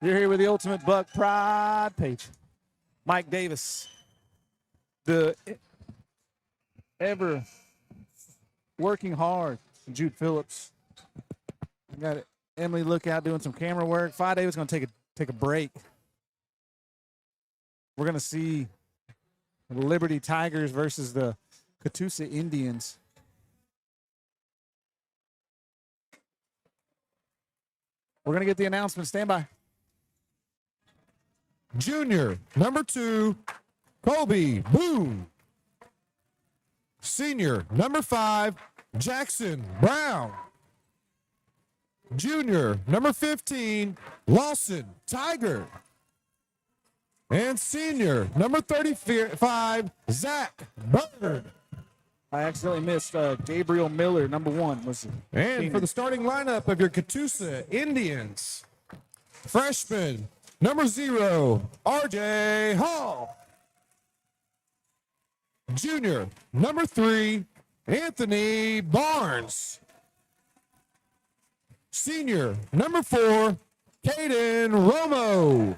You're here with the Ultimate Buck Pride page. Mike Davis, the ever working hard, Jude Phillips. We got Emily Lookout doing some camera work. Fi Davis going to take a break. We're going to see the Liberty Tigers versus the Katusa Indians. We're going to get the announcement. Stand by. Junior, number 2, Colby Boone. Senior, number 5, Jackson Brown. Junior, number 15, Lawson Tiger. And senior, number 35, Zach Bird. I accidentally missed Gabriel Miller, number 1. And for the starting lineup of your Katusa Indians, freshman, number 0, RJ Hall. Junior, number 3, Anthony Barnes. Senior, number 4, Caden Romo.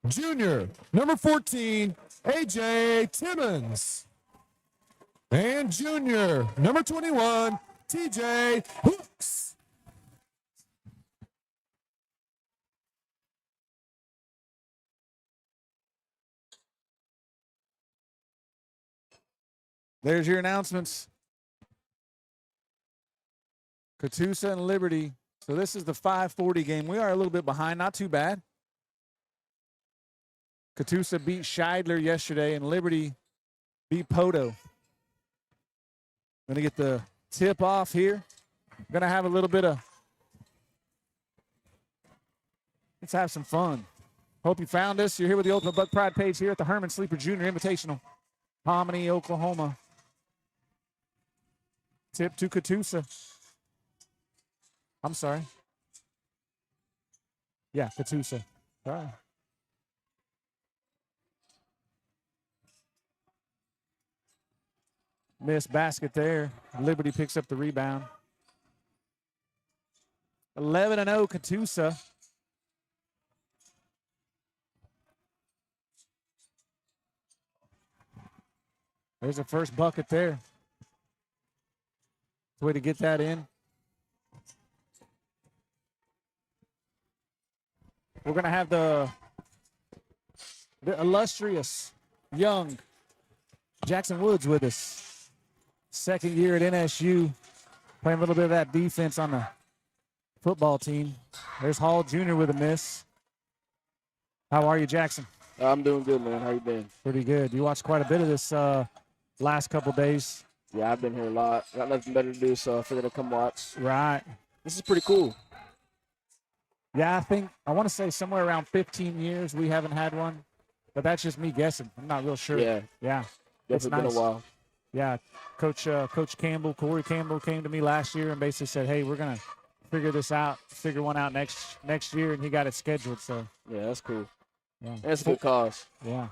Junior, number 14, AJ Timmons. And junior, number 21, TJ Hooks. There's your announcements. Katusa and Liberty. So this is the 5:40 game. We are a little bit behind, not too bad. Katusa beat Scheidler yesterday, and Liberty beat Poto. Going to get the tip off here. Going to have a little bit of, let's have some fun. Hope you found us. You're here with the Ultimate Buck Pride page here at the Herman Sleeper Junior Invitational, Hominy, Oklahoma. Tip to Katusa. I'm sorry. Yeah, Katusa. All right. Missed basket there. Liberty picks up the rebound. 11-0 Katusa. There's the first bucket there. Way to get that in. We're going to have the illustrious young Jackson Woods with us. Second year at NSU, playing a little bit of that defense on the football team. There's Hall Jr. with a miss. How are you, Jackson? I'm doing good, man. How you been? Pretty good. You watched quite a bit of this last couple days. Yeah, I've been here a lot. Got nothing better to do, so I figured I'd come watch. Right. This is pretty cool. Yeah, I want to say somewhere around 15 years we haven't had one, but that's just me guessing. I'm not real sure. Yeah. It's Definitely nice. been a while. Yeah, Coach Campbell, Corey Campbell came to me last year and basically said, hey, we're going to figure one out next year, and he got it scheduled. So Yeah, that's cool. yeah. That's a good cause. Yeah.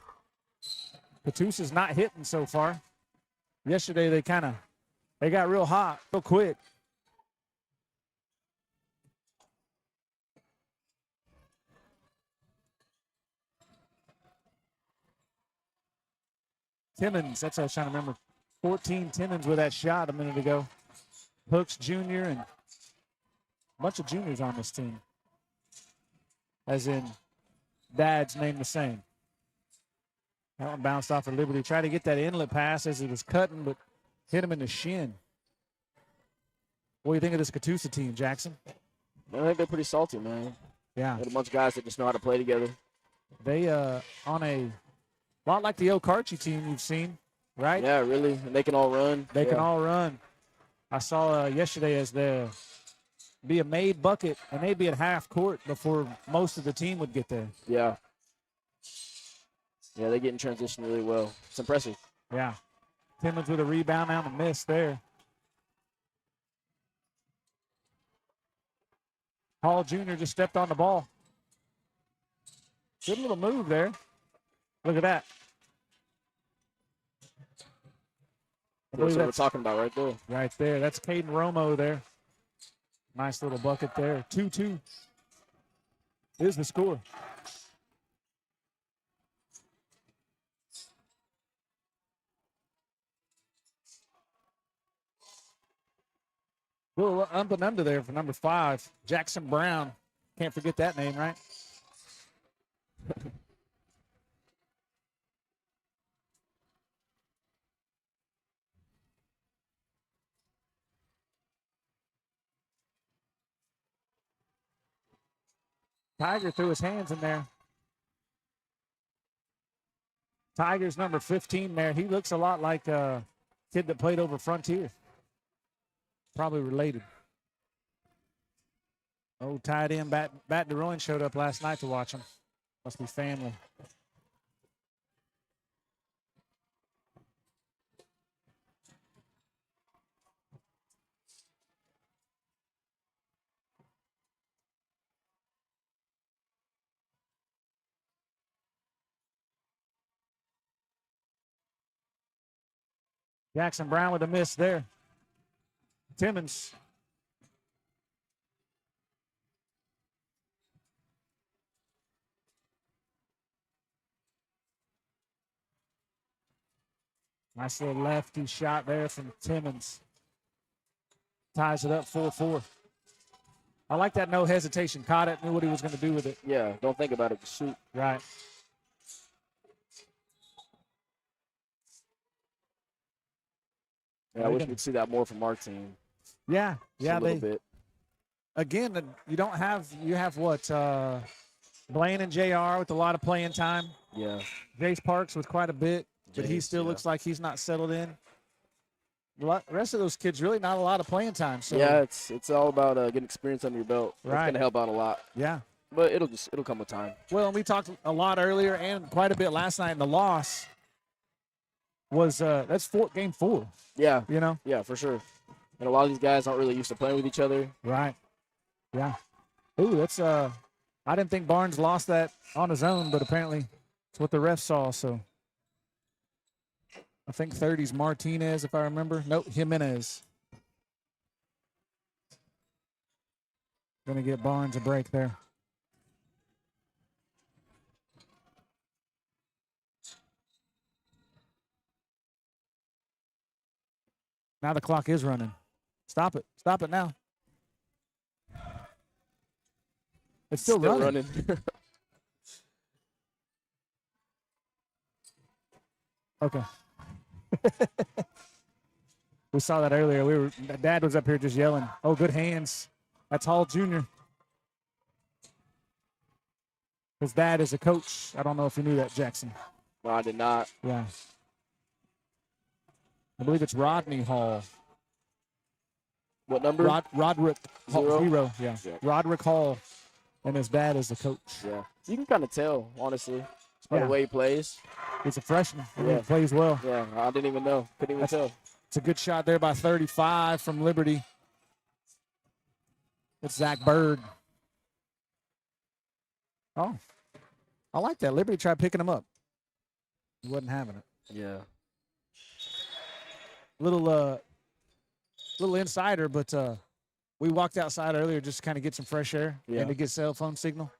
Katusa's not hitting so far. Yesterday they got real hot, real quick. Timmons, that's what I was trying to remember. 14 Timmons with that shot a minute ago. Hooks Jr. and a bunch of juniors on this team. As in, dad's name the same. That one bounced off of Liberty. Tried to get that inlet pass as he was cutting, but hit him in the shin. What do you think of this Katusa team, Jackson? I think they're pretty salty, man. Yeah. Got a bunch of guys that just know how to play together. They on a lot like the Okarchi team you've seen, right? Yeah, really. And they can all run. They can all run. I saw yesterday as there be a made bucket, and they'd be at half court before most of the team would get there. Yeah. Yeah, they get in transition really well. It's impressive. Yeah. Timmons with a rebound and a miss there. Hall Jr. just stepped on the ball. Good little move there. Look at that. That's what we're talking about right there. Right there. That's Caden Romo there. Nice little bucket there. 2-2. is the score. A little up and under there for number 5, Jackson Brown. Can't forget that name, right? Tiger threw his hands in there. Tiger's number 15 there. He looks a lot like a kid that played over Frontier. Probably related. Oh, tight end Bat DeRoyan showed up last night to watch him. Must be family. Jackson Brown with a miss there. Timmons. Nice little lefty shot there from Timmons. Ties it up 4-4. I like that no hesitation. Caught it, knew what he was going to do with it. Yeah, don't think about it. Just shoot. Right. Yeah, I wish we'd see that more from our team. Yeah, Just a little bit. Again, you have what, Blaine and JR with a lot of playing time. Yeah. Jace Parks with quite a bit, but he Jace, still yeah. looks like he's not settled in. The rest of those kids really not a lot of playing time. So Yeah, it's all about getting experience under your belt. It's Right. gonna help out a lot, yeah. but it'll come with time. Well, and we talked a lot earlier and quite a bit last night, and the loss was that's game 4. Yeah, You know. yeah, for sure. And a lot of these guys aren't really used to playing with each other. Right. Yeah. Ooh, that's I didn't think Barnes lost that on his own, but apparently it's what the ref saw. So I think 30's Martinez, if I remember. Nope, Jimenez. Gonna get Barnes a break there. Now the clock is running. Stop it. Stop it now. It's still running. Okay. We saw that earlier. Dad was up here just yelling, "Oh, good hands." That's Hall Jr. His dad is a coach. I don't know if you knew that, Jackson. No, I did not. Yeah. I believe it's Rodney Hall. What number? Roderick Hall. 0. Yeah. Yeah. Roderick Hall. And his dad is the coach. Yeah. You can kind of tell, honestly, by Yeah. the way he plays. He's a freshman. Yeah. He plays well. Yeah, I didn't even know. Couldn't even tell. It's a good shot there by 35 from Liberty. It's Zach Bird. Oh, I like that. Liberty tried picking him up. He wasn't having it. Yeah. Little insider, but we walked outside earlier just to kind of get some fresh air Yeah. and to get cell phone signal.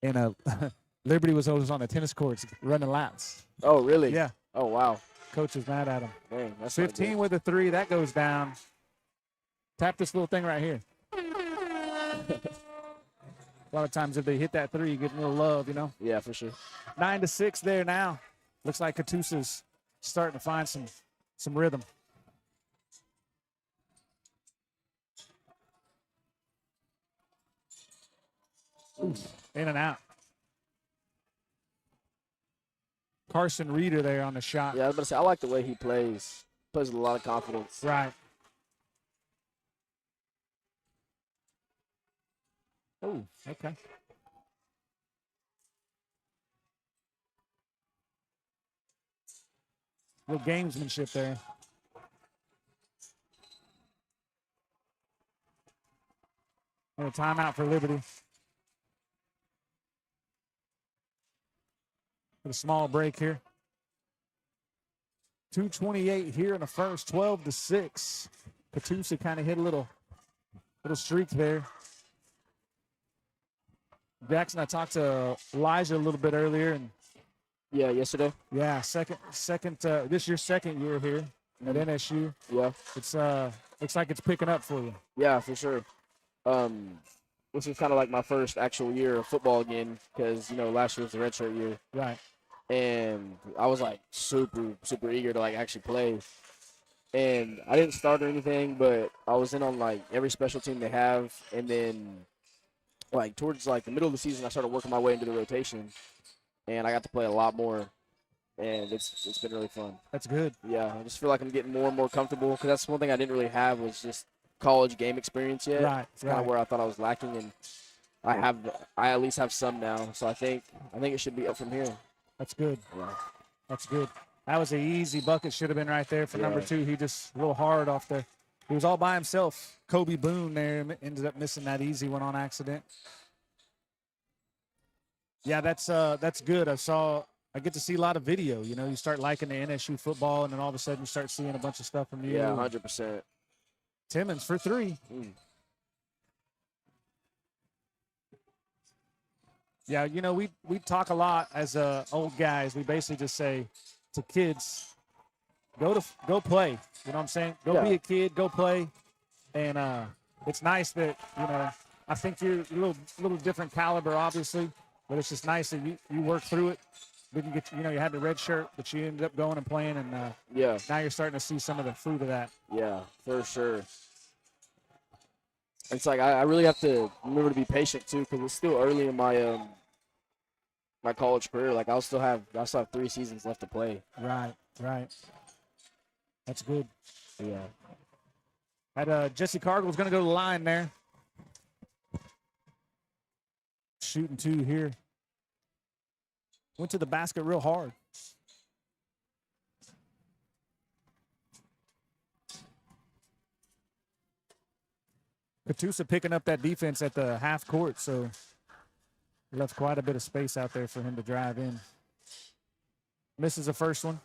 And Liberty was always on the tennis courts running laps. Oh, really? Yeah. Oh, wow. Coach was mad at him. Dang, that's not 15 good. with a 3. That goes down. Tap this little thing right here. A lot of times if they hit that 3, you get a little love, you know. Yeah, for sure. 9-6 there now. Looks like Katusa's starting to find some rhythm. Ooh, in and out. Carson Reeder there on the shot. Yeah, I was about to say, I like the way he plays. Plays with a lot of confidence. Right. Oh, okay. Little gamesmanship there. And a timeout for Liberty. With a small break here. 2:28 here in the first, 12-6. Katusa kind of hit a little streak there. Jackson, I talked to Elijah a little bit earlier, and Yeah, yesterday. yeah, this your second year here at NSU. Yeah. It's looks like it's picking up for you. Yeah, for sure. This is kind of like my first actual year of football again because, last year was the redshirt year. Right. And I was, like, super, super eager to, like, actually play. And I didn't start or anything, but I was in on, like, every special team they have. And then, like, towards, like, the middle of the season, I started working my way into the rotation. And I got to play a lot more. And it's been really fun. That's good. Yeah, I just feel like I'm getting more and more comfortable because that's one thing I didn't really have was just college game experience yet. Right, It's kind of right. where I thought I was lacking, and I at least have some now. So I think it should be up from here. That's good. Yeah. That's good. That was an easy bucket. Should have been right there for number 2. He just a little hard off there. He was all by himself. Kobe Boone there ended up missing that easy one on accident. Yeah, that's good. I get to see a lot of video. You start liking the NSU football, and then all of a sudden you start seeing a bunch of stuff from you. Yeah, 100%. Timmons for 3. Yeah, we talk a lot as old guys. We basically just say to kids, go play. You know what I'm saying? Go be a kid, go play. And it's nice that, I think you're a little different caliber, obviously, but it's just nice that you work through it. Didn't get, you had the red shirt, but you ended up going and playing, and now you're starting to see some of the fruit of that. Yeah, for sure. It's like I really have to remember to be patient too, because it's still early in my my college career. Like I still have 3 seasons left to play. Right. That's good. Yeah. Had Jesse Cargill's going to go to the line there. Shooting 2 here. Went to the basket real hard. Katusa picking up that defense at the half court, so left quite a bit of space out there for him to drive in. Misses the first one.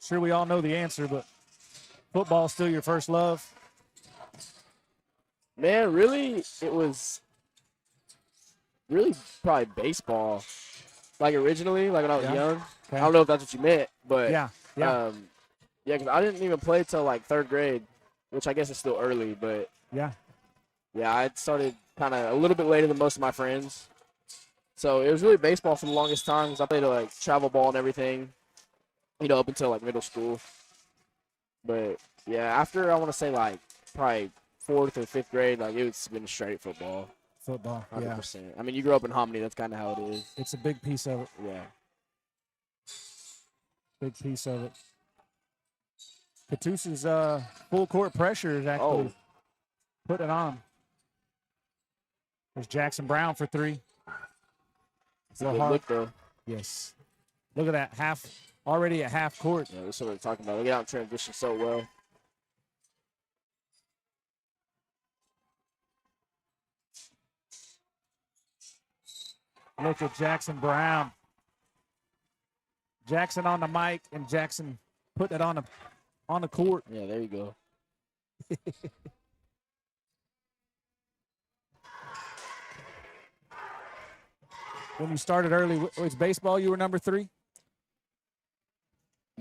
Sure, we all know the answer, but football's still your first love? Man, really, it was really probably baseball. Like originally, like when I was young. Okay. I don't know if that's what you meant, but Yeah. because I didn't even play till like 3rd grade, which I guess is still early, but Yeah. I started kind of a little bit later than most of my friends. So it was really baseball for the longest time because I played like travel ball and everything, up until like middle school. But yeah, after I want to say like probably 4th or 5th grade, like it's been straight football. Football, 100%. Yeah. I mean, you grew up in Hominy. That's kind of how it is. It's a big piece of it. Yeah. Big piece of it. Katusa's full court pressure is actually putting it on. There's Jackson Brown for 3. It's a good look, though. Yes. Look at that, already at half court. Yeah, that's what we're talking about. They get out in transition so well. Look at Jackson Brown. Jackson on the mic, and Jackson putting it on the court. Yeah, there you go. When you started early, was baseball you were number 3?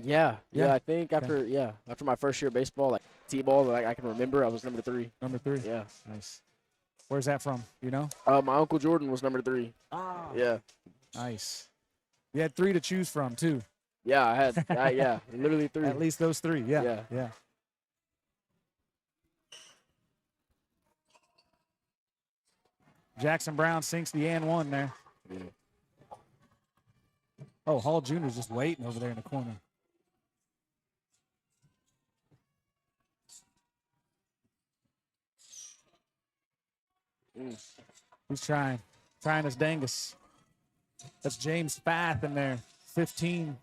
Yeah, I think after my first year of baseball, like T-ball, that I can remember, I was number 3. Number 3? Yeah. Nice. Where's that from? You know? My Uncle Jordan was number 3. Ah. Yeah. Nice. You had 3 to choose from, too. Yeah, I had, literally 3. At least those 3, yeah. Jackson Brown sinks the and 1 there. Yeah. Oh, Hall Jr.'s just waiting over there in the corner. He's trying his dangest. That's James Spath in there, 15.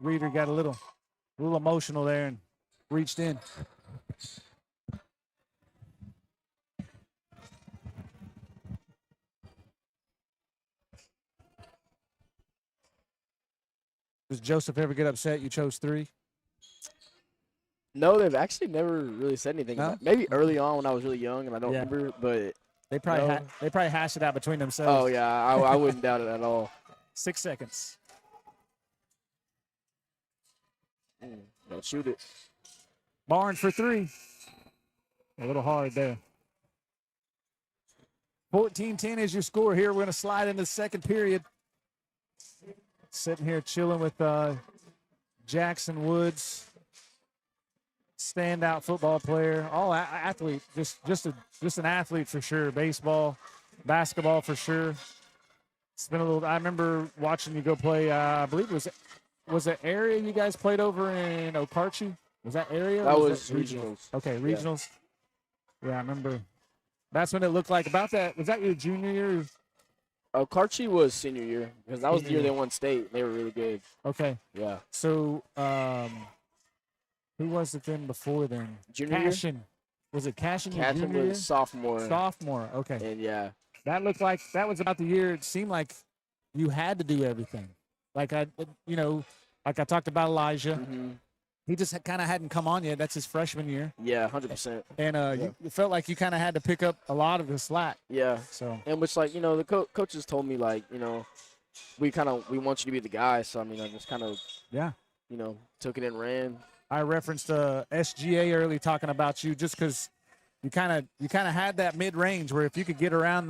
Reader got a little emotional there and reached in. Does Joseph ever get upset you chose 3? No, they've actually never really said anything No? about it. Maybe early on when I was really young and I don't Yeah. remember, but They probably No. they probably hash it out between themselves. oh yeah, I wouldn't doubt it at all. 6 seconds. Don't shoot it. Barnes for 3. A little hard there. 14-10 is your score here. We're going to slide into the second period. Sitting here chilling with Jackson Woods, standout football player, all athlete, just an athlete for sure. Baseball, basketball for sure. It's been a little. I remember watching you go play. I believe it was it area you guys played over in Okarche? Was that area? That or was regionals. Okay, regionals. Yeah, I remember. That's when it looked like about that. Was that your junior year? Karchi was senior year because that was the Senior year year. they won state. They were really good. Okay. Yeah. So, who was it then before then? Junior year? Cashin. Was it Cashin your Catherine junior year? was sophomore. Sophomore. Okay. And yeah. That looked like that was about the year it seemed like you had to do everything. Like like I talked about Elijah. hmm He just kind of hadn't come on yet. That's his freshman year. Yeah, 100%. And you felt like you kind of had to pick up a lot of the slack. Yeah. So, And which, like, the coaches told me, like, we want you to be the guy. So, I mean, I just kind of, yeah. took it and ran. I referenced SGA early talking about you just because you kind of had that mid range where if you could get around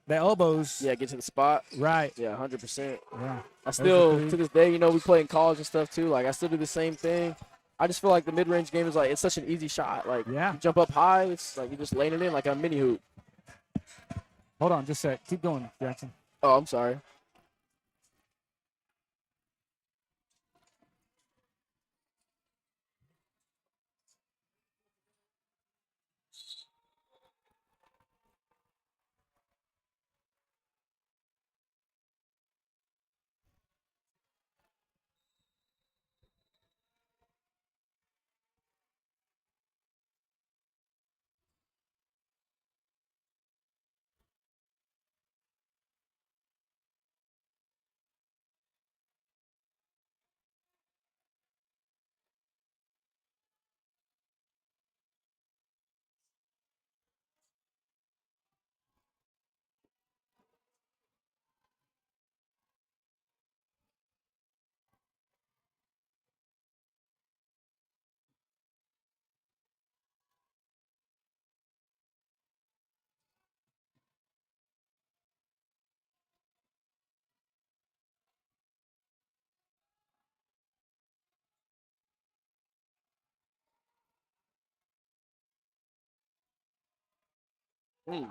the elbows, Yeah, get to the spot. right? Yeah, 100%. Yeah, I still, to this day, we play in college and stuff too. Like, I still do the same thing. I just feel like the mid-range game is like, it's such an easy shot. Like, Yeah. you jump up high, it's like you're just laying it in like a mini hoop. Hold on, just a sec. Keep going, Jackson. Oh, I'm sorry. Mm.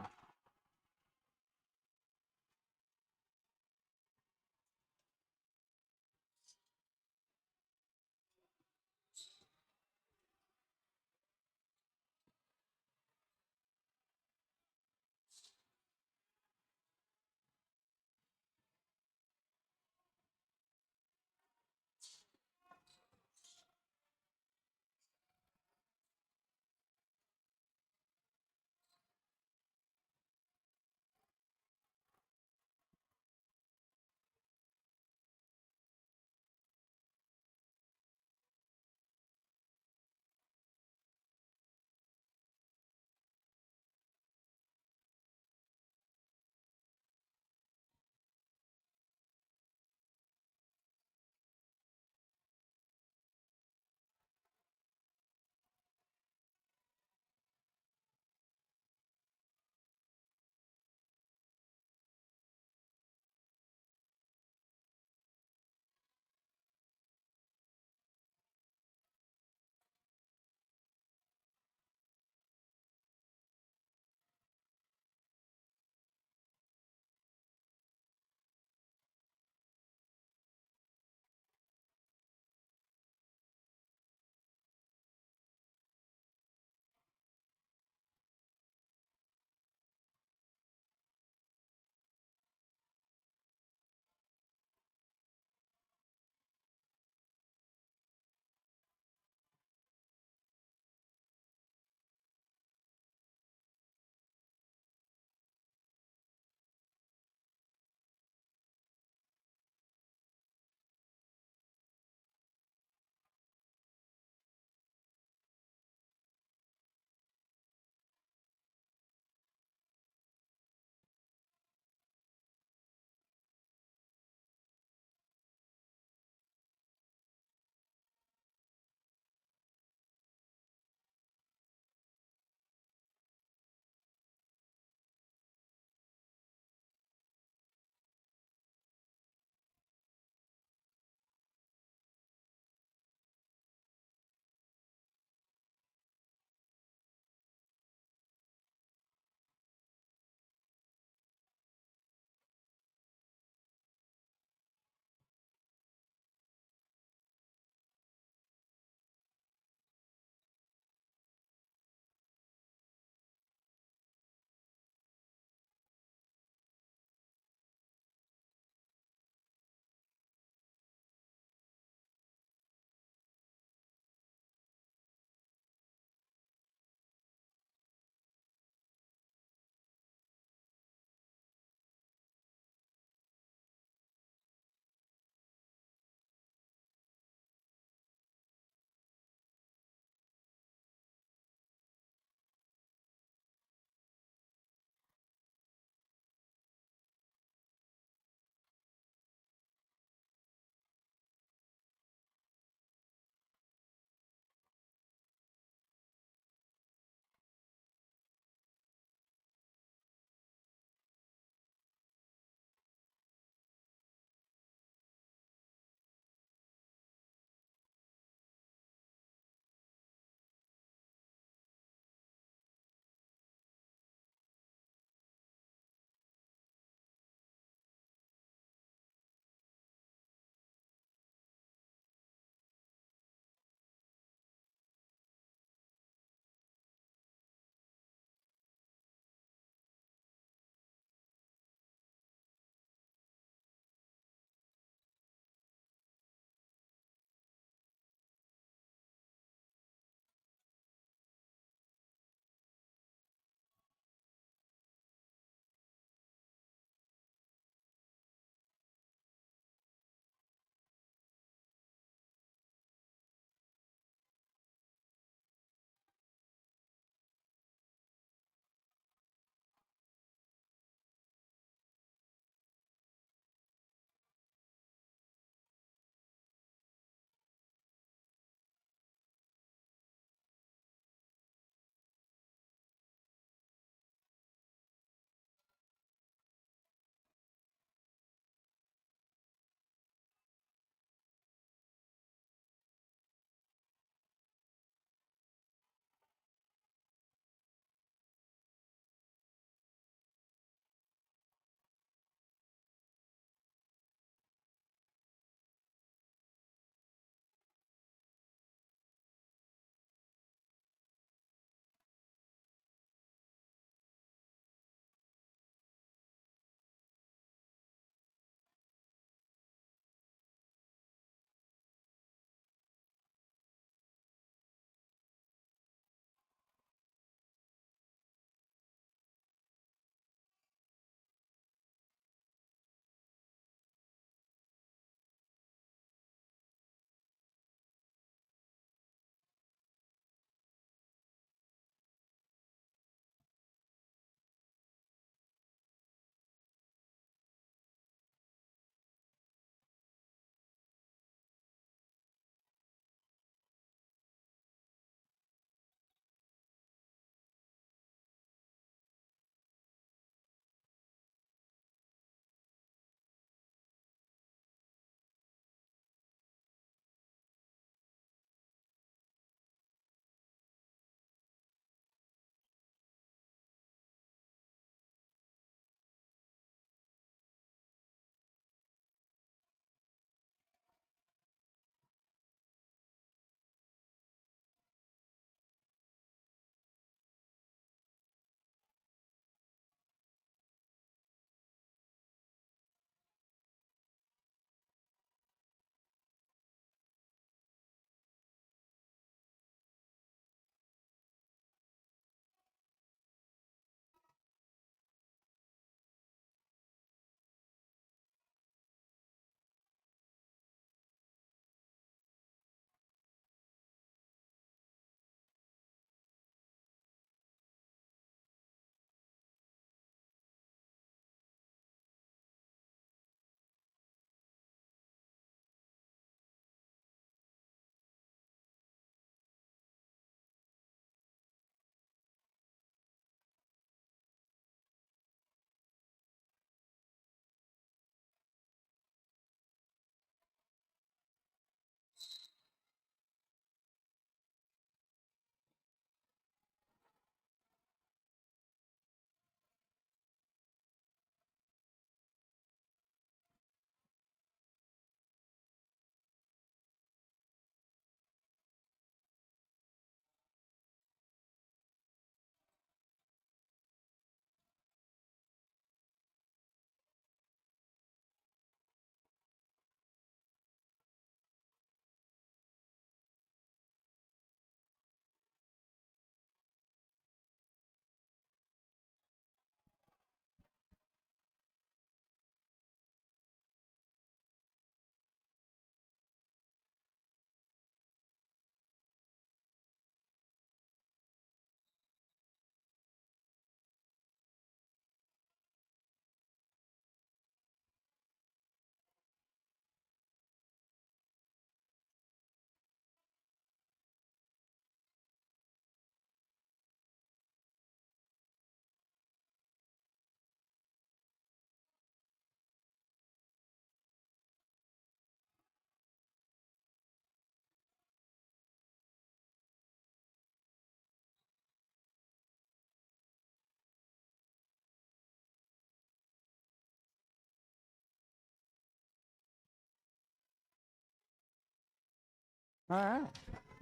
All right.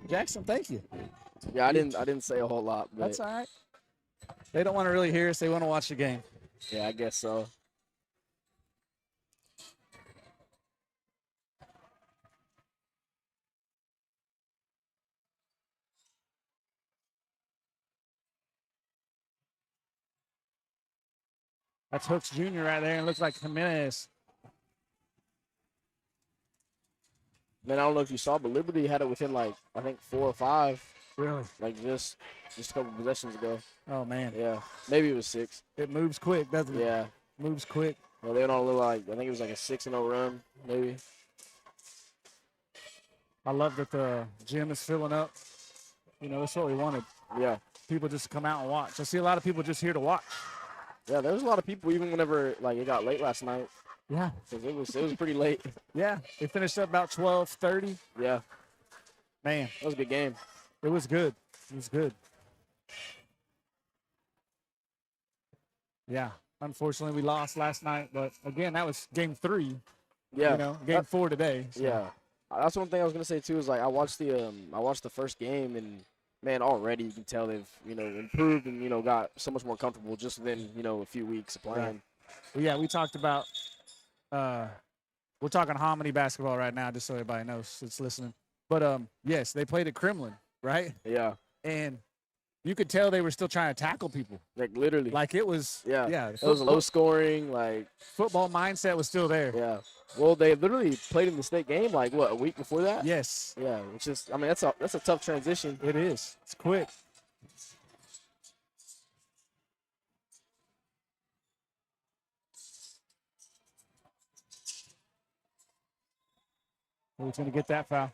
Jackson, thank you. Yeah, I didn't say a whole lot, but That's all right. They don't want to really hear us. They want to watch the game. yeah, I guess so. That's Hooks Jr. right there, and it looks like Jimenez. Man, I don't know if you saw, but Liberty had it within like I think 4 or 5, Really? like just a couple possessions ago. Oh, man. Yeah, maybe it was 6. It moves quick, doesn't it? Yeah, Moves quick. well, they went on a little like I think it was like a 6-0 run, maybe. I love that the gym is filling up. You know, that's what we wanted. Yeah, People just come out and watch. I see a lot of people just here to watch. yeah. There was a lot of people even whenever like it got late last night Yeah. because it was pretty late. Yeah. They finished up about 12:30. Yeah, Man, that was a good game. it was good. It was good. Yeah. Unfortunately, we lost last night, but again, that was game 3. Yeah, You know, game 4 today. So. yeah. That's one thing I was gonna say too. Is like I watched the first game and man, already you can tell they've improved and got so much more comfortable just within a few weeks of playing. Right. Well, yeah, we talked about. We're talking Hominy basketball right now, just so everybody knows that's listening. But yes, they played at Kremlin, right? Yeah, And you could tell they were still trying to tackle people. like literally. Like it was. Yeah, Yeah. it was low scoring. Like Football mindset was still there. yeah. Well, they literally played in the state game like what, a week before that. Yes, Yeah, which is I mean that's a tough transition. it is. It's quick. Who's going to get that foul?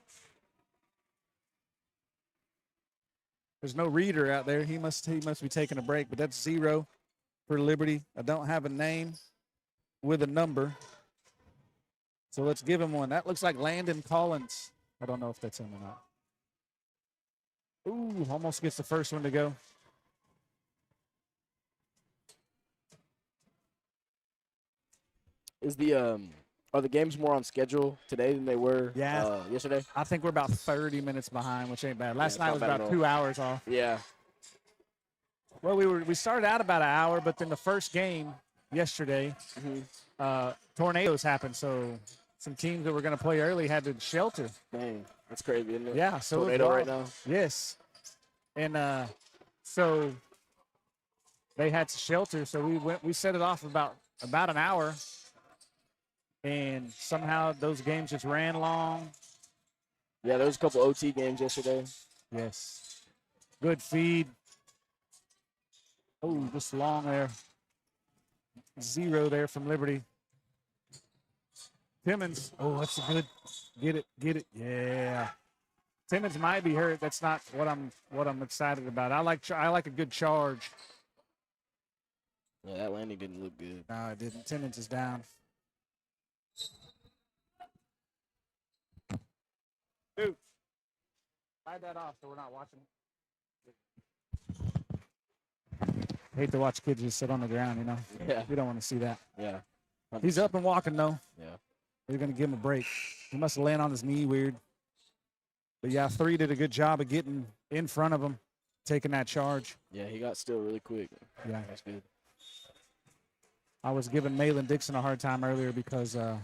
There's no reader out there. He must be taking a break, but that's 0 for Liberty. I don't have a name with a number. So let's give him one. That looks like Landon Collins. I don't know if that's him or not. Ooh, almost gets the first one to go. Is are the games more on schedule today than they were yesterday? I think we're about 30 minutes behind, which ain't bad. Last Yeah, night it's was not bad about at all. 2 hours off. Yeah, Well, we started out about an hour, but then the first game yesterday, tornadoes happened, so some teams that were going to play early had to shelter. dang, that's crazy, isn't it? Yeah, so it was Tornado right wild. now. Yes, and so they had to shelter. So we set it off about an hour, and somehow those games just ran long. Yeah, there was a couple OT games yesterday. Yes, good feed. Oh, just long there. 0 there from Liberty. Timmons. Oh, that's a good. Get it. Yeah. Timmons might be hurt. That's not what I'm excited about. I like a good charge. Yeah, that landing didn't look good. No, it didn't. Timmons is down. Dude, slide that off so we're not watching it. Hate to watch kids just sit on the ground, you know. Yeah, We don't want to see that. yeah. He's up and walking though. Yeah. They're gonna give him a break. He must have landed on his knee weird. But yeah, 3 did a good job of getting in front of him, taking that charge. Yeah, he got still really quick. Yeah. That's good. I was giving Malin Dixon a hard time earlier because I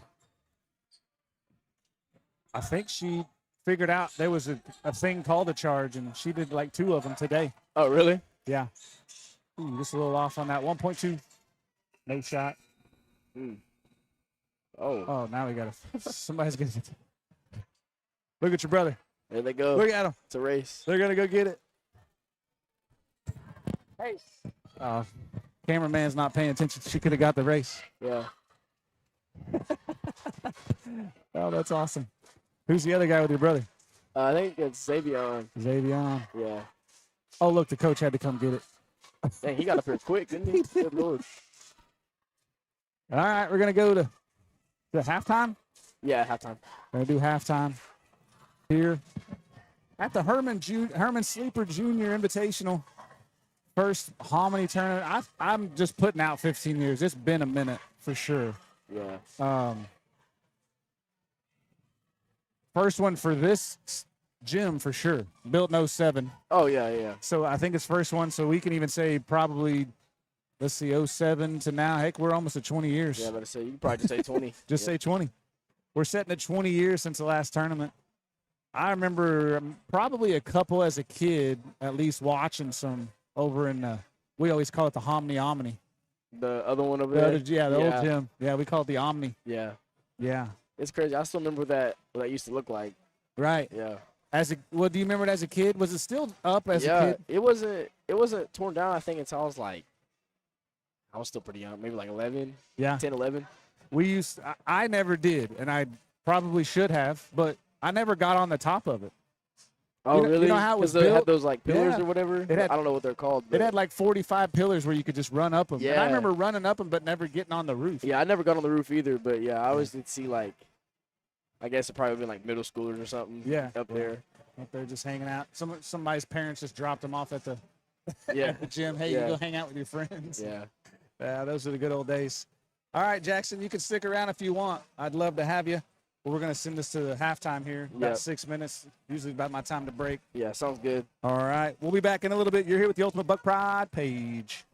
think she figured out there was a thing called a charge, and she did like 2 of them today. Oh, really? Yeah. Ooh, just a little off on that. 1.2. No shot. Oh, Oh, now we got to. Somebody's going to. Look at your brother. there they go. Look at him. It's a race. They're going to go get it. Hey. Cameraman's not paying attention. She could have got the race. Yeah. Oh, that's awesome. Who's the other guy with your brother? I think it's Xavier. Xavier. Yeah. Oh, look, the coach had to come get it. Dang, he got up here quick, didn't he? Good Lord. All right, we're going to go to halftime. Yeah, halftime. We're going to do halftime here at the Herman Sleeper Jr. Invitational. First Hominy tournament. I'm just putting out 15 years. It's been a minute for sure. Yeah. First one for this Jim for sure. Built in 07. Oh yeah, yeah. So I think his first one. So we can even say probably, let's see, 07 to now. Heck, we're almost at 20 years. Yeah, I'm about to say you can probably just say 20. Just say 20. We're setting at 20 years since the last tournament. I remember probably a couple as a kid, at least watching some over in, we always call it the Hominy Omni. The other one over The there. other, yeah, the old gym. Yeah, we call it the Omni. Yeah, Yeah, it's crazy. I still remember what that used to look like. right. Yeah. Well, do you remember it as a kid? Was it still up as a kid? It wasn't torn down. I think until I was still pretty young, maybe like 11, Yeah. 10, 11. I never did, and I probably should have, but I never got on the top of it. Oh, You know- really? you know how it was 'Cause it had built? those like pillars Yeah. or whatever. It had- I don't know what they're called. It But had like 45 pillars where you could just run up them. And I Yeah. remember running up them, but never getting on the roof. yeah, I never got on the roof either. But yeah, I always did see like, I guess it probably been like middle schoolers or something. Yeah. Up there. Up there just hanging out. Somebody's parents just dropped them off at the, Yeah. at the gym. Hey, you Yeah. go hang out with your friends. Yeah. Yeah, those are the good old days. All right, Jackson, you can stick around if you want. I'd love to have you. But we're going to send this to the halftime here. About Yep. 6 minutes. Usually about my time to break. Yeah. Sounds good. All right. We'll be back in a little bit. You're here with the Ultimate Buck Pride page.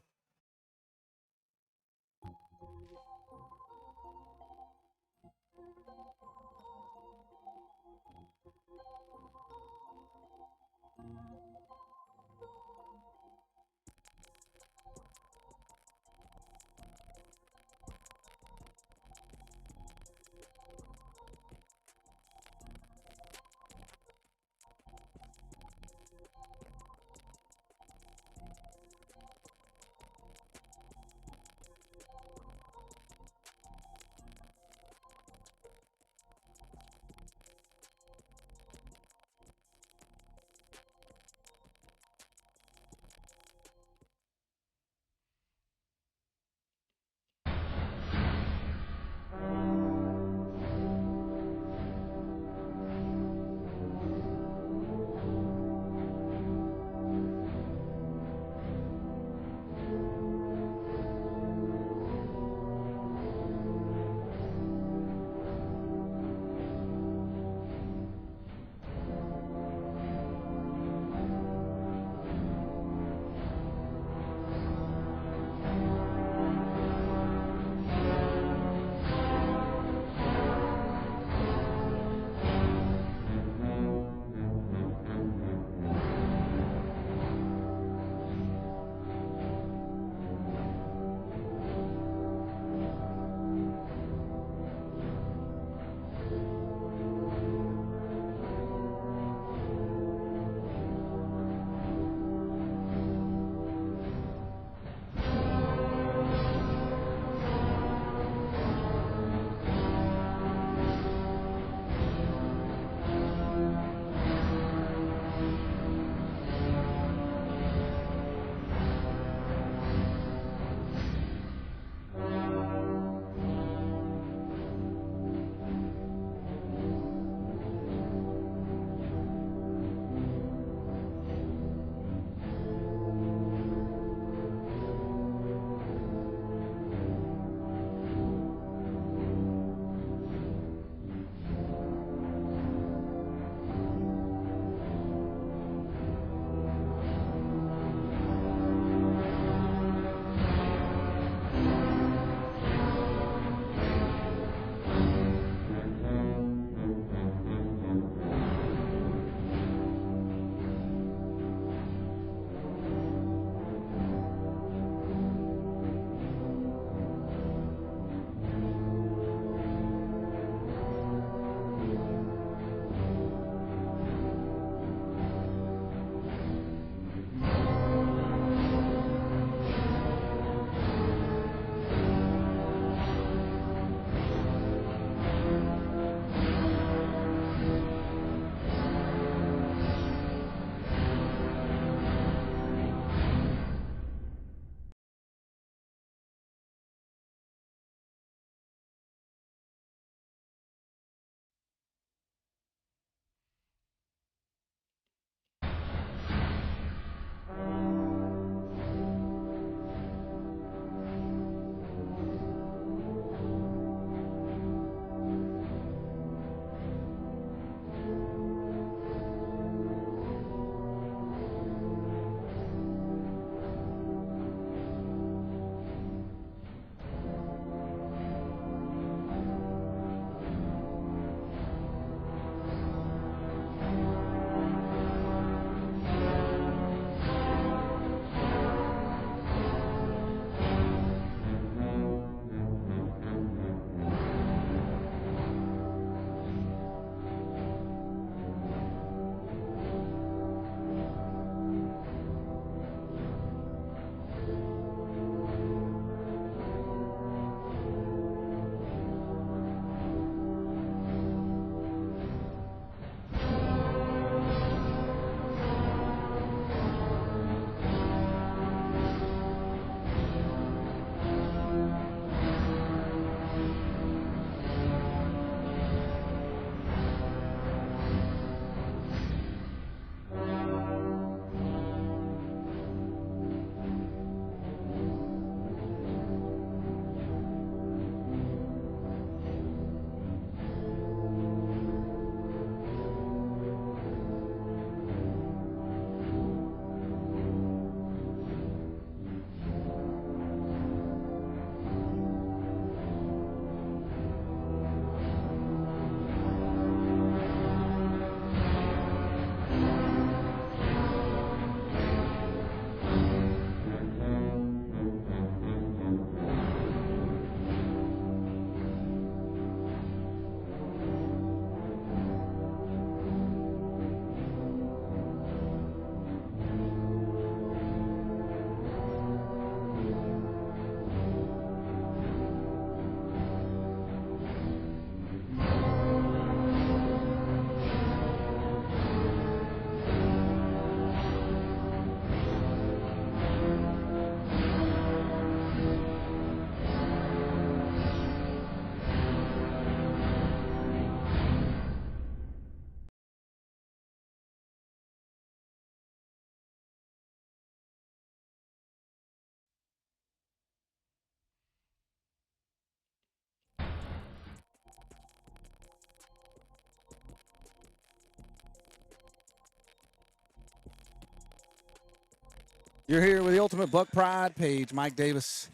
You're here with the Ultimate Buck Pride page, Mike Davis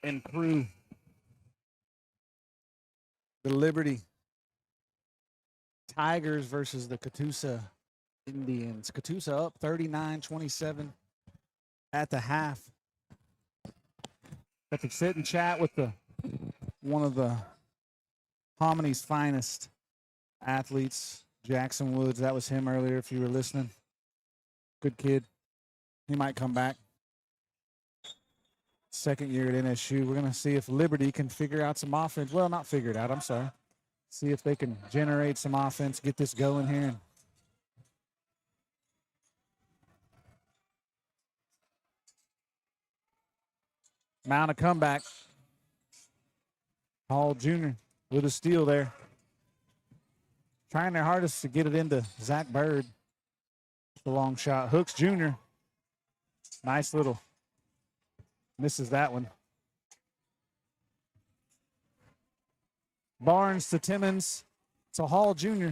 and crew. The Liberty Tigers versus the Katusa Indians. Katusa up 39-27 at the half. Got to sit and chat with one of the Homony's finest athletes, Jackson Woods. That was him earlier, if you were listening. Good kid. He might come back. Second year at NSU. We're going to see if Liberty can figure out some offense. Well, not figure it out, I'm sorry. See if they can generate some offense, get this going here. Mount a comeback. Hall Jr. with a steal there. Trying their hardest to get it into Zach Bird. The long shot. Hooks Jr. Nice little. Misses that one. Barnes to Timmons to Hall Jr.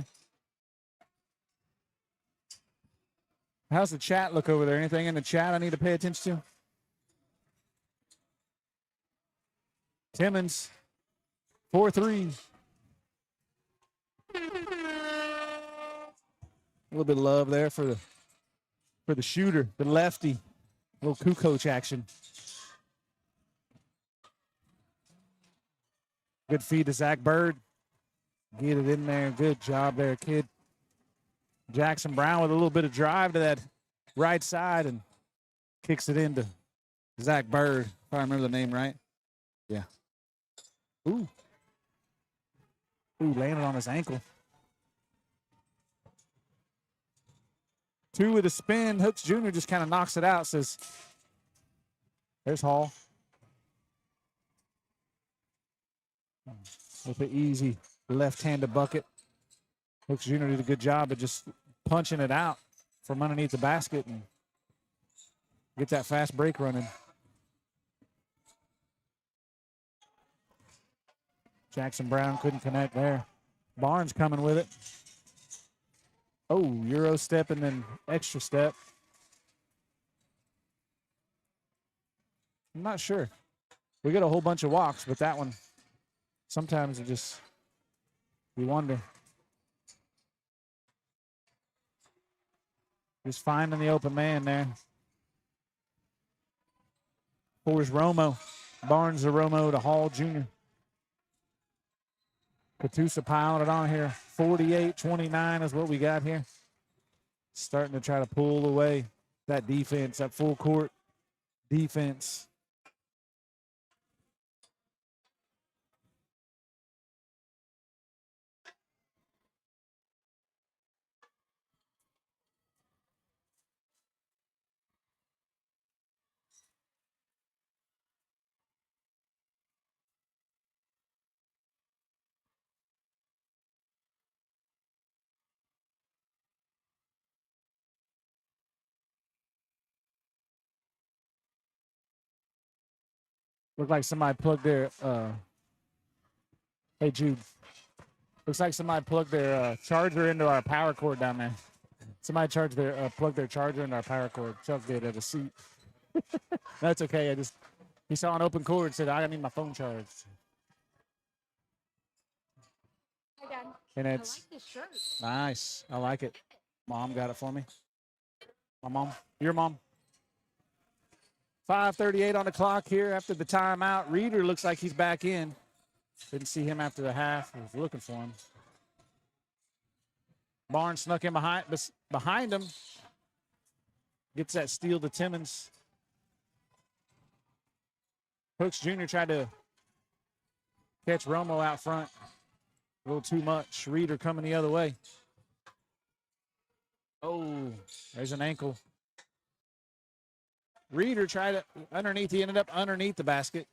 How's the chat look over there? Anything in the chat I need to pay attention to? Timmons, 4-3. A little bit of love there for the shooter, the lefty. A little coach action. Good feed to Zach Bird. Get it in there. Good job there, kid. Jackson Brown with a little bit of drive to that right side and kicks it into Zach Bird, if I remember the name right. Yeah. Ooh, landed on his ankle. 2 with a spin. Hooks Jr. just kind of knocks it out, says, there's Hall. With an easy left-handed bucket. Hooks Jr. did a good job of just punching it out from underneath the basket and get that fast break running. Jackson Brown couldn't connect there. Barnes coming with it. Oh, Euro step and then extra step. I'm not sure. We got a whole bunch of walks, but that one, sometimes it just, you wonder. Just finding the open man there. Forrest Romo. Barnes to Romo to Hall Jr. Katusa piling it on here. 48-29 is what we got here. Starting to try to pull away that defense, that full court defense. Looked like somebody plugged their, hey Jude. Looks like somebody plugged their charger into our power cord down there. Somebody plugged their charger into our power cord. Chuck did at a seat. That's okay. He saw an open cord and said, I need my phone charged. Hi, Dad. And it's I like this shirt. Nice. I like it. Mom got it for me. My mom. Your mom. 5:38 on the clock here after the timeout. Reeder looks like he's back in. Didn't see him after the half. I was looking for him. Barnes snuck in behind him. Gets that steal to Timmons. Hooks Jr. tried to catch Romo out front. A little too much. Reeder coming the other way. Oh, there's an ankle. Reeder tried it underneath. He ended up underneath the basket.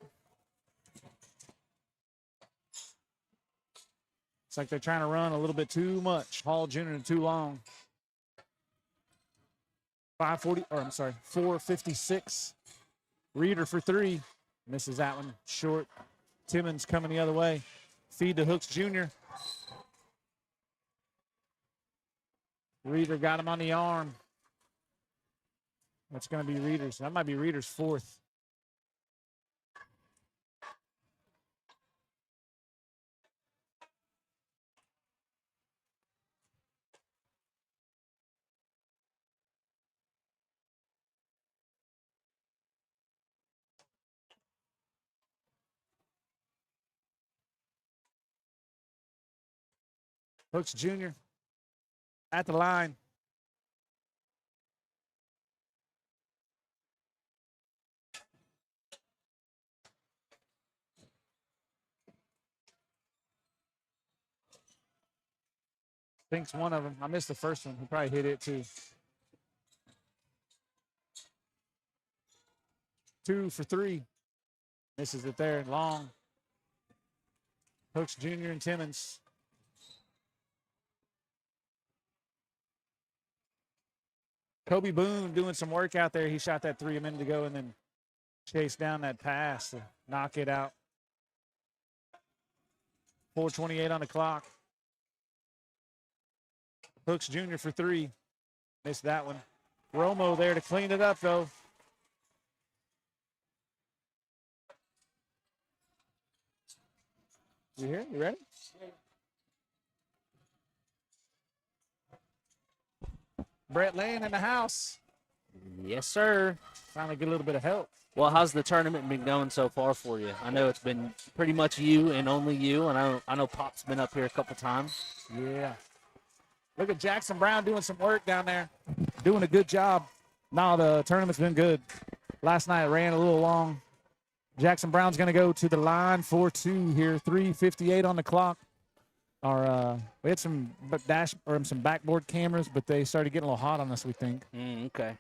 It's like they're trying to run a little bit too much. Hall Jr. too long. 4:56. Reeder for 3. Misses that one short. Timmons coming the other way. Feed to Hooks Jr. Reeder got him on the arm. That's going to be Reeder's. That might be Reeder's fourth. Hooks Jr. at the line. Thinks one of them. I missed the first one. He probably hit it too. 2 for 3. Misses it there. Long. Hooks Jr. and Timmons. Kobe Boone doing some work out there. He shot that 3 a minute ago and then chased down that pass to knock it out. 4:28 on the clock. Hooks Jr. for 3. Missed that one. Romo there to clean it up, though. You here? You ready? Brett Lane in the house. Yes, sir. Finally get a little bit of help. Well, how's the tournament been going so far for you? I know it's been pretty much you and only you, and I know Pop's been up here a couple times. Yeah. Look at Jackson Brown doing some work down there. Doing a good job. No, the tournament's been good. Last night it ran a little long. Jackson Brown's going to go to the line for 2 here. 3:58 on the clock. We had some some backboard cameras, but they started getting a little hot on us, we think. Okay.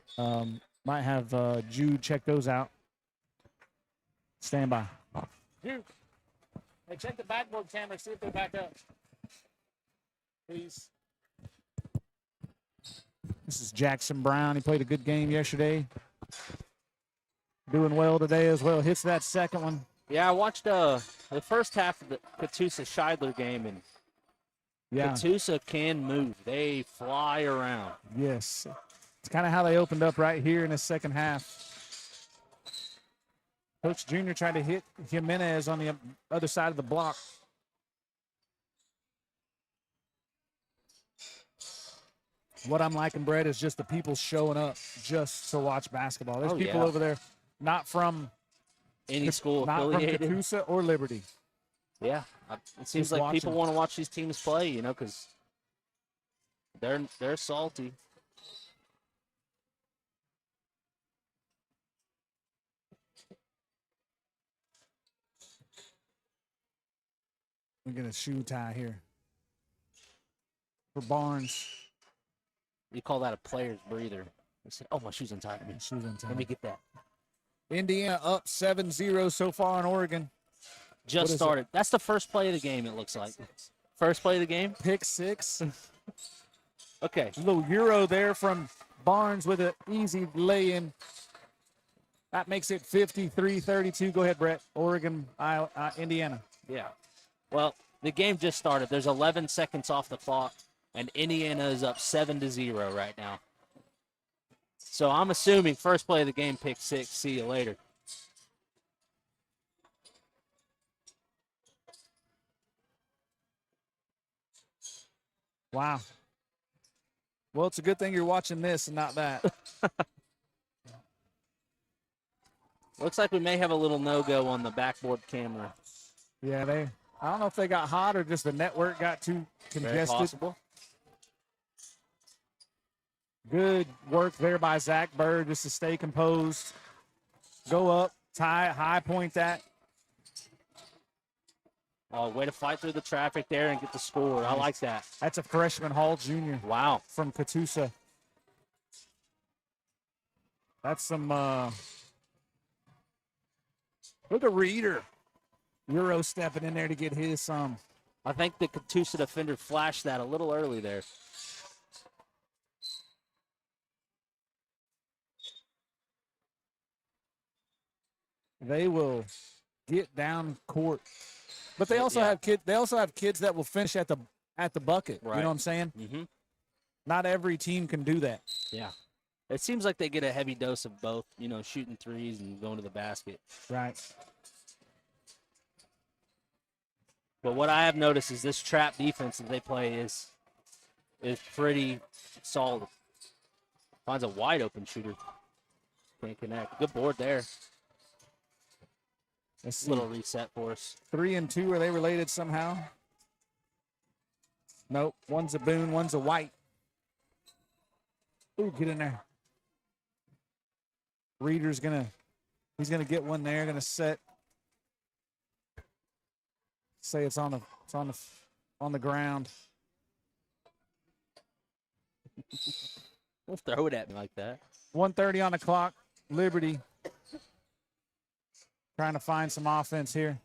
Might have Jude check those out. Stand by. Jude, hey, check the backboard cameras, see if they're back up. Please. This is Jackson Brown. He played a good game yesterday. Doing well today as well. Hits that second one. Yeah, I watched the first half of the Katusa Scheidler game, and Katusa can move. They fly around. Yes. It's kind of how they opened up right here in the second half. Coach Jr. tried to hit Jimenez on the other side of the block. What I'm liking, Brett, is just the people showing up just to watch basketball. There's people over there not from any school not affiliated. from Katusa or Liberty. Yeah, it seems like people want to watch these teams play, you know, because they're salty. We get a shoe tie here for Barnes. You call that a player's breather. They said, "Oh, my shoe's untied." Shoes untied. Let me get that. Indiana up 7-0 so far on Oregon. Just started. That's the first play of the game, it looks like. First play of the game? Pick 6. Okay. A little Euro there from Barnes with an easy lay-in. That makes it 53-32. Go ahead, Brett. Oregon, Indiana. Yeah. Well, the game just started. There's 11 seconds off the clock, and Indiana is up 7-0 right now. So I'm assuming first play of the game, pick 6. See you later. Wow. Well, it's a good thing you're watching this and not that. Looks like we may have a little no-go on the backboard camera. Yeah, I don't know if they got hot or just the network got too congested. Very possible. Good work there by Zach Bird just to stay composed. Go up, tie, high point that. Oh, way to fight through the traffic there and get the score. I like that. That's a freshman Hall Jr. Wow. From Katusa. That's some, look at Reeder. Euro stepping in there to get his I think the Katusa defender flashed that a little early there. They will get down court, but they also have kids. They also have kids that will finish at the bucket. Right. You know what I'm saying? Mm-hmm. Not every team can do that. Yeah. It seems like they get a heavy dose of both, shooting threes and going to the basket. Right. But what I have noticed is this trap defense that they play is pretty solid. Finds a wide open shooter. Can't connect. Good board there. Let's see. Little reset for us. 3 and 2, are they related somehow? Nope. One's a Boone, one's a White. Ooh, get in there. Reader's he's gonna get one there. Gonna set. Say it's on the ground. Don't throw it at me like that. 1:30 on the clock. Liberty trying to find some offense here.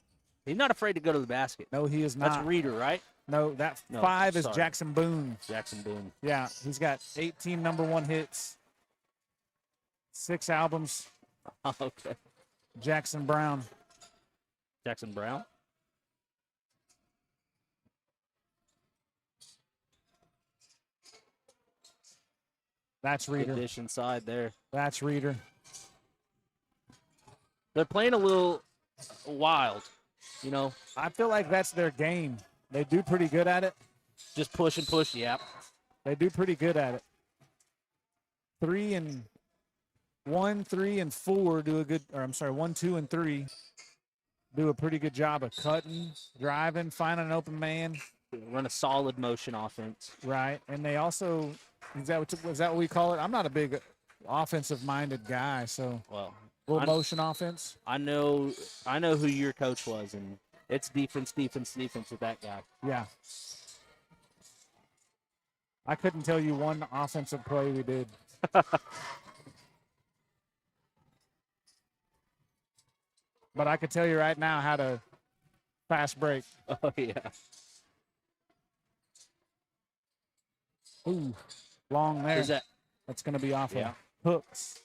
He's not afraid to go to the basket. No, he is not. That's Reader, right? No, that No, 5 is sorry. Jackson Boone. Jackson Boone. Yeah, he's got 18 number 1 hits, 6 albums. Okay. Jackson Brown. Jackson Brown. That's Good Reader. dish inside there. That's Reader. They're playing a little wild, I feel like that's their game. They do pretty good at it. just push and push. Yep. They do pretty good at it. 3 and 1, 3 and 4 do a good, or I'm sorry, 1, 2, and 3 do a pretty good job of cutting, driving, finding an open man. Run a solid motion offense. Right, and they also is that what we call it? I'm not a big offensive-minded guy, so Well, little motion offense. I know who your coach was, and it's defense with that guy. Yeah. I couldn't tell you one offensive play we did. But I could tell you right now how to fast break. Oh yeah. Ooh, long there. Is that? That's going to be off Yeah. of hooks.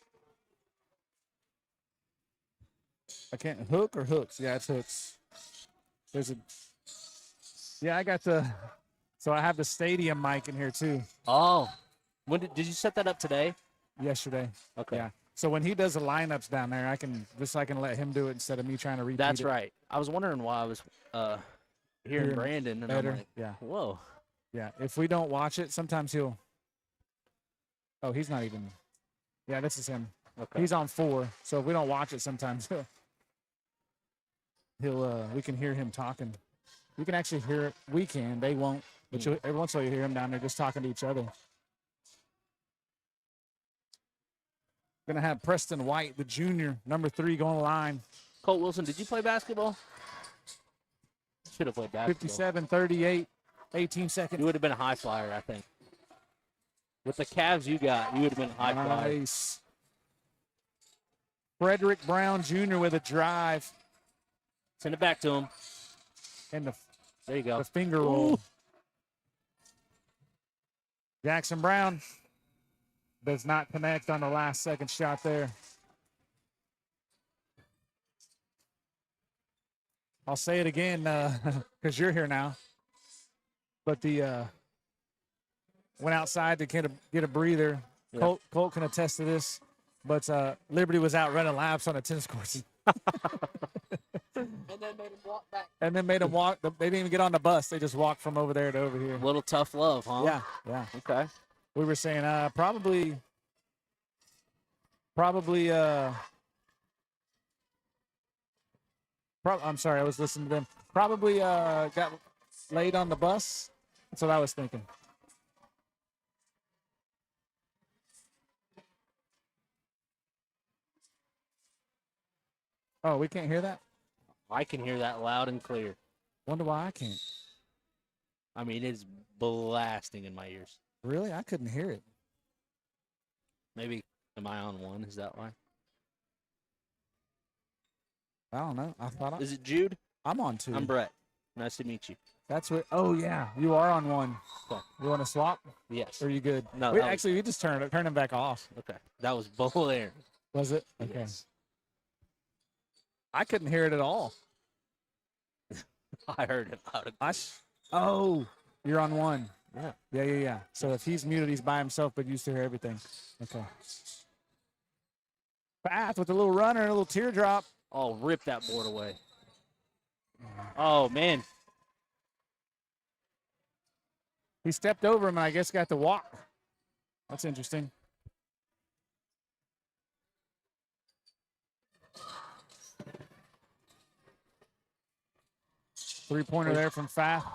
I can't hook or hooks. Yeah, it's hooks. There's a. Yeah, I got the. So I have the stadium mic in here too. Oh, when did you set that up today? Yesterday. Okay. Yeah. So when he does the lineups down there, I can let him do it instead of me trying to repeat That's it. right. I was wondering why I was hearing Hearing Brandon, and better. I'm like, Yeah. whoa. Yeah. If we don't watch it, sometimes he'll. Oh, he's not even. Yeah, this is him. Okay. He's on 4. So if we don't watch it, sometimes he'll we can hear him talking. You can actually hear it. We can. They won't. But every once in a while you hear him down there just talking to each other. Gonna have Preston White, the junior, number 3, going line. Colt Wilson, did you play basketball? Should have played basketball. 57-38, 18 seconds. You would have been a high flyer, I think. With the calves you got, you would have been a high flyer. Nice. Frederick Brown Jr. with a drive Send it back to him. and There you go. the finger roll. Jackson Brown does not connect on the last second shot there. I'll say it again because you're here now. But the went outside to get a breather. Yeah. Colt can attest to this. But Liberty was out running laps on the tennis courts. And then made him walk back. And then made them walk. They didn't even get on the bus. They just walked from over there to over here. A little tough love, huh? Yeah, yeah. Okay. We were saying probably I'm sorry, I was listening to them. Probably got laid on the bus. That's what I was thinking. Oh, we can't hear that? I can hear that loud and clear. Wonder why I can't. I mean, it's blasting in my ears. Really? I couldn't hear it. Maybe, am I on 1? Is that why? I don't know. I thought Is it Jude? I'm on 2. I'm Brett. Nice to meet you. That's what. Oh yeah, you are on 1. Okay. You want to swap? Yes. Or are you good? No, We, that was- actually, we just turned him back off. Okay. That was bull air. Was it? Okay. Yes. I couldn't hear it at all. I heard it loud and Oh, you're on 1. Yeah. So if he's muted, he's by himself, but used to hear everything. Okay. Bath with a little runner, a little teardrop. Oh, rip that board away. Oh, man. He stepped over him and I guess got to walk. That's interesting. Three-pointer there from Fath.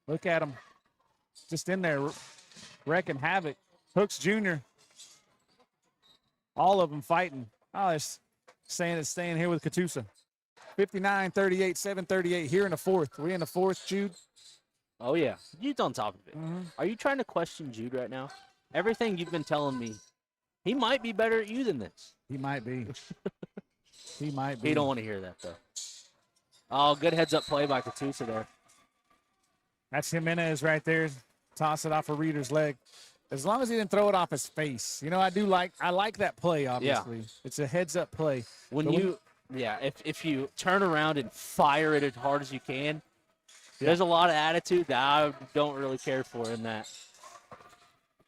Look at him. Just in there wrecking havoc. Hooks Jr. All of them fighting. Oh, it's staying here with Katusa. 59-38, 7-38 here in the fourth. We in the fourth, Jude? Oh, yeah. Jude's on top of it. Mm-hmm. Are you trying to question Jude right now? Everything you've been telling me, he might be better at you than this. He might be. He might be. He don't want to hear that, though. Oh, good heads-up play by Katusa there. That's Jimenez right there. Toss it off a Reader's leg. As long as he didn't throw it off his face. You know, I like that play, obviously. Yeah. It's a heads-up play. If you turn around and fire it as hard as you can, there's a lot of attitude that I don't really care for in that.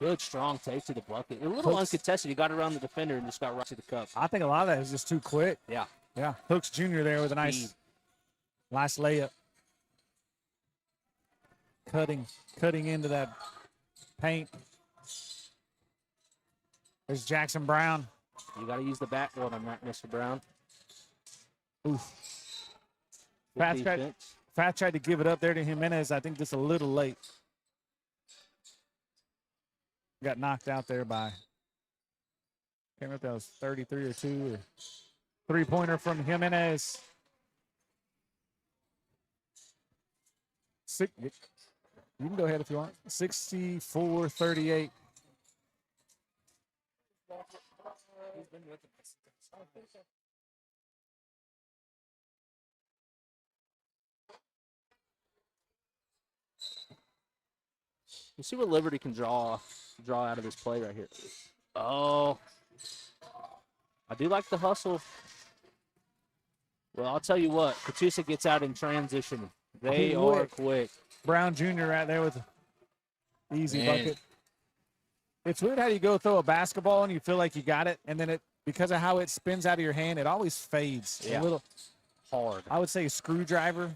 Good, strong take to the bucket. A little uncontested. He got around the defender and just got right to the cup. I think a lot of that is just too quick. Yeah. Yeah. Hooks Jr. there with a nice layup. Cutting into that paint. There's Jackson Brown. You got to use the backboard on that, Mr. Brown. Oof. Fat tried to give it up there to Jimenez. I think just a little late. Got knocked out there by, can't remember if that was 33 or 2 or three-pointer from Jimenez. You can go ahead if you want. 64-38. We'll see what Liberty can draw out of this play right here. Oh, I do like the hustle. Well, I'll tell you what, Katusa gets out in transition. They are quick. Brown Jr. right there with an easy bucket. It's weird how you go throw a basketball and you feel like you got it, and then because of how it spins out of your hand, it always fades a little hard. I would say a screwdriver.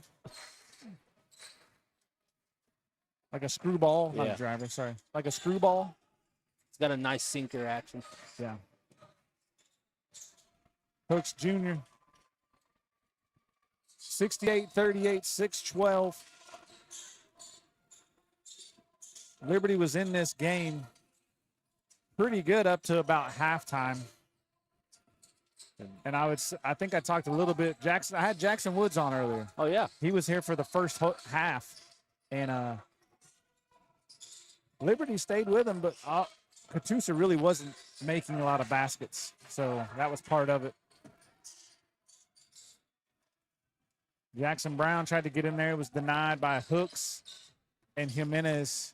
Like a screwball, not a driver, sorry. Like a screwball. It's got a nice sinker action. Yeah. Hooks Jr. 68-38, 6-12. Liberty was in this game pretty good up to about halftime. And I think I talked a little bit. I had Jackson Woods on earlier. Oh, yeah. He was here for the first half. And Liberty stayed with him, but Katusa really wasn't making a lot of baskets. So that was part of it. Jackson Brown tried to get in there. It was denied by Hooks and Jimenez.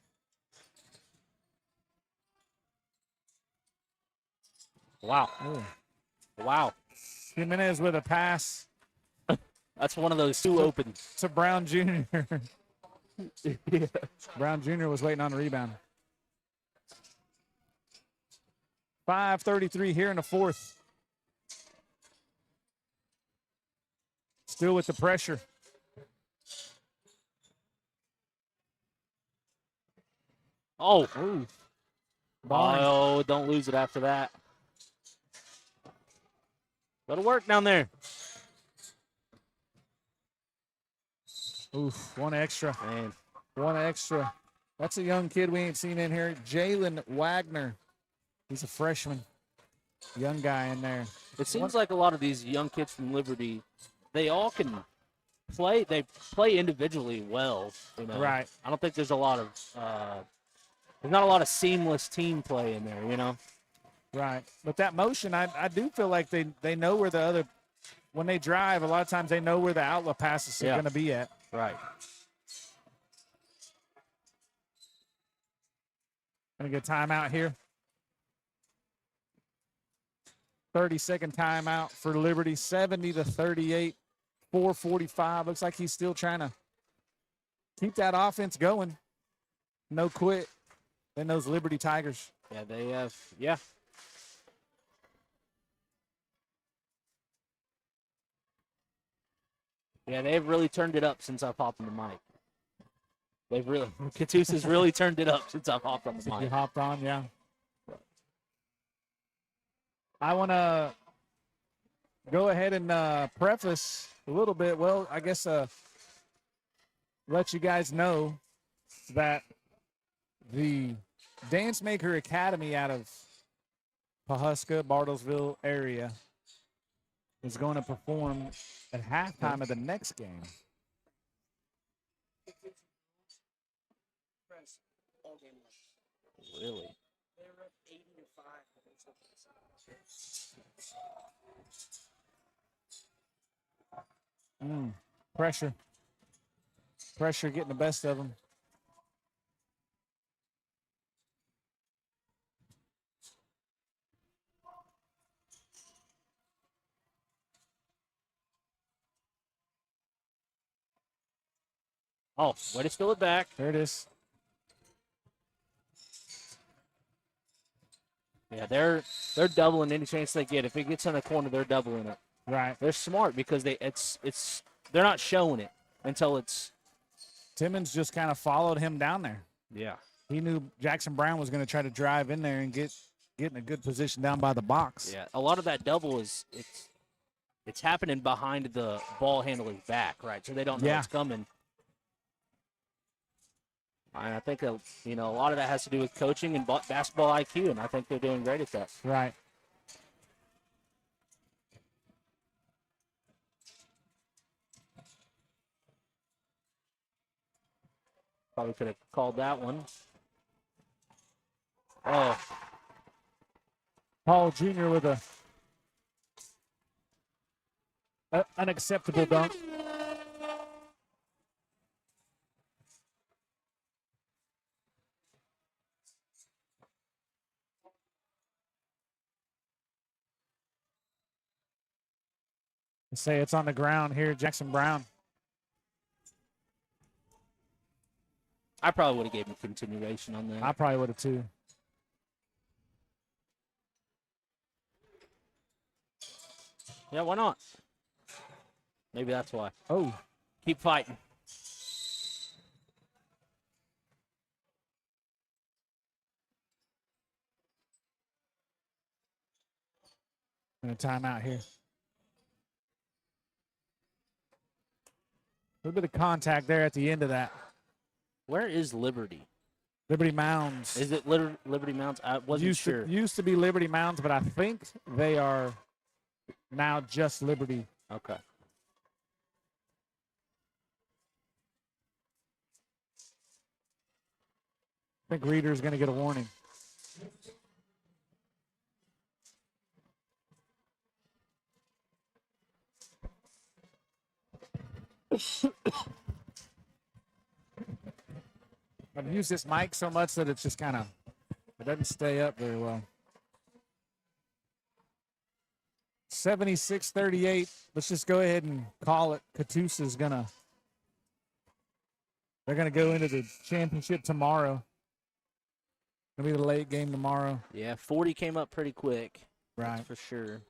Wow. Ooh. Wow. Jimenez with a pass. That's one of those two open. To Brown Jr. Yeah. Brown Jr. was waiting on the rebound. 5:33 here in the fourth. Still with the pressure. Oh. Ooh. Oh, don't lose it after that. That'll work down there. Oof, one extra. Man. One extra. That's a young kid we ain't seen in here. Jalen Wagner. He's a freshman. Young guy in there. It seems like a lot of these young kids from Liberty, they all can play. They play individually well. You know? Right. I don't think there's a lot of there's not a lot of seamless team play in there, you know? Right. But that motion, I do feel like they know where the other, when they drive, a lot of times they know where the outlet passes are going to be at. Right. Going to get timeout here. 30-second timeout for Liberty, 70-38, 4:45. Looks like he's still trying to keep that offense going. No quit. Then those Liberty Tigers. Yeah, they have. Yeah. Yeah, they've really turned it up since I've hopped on the mic. Katusa's really turned it up since I've hopped on the You mic. hopped on, yeah. I want to go ahead and preface a little bit. Well, I guess let you guys know that the Dance Maker Academy out of Pawhuska, Bartlesville area is going to perform at halftime of the next game. Really? Pressure. Pressure getting the best of them. Oh, way to steal it back. There it is. Yeah, they're doubling any chance they get. If it gets in the corner, they're doubling it. Right. They're smart because they're not showing it until it's. Timmons just kind of followed him down there. Yeah. He knew Jackson Brown was going to try to drive in there and get in a good position down by the box. Yeah, a lot of that double it's happening behind the ball handler's back, right? So they don't know it's coming. And I think a lot of that has to do with coaching and basketball IQ, and I think they're doing great at that. Right. Probably could have called that one. Oh, Paul Jr. with a unacceptable dunk. They say it's on the ground here, Jackson Brown. I probably would have gave him continuation on that. I probably would have too. Yeah, why not? Maybe that's why. Oh, Keep fighting. and a timeout here. A little bit of contact there at the end of that. Where is Liberty? Liberty Mounds. Is it Liberty Mounds? I wasn't sure. Used to be Liberty Mounds, but I think they are now just Liberty. Okay. I think Reader's going to get a warning. I've used this mic so much that it's just kind of, it doesn't stay up very well. 76-38. Let's just go ahead and call it. Katusa's they're going to go into the championship tomorrow. It'll be the late game tomorrow. Yeah, 40 came up pretty quick. Right. That's for sure.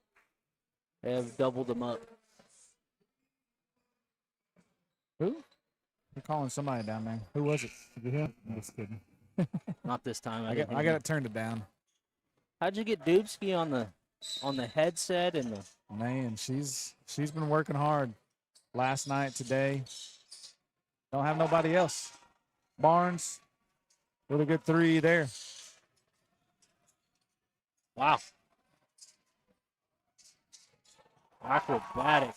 They have doubled them up. Who? You're calling somebody down there. Who was it? Was it him? I'm just kidding. Not this time. I got it turned down. How'd you get Dubsky on the headset and the? Man, she's been working hard. Last night, today. Don't have nobody else. Barnes, really good three there. Wow. Acrobatic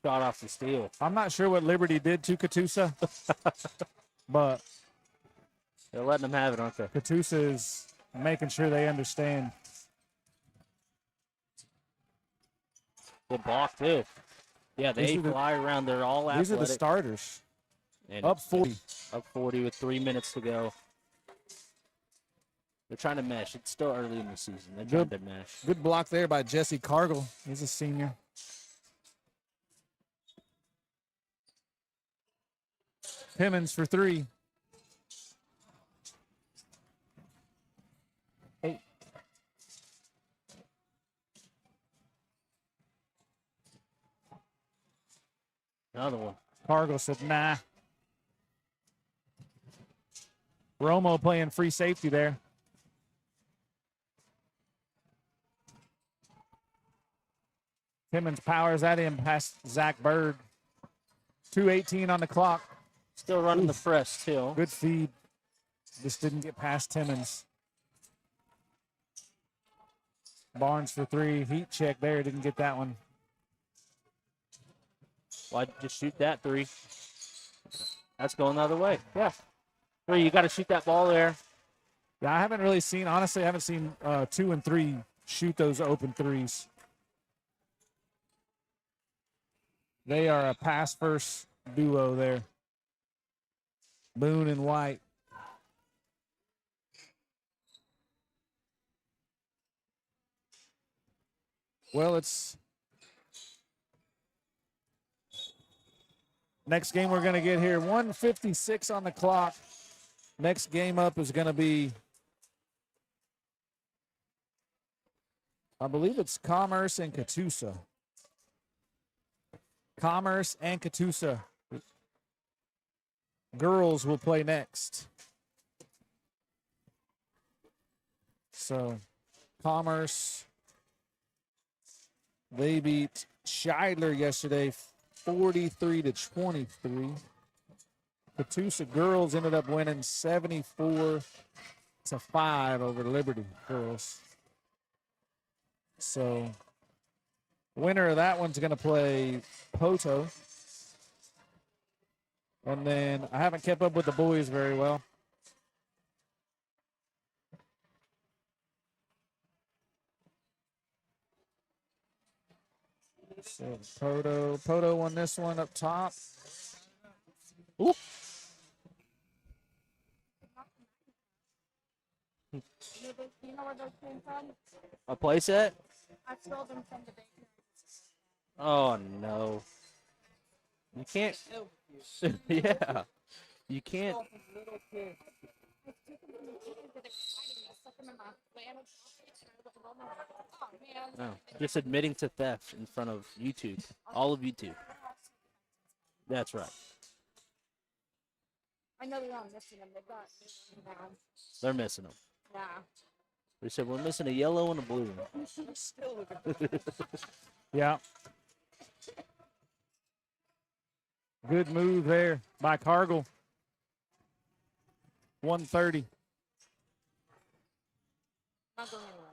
shot off the steal. I'm not sure what Liberty did to Katusa, but They're letting them have it, aren't they? Katusa is making sure they understand. Good block, too. Yeah, they fly around. They're all athletic. These are the starters. And Up 40. Up 40 with 3 minutes to go. They're trying to mesh. It's still early in the season. They're trying to mesh. Good block there by Jesse Cargill. He's a senior. Timmons for three. Another one. Cargill said, nah. Romo playing free safety there. Timmons powers that in past Zach Bird. 2:18 on the clock. Still running the press, too. Good feed. Just didn't get past Timmons. Barnes for three. Heat check there. Didn't get that one. Why'd you just shoot that three? That's going the other way. Yeah. Three, you got to shoot that ball there. Yeah, I haven't really seen, honestly, I haven't seen 2 and 3 shoot those open threes. They are a pass first duo there. Boone and White. Well, it's next game we're going to get here. 1:56 on the clock. Next game up is going to be, I believe it's Commerce and Katusa. Commerce and Katusa. Girls will play next. So, Commerce, they beat Scheidler yesterday 43-23. Katusa girls ended up winning 74-5 over Liberty girls. So, winner of that one's going to play Poto. And then I haven't kept up with the boys very well. So Poto won this one up top. Ooh. You know where those came from? A play set? I stole them from the bakery. Oh, no. You can't. Yeah. You can't. I took them from the kitchen because they were fighting me. I stuck them in my flannel pocket and I was like, oh man. No. Just admitting to theft in front of YouTube. All of YouTube. That's right. I know they're not missing them. They've got now. They're missing them. Yeah. They said we're missing a yellow and a blue. Yeah. Good move there by Cargill. 130. Not going anywhere.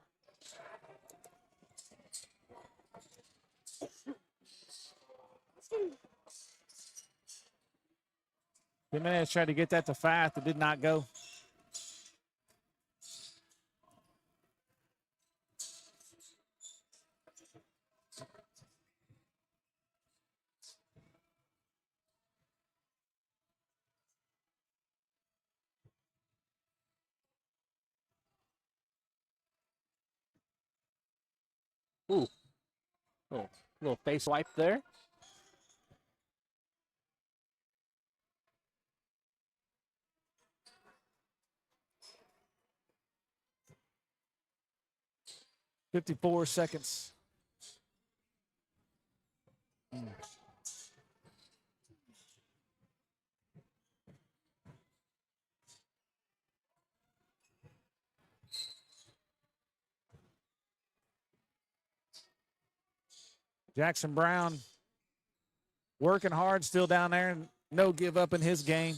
Jimenez tried to get that to Fath. It did not go. Ooh. Little face wipe there. $54 seconds. Jackson Brown working hard still down there. No give up in his game.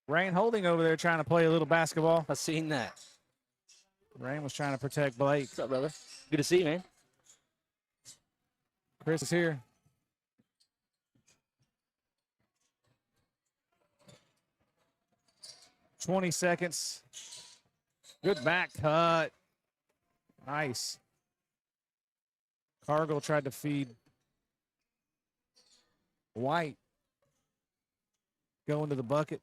Rain Holding over there trying to play a little basketball. I've seen that. Rain was trying to protect Blake. What's up, brother? Good to see you, man. Chris is here. $20 seconds. Good back cut. Nice. Cargill tried to feed White. Going to the bucket.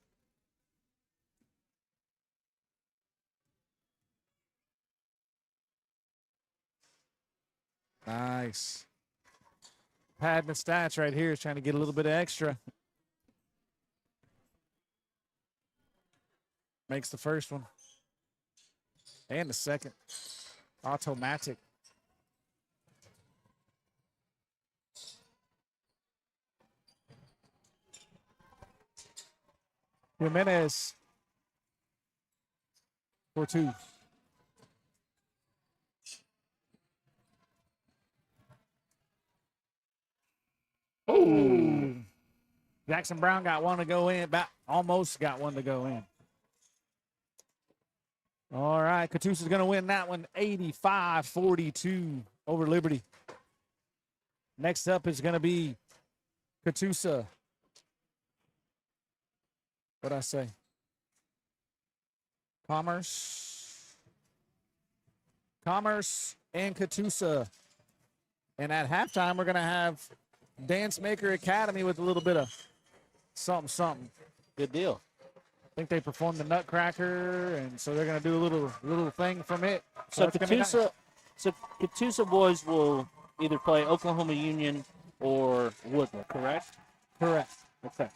Nice. Padding the stats right here is trying to get a little bit of extra. Makes the first one. And the second. Automatic. Jimenez for 2. Oh. Jackson Brown got one to go in. Almost got one to go in. All right. Katusa's going to win that one 85-42 over Liberty. Next up is going to be Katusa. What'd I say? Commerce and Katusa. And at halftime, we're going to have Dance Maker Academy with a little bit of something. Good deal. I think they performed the Nutcracker, and so they're going to do a little thing from it. So it's gonna be nice. Katusa boys will either play Oklahoma Union or Woodland, correct? Correct. Okay.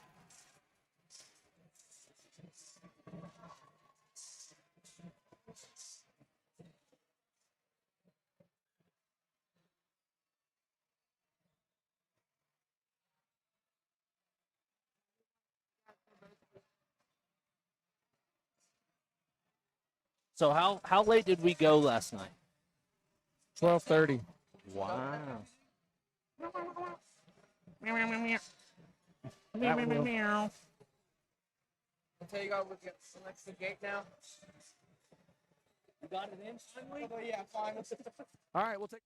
So how late did we go last night? 12:30. Wow. That will. I'll tell you guys what gets selects the gate now. You got it in? Oh, yeah, fine. All right, we'll take.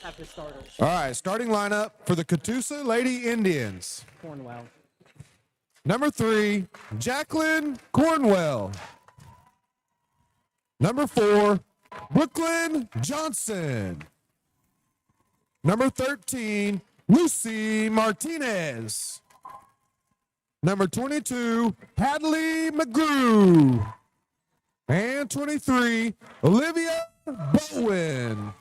Have the starters. All right, starting lineup for the Katusa Lady Indians. Cornwell. Number 3, Jacqueline Cornwell. Number 4, Brooklyn Johnson. Number 13, Lucy Martinez. Number 22, Hadley McGrew. And 23, Olivia Bowen.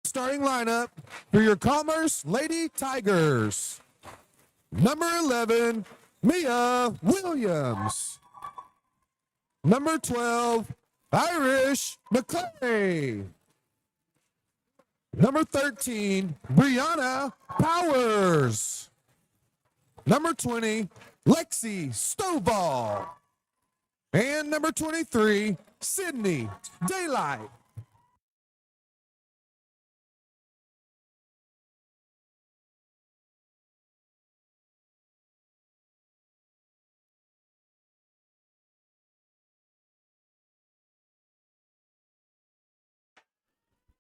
Starting lineup for your Commerce Lady Tigers. Number 11, Mia Williams. Number 12, Irish McClay. Number 13, Brianna Powers. Number 20, Lexi Stovall. And number 23, Sydney Daylight.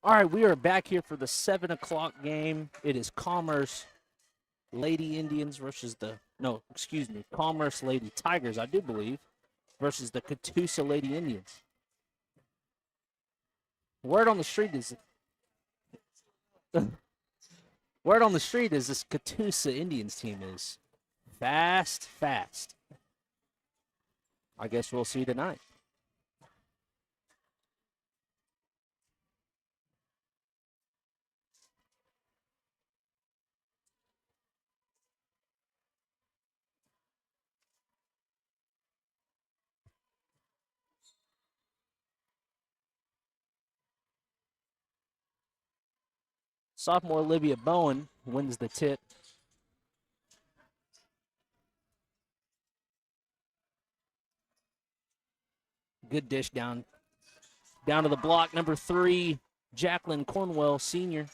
All right, we are back here for the 7 o'clock game. It is Commerce Lady Indians versus Commerce Lady Tigers, I do believe, versus the Katusa Lady Indians. Word on the street is this Katusa Indians team is fast. I guess we'll see tonight. Sophomore Olivia Bowen wins the tip. Good dish down to the block. Number 3, Jacqueline Cornwell, senior.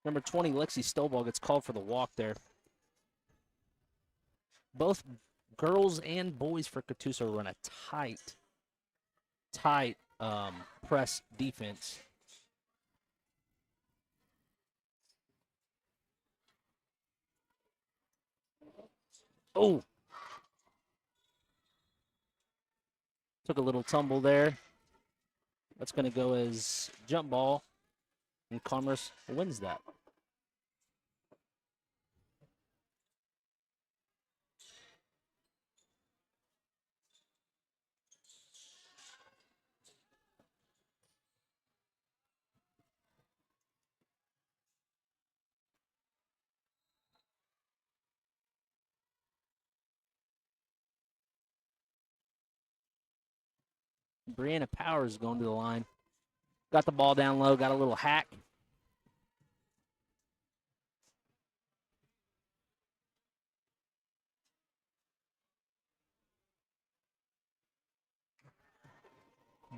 Number 20, Lexi Stovall gets called for the walk there. Both girls and boys for Katusa run a tight press defense. Oh, took a little tumble there. That's going to go as jump ball, and Commerce wins that. Brianna Powers going to the line. Got the ball down low, got a little hack.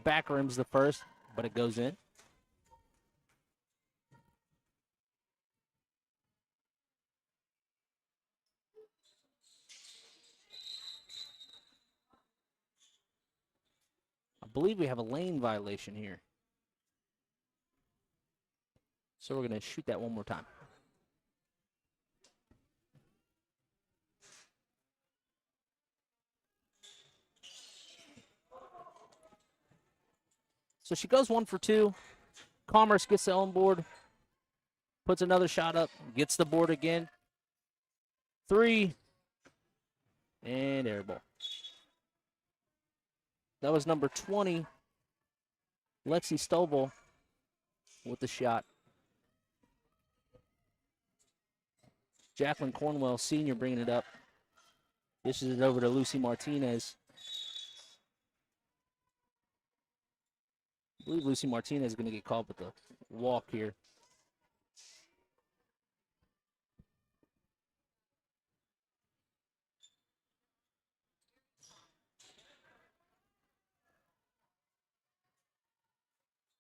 Back rim's the first, but it goes in. I believe we have a lane violation here. So we're going to shoot that one more time. So she goes 1 for 2. Commerce gets the on board, puts another shot up, gets the board again. 3, and air ball. That was number 20, Lexi Stovall, with the shot. Jacqueline Cornwell, senior, bringing it up. Dishes it over to Lucy Martinez. I believe Lucy Martinez is going to get called with the walk here.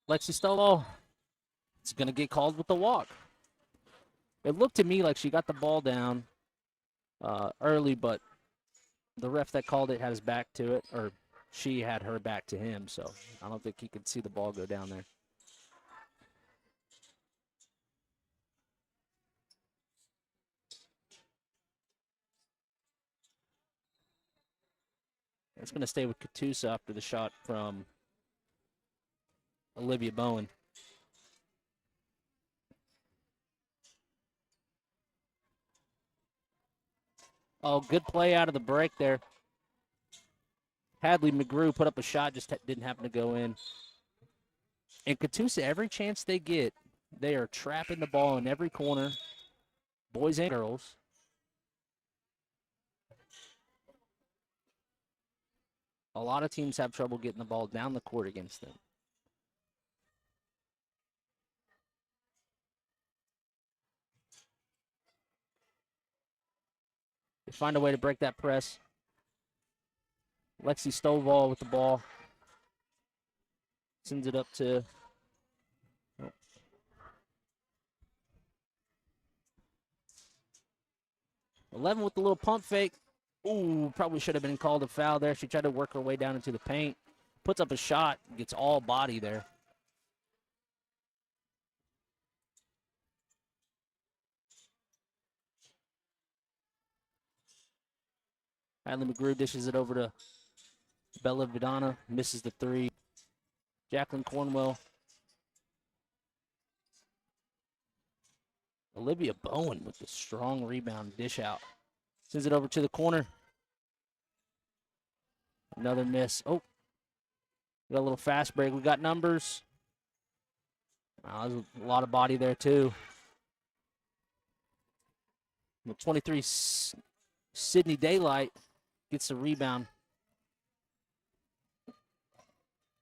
Lexi Stovall is going to get called with the walk. It looked to me like she got the ball down early, but the ref that called it had his back to it, or she had her back to him, so I don't think he could see the ball go down there. It's going to stay with Katusa after the shot from Olivia Bowen. Oh, good play out of the break there. Hadley McGrew put up a shot, just didn't happen to go in. And Katusa, every chance they get, they are trapping the ball in every corner, boys and girls. A lot of teams have trouble getting the ball down the court against them. They find a way to break that press. Lexi Stovall with the ball. Sends it up to... 11 with the little pump fake. Ooh, probably should have been called a foul there. She tried to work her way down into the paint. Puts up a shot, gets all body there. Hadley McGrew dishes it over to Bella Vidana. Misses the three. Jacqueline Cornwell. Olivia Bowen with the strong rebound dish out. Sends it over to the corner. Another miss. Oh, we got a little fast break. We got numbers. Wow, there's a lot of body there, too. The 23, Sydney Daylight gets the rebound.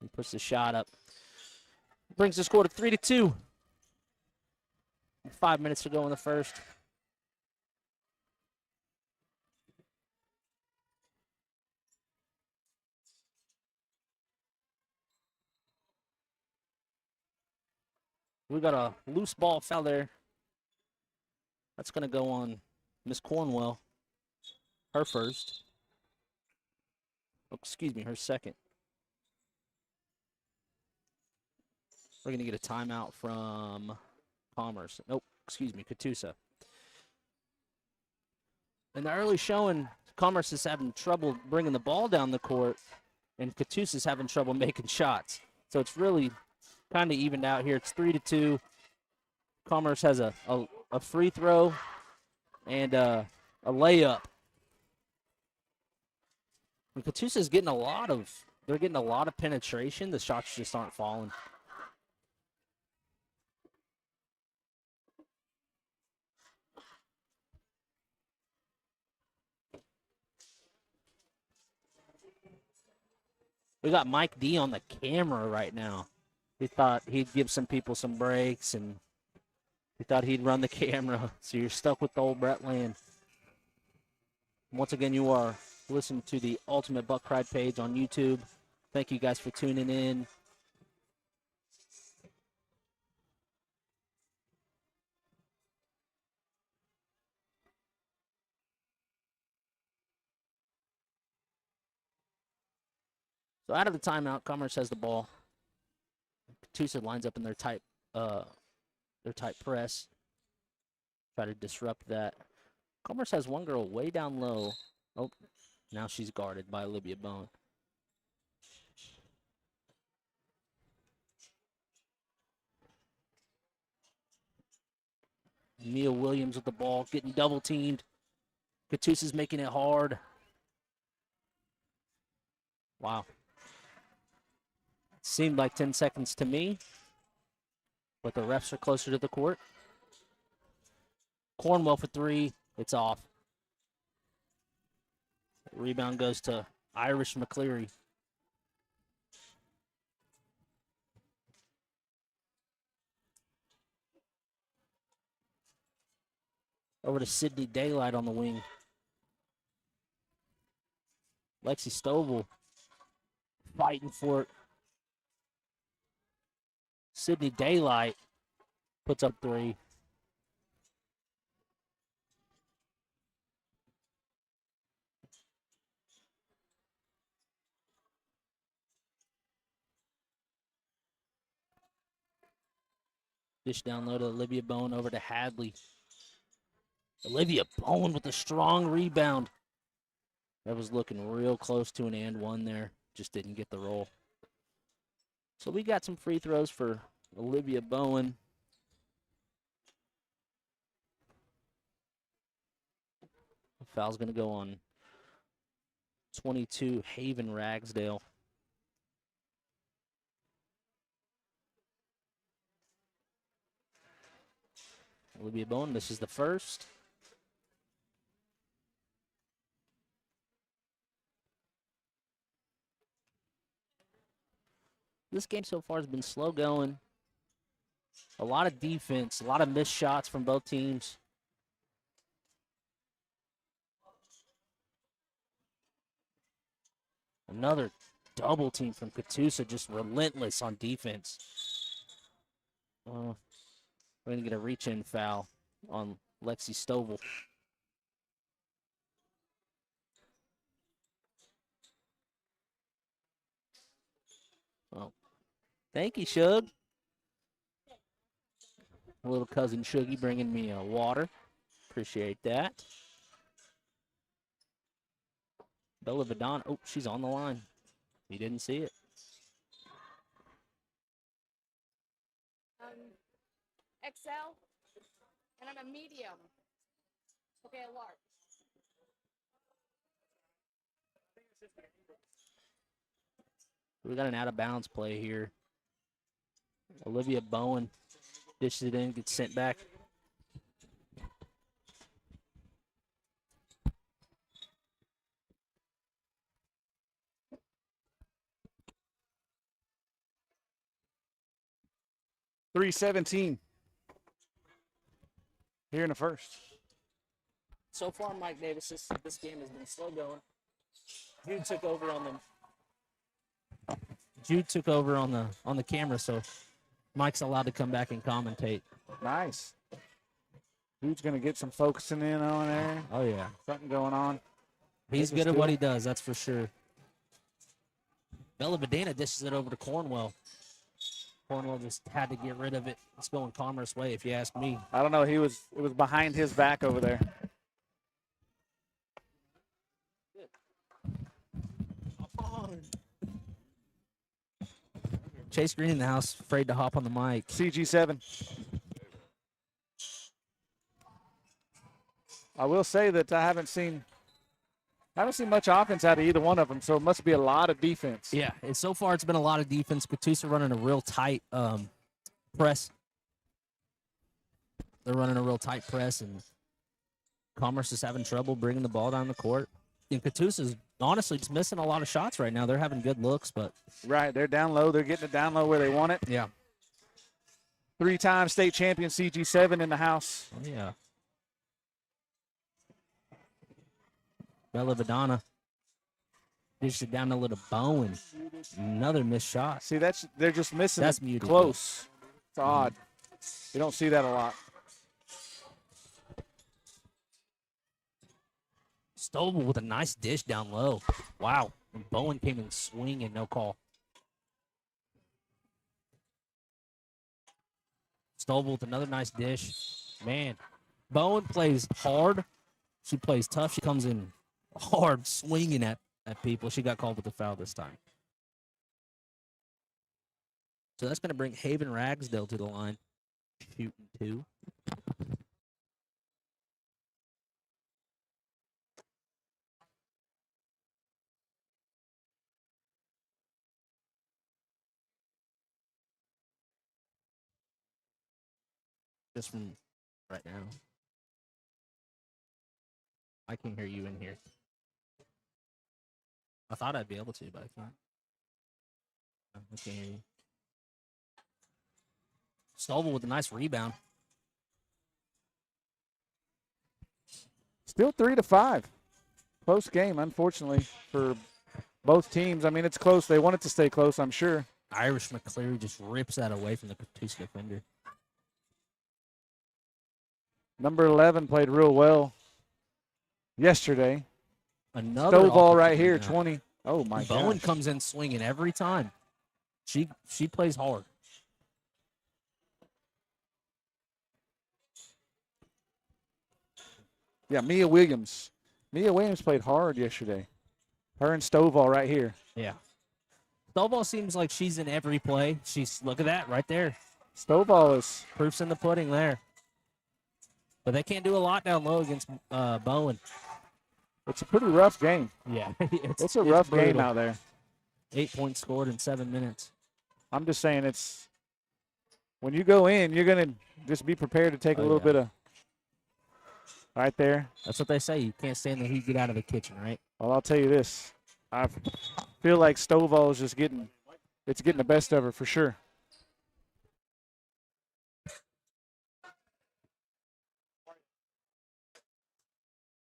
He puts the shot up. Brings the score to 3-2. 5 minutes to go in the first. We got a loose ball foul there. That's going to go on Miss Cornwell. Her first. Oh, excuse me, her second. We're going to get a timeout from Commerce. Nope, excuse me, Katusa. In the early showing, Commerce is having trouble bringing the ball down the court, and Katusa's having trouble making shots. So it's really kind of evened out here. It's 3-2. Commerce has a free throw and a layup. And Katusa's getting they're getting a lot of penetration. The shots just aren't falling. We got Mike D on the camera right now. He thought he'd give some people some breaks, and he thought he'd run the camera. So you're stuck with the old Brett Land. Once again, you are listening to the Ultimate Buck Pride page on YouTube. Thank you guys for tuning in. So out of the timeout, Commerce has the ball. Katusa lines up in their tight press. Try to disrupt that. Commerce has one girl way down low. Oh, now she's guarded by Olivia Bone. Mia Williams with the ball, getting double teamed. Katusa's making it hard. Wow. Seemed like 10 seconds to me, but the refs are closer to the court. Cornwell for three. It's off. Rebound goes to Irish McCleary. Over to Sydney Daylight on the wing. Lexi Stovall fighting for it. Sydney Daylight puts up three. Dish down low to Olivia Bowen over to Hadley. Olivia Bowen with a strong rebound. That was looking real close to an and one there. Just didn't get the roll. So we got some free throws for Olivia Bowen. Foul's going to go on 22, Haven Ragsdale. Olivia Bowen, this is the first. This game so far has been slow going. A lot of defense, a lot of missed shots from both teams. Another double team from Katusa, just relentless on defense. We're going to get a reach-in foul on Lexi Stovall. Oh, thank you, Shug. Little cousin Shuggy bringing me a water. Appreciate that. Bella Vidon. Oh, she's on the line. He didn't see it. XL, and I'm a medium. Okay, a large. We got an out-of-bounds play here. Olivia Bowen dishes it in, gets sent back. .317 here in the first. So far, Mike Davis, this game has been slow going. Jude took over on the camera, so Mike's allowed to come back and commentate. Nice. Dude's going to get some focusing in on there. Oh, yeah. Something going on. He's good at what he does, that's for sure. Bella Badana dishes it over to Cornwell. Cornwell just had to get rid of it. It's going Commerce way, if you ask me. I don't know. It was behind his back over there. Chase Green in the house, afraid to hop on the mic. CG7. I will say that I haven't seen much offense out of either one of them, so it must be a lot of defense. Yeah, and so far it's been a lot of defense. Katusa running a real tight press. They're running a real tight press, and Commerce is having trouble bringing the ball down the court. And Katusa's honestly just missing a lot of shots right now. They're having good looks, but right, they're down low. They're getting it down low where they want it. Yeah. 3-time state champion CG7 in the house. Yeah. Bella Vidana dished it down a little Bowen. Another missed shot. See, they're just missing That's it muted, close. It's odd. You don't see that a lot. Stovall with a nice dish down low. Wow. And Bowen came in swinging, no call. Stovall with another nice dish. Man, Bowen plays hard. She plays tough. She comes in hard, swinging at people. She got called with a foul this time. So that's going to bring Haven Ragsdale to the line. Shooting two. Just from right now. I can hear you in here. I thought I'd be able to, but I can't. I can't hear you. Stovall with a nice rebound. Still 3-5. Close game, unfortunately, for both teams. I mean, it's close. They want it to stay close, I'm sure. Irish McCleary just rips that away from the Katusa defender. Number 11 played real well yesterday. Another Stovall right offensive here, rebound. 20. Oh, my God. Bowen comes in swinging every time. She plays hard. Yeah, Mia Williams. Mia Williams played hard yesterday. Her and Stovall right here. Yeah. Stovall seems like she's in every play. Look at that right there. Stovall is Proof's in the pudding there. But they can't do a lot down low against Bowen. it's a pretty rough game. Yeah. It's a rough game brutal. out there. 8 points scored in 7 minutes. I'm just saying it's when you go in, you're gonna just be prepared to take a little bit of right there. That's what they say. You can't stand the heat, get out of the kitchen, right? Well, I'll tell you this. I feel like Stovall is just getting the best of her for sure.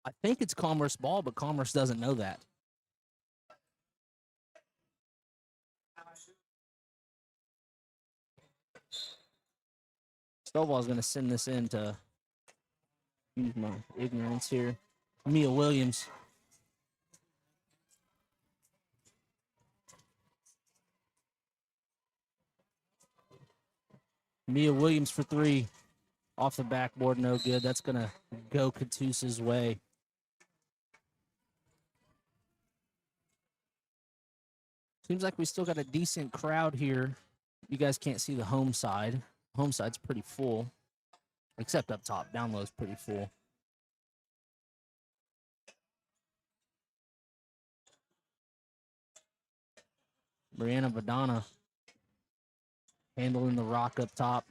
I think it's Commerce ball, but Commerce doesn't know that. Stovall's going to send this in to use my ignorance here. Mia Williams. Mia Williams for 3. Off the backboard, no good. That's going to go Katusa's way. Seems like we still got a decent crowd here. You guys can't see the home side. Home side's pretty full, except up top. Down low is pretty full. Brianna Vadana handling the rock up top.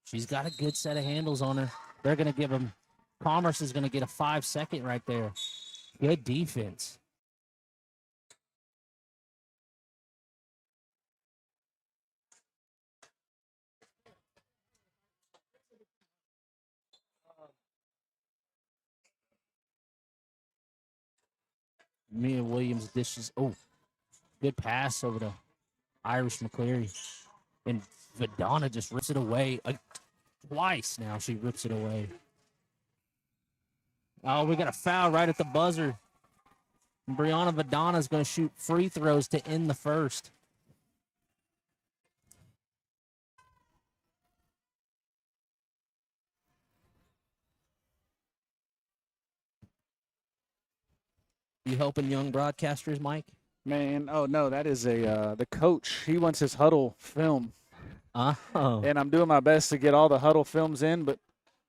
She's got a good set of handles on her. They're going to give them. Commerce is going to get a 5-second right there. Good defense. Mia Williams dishes. Oh, good pass over to Irish McCleary. And Vadana just rips it away. Twice now she rips it away. Oh, we got a foul right at the buzzer. And Brianna Vadana is going to shoot free throws to end the first. You helping young broadcasters, Mike? Man, oh no, that is the coach. He wants his huddle film. Oh. And I'm doing my best to get all the huddle films in, but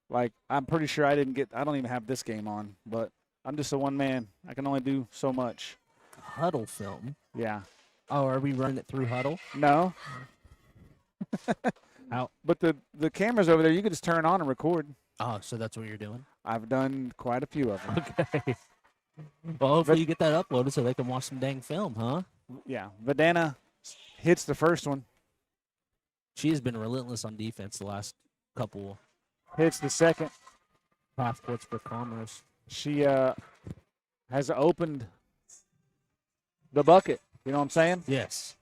like I'm pretty sure I don't even have this game on, but I'm just a one man. I can only do so much. Huddle film? Yeah. Oh, are we running it through huddle? No. Out. But the cameras over there, you can just turn on and record. Oh, so that's what you're doing? I've done quite a few of them. Okay. Well, hopefully you get that uploaded so they can watch some dang film, huh? Yeah. Vadana hits the first one. She has been relentless on defense the last couple Hits the second. half courts for Commerce. She has opened the bucket. You know what I'm saying? Yes.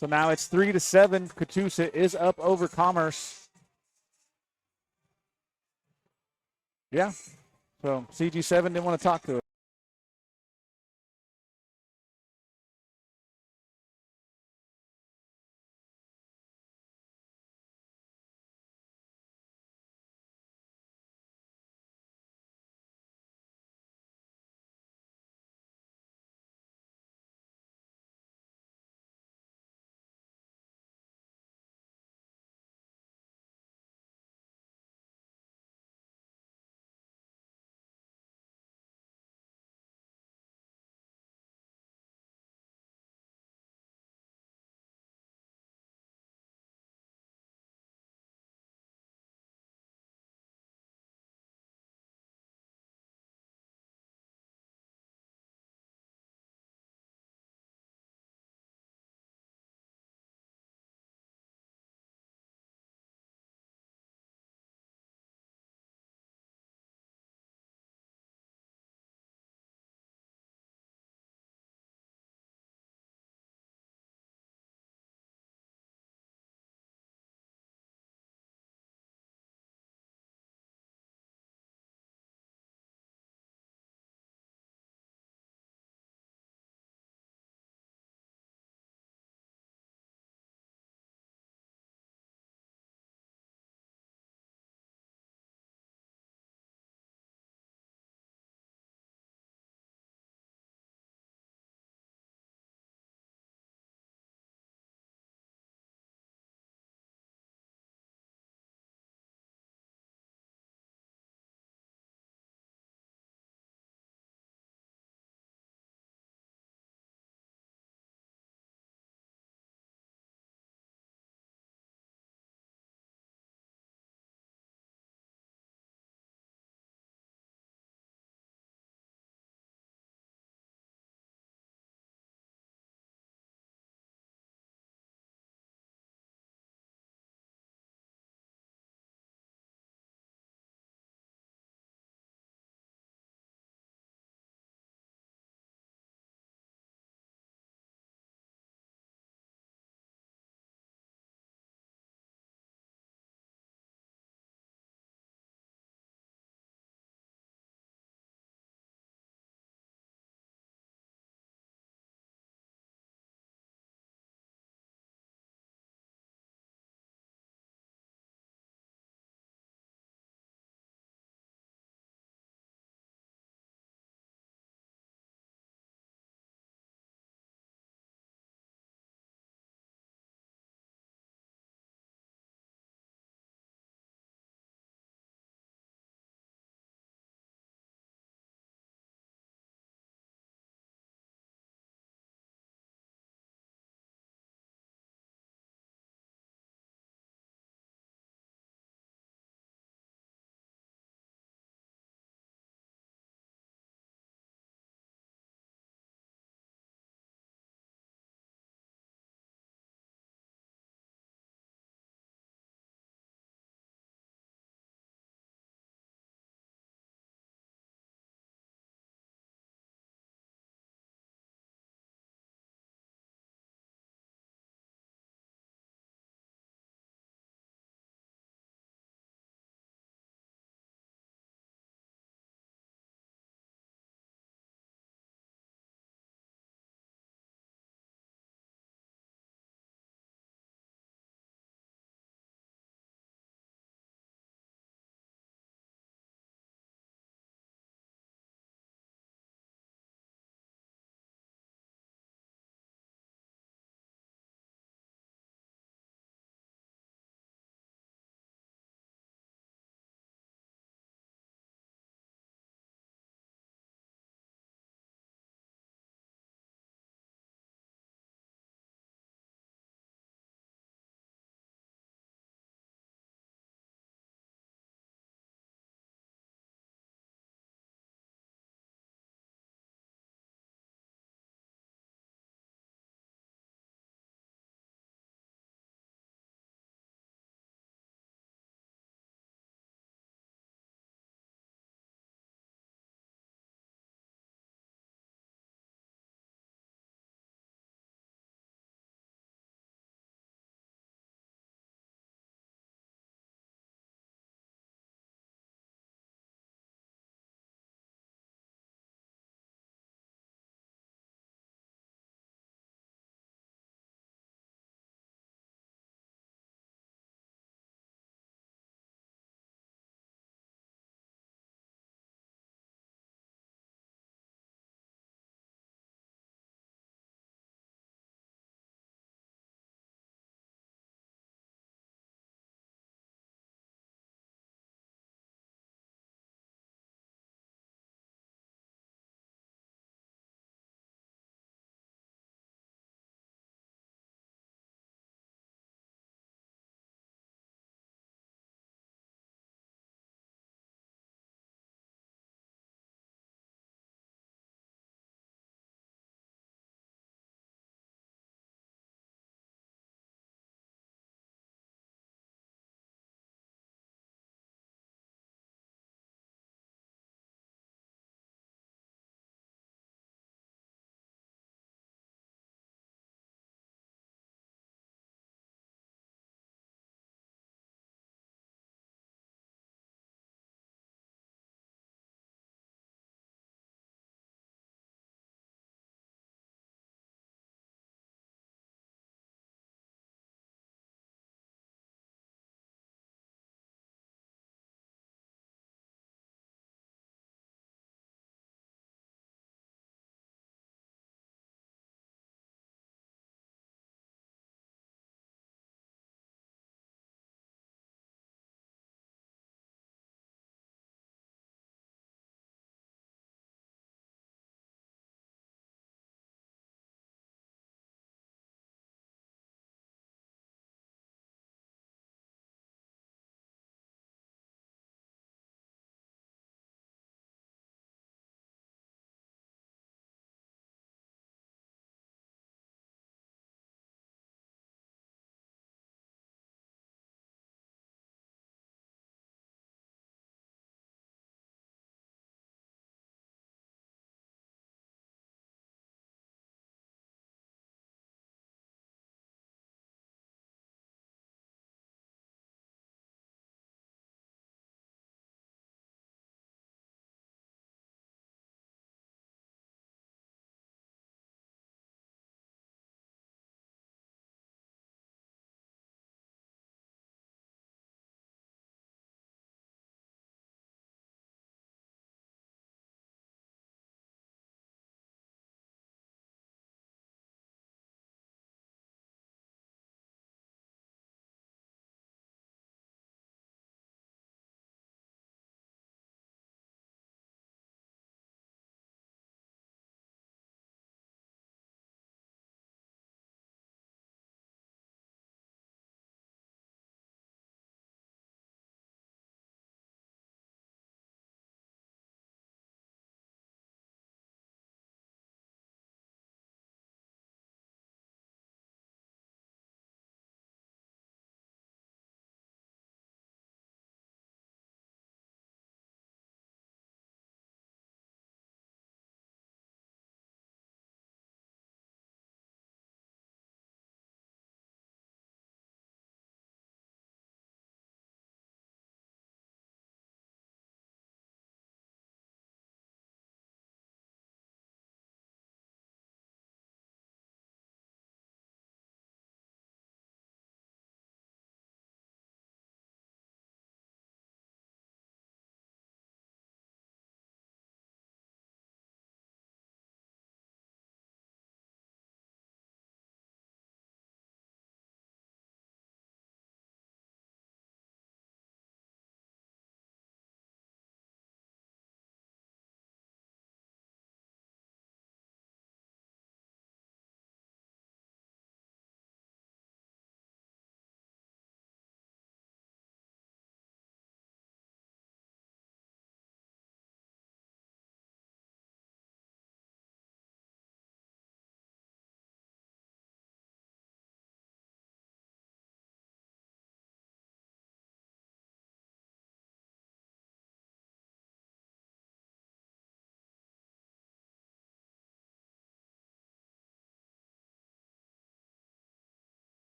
So now it's 3-7. Katusa is up over Commerce. Yeah. So CG7 didn't want to talk to it.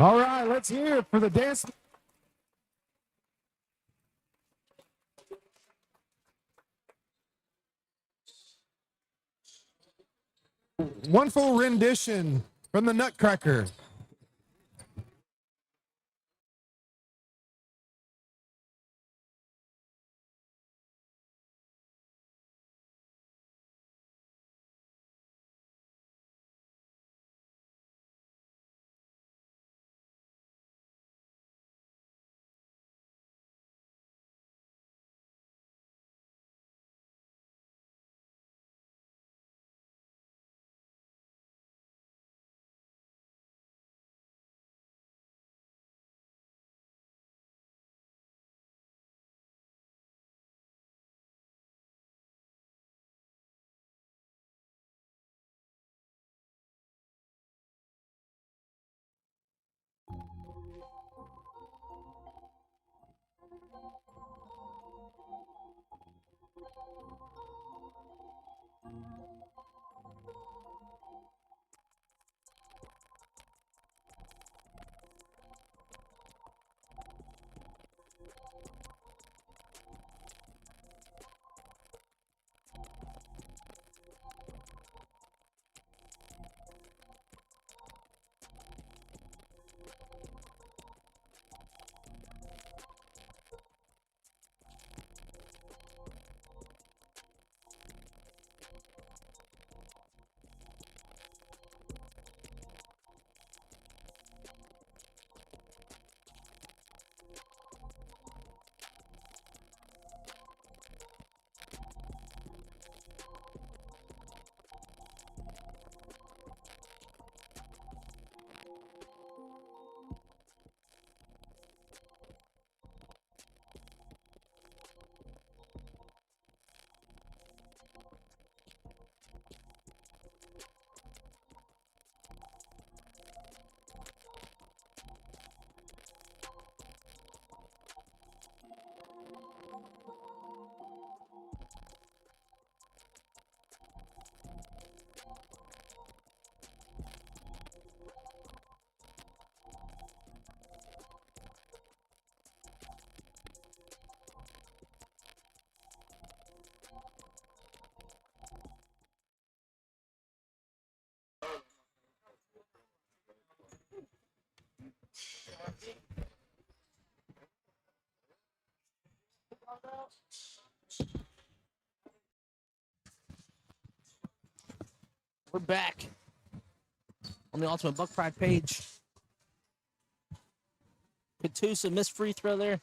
All right, let's hear it for the dance. One full rendition from the Nutcracker. We're back on the Ultimate Buck Pride page. Katusa missed free throw there.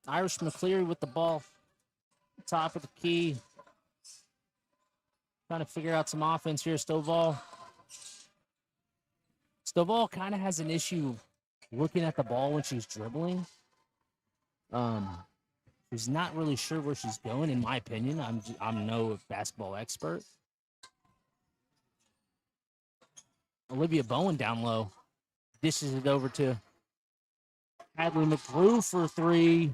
Irish McCleary with the ball. Top of the key. Trying to figure out some offense here, Stovall. Stovall kind of has an issue looking at the ball when she's dribbling. She's not really sure where she's going, in my opinion. I'm no basketball expert. Olivia Bowen down low. Dishes it over to Hadley McGrew for 3.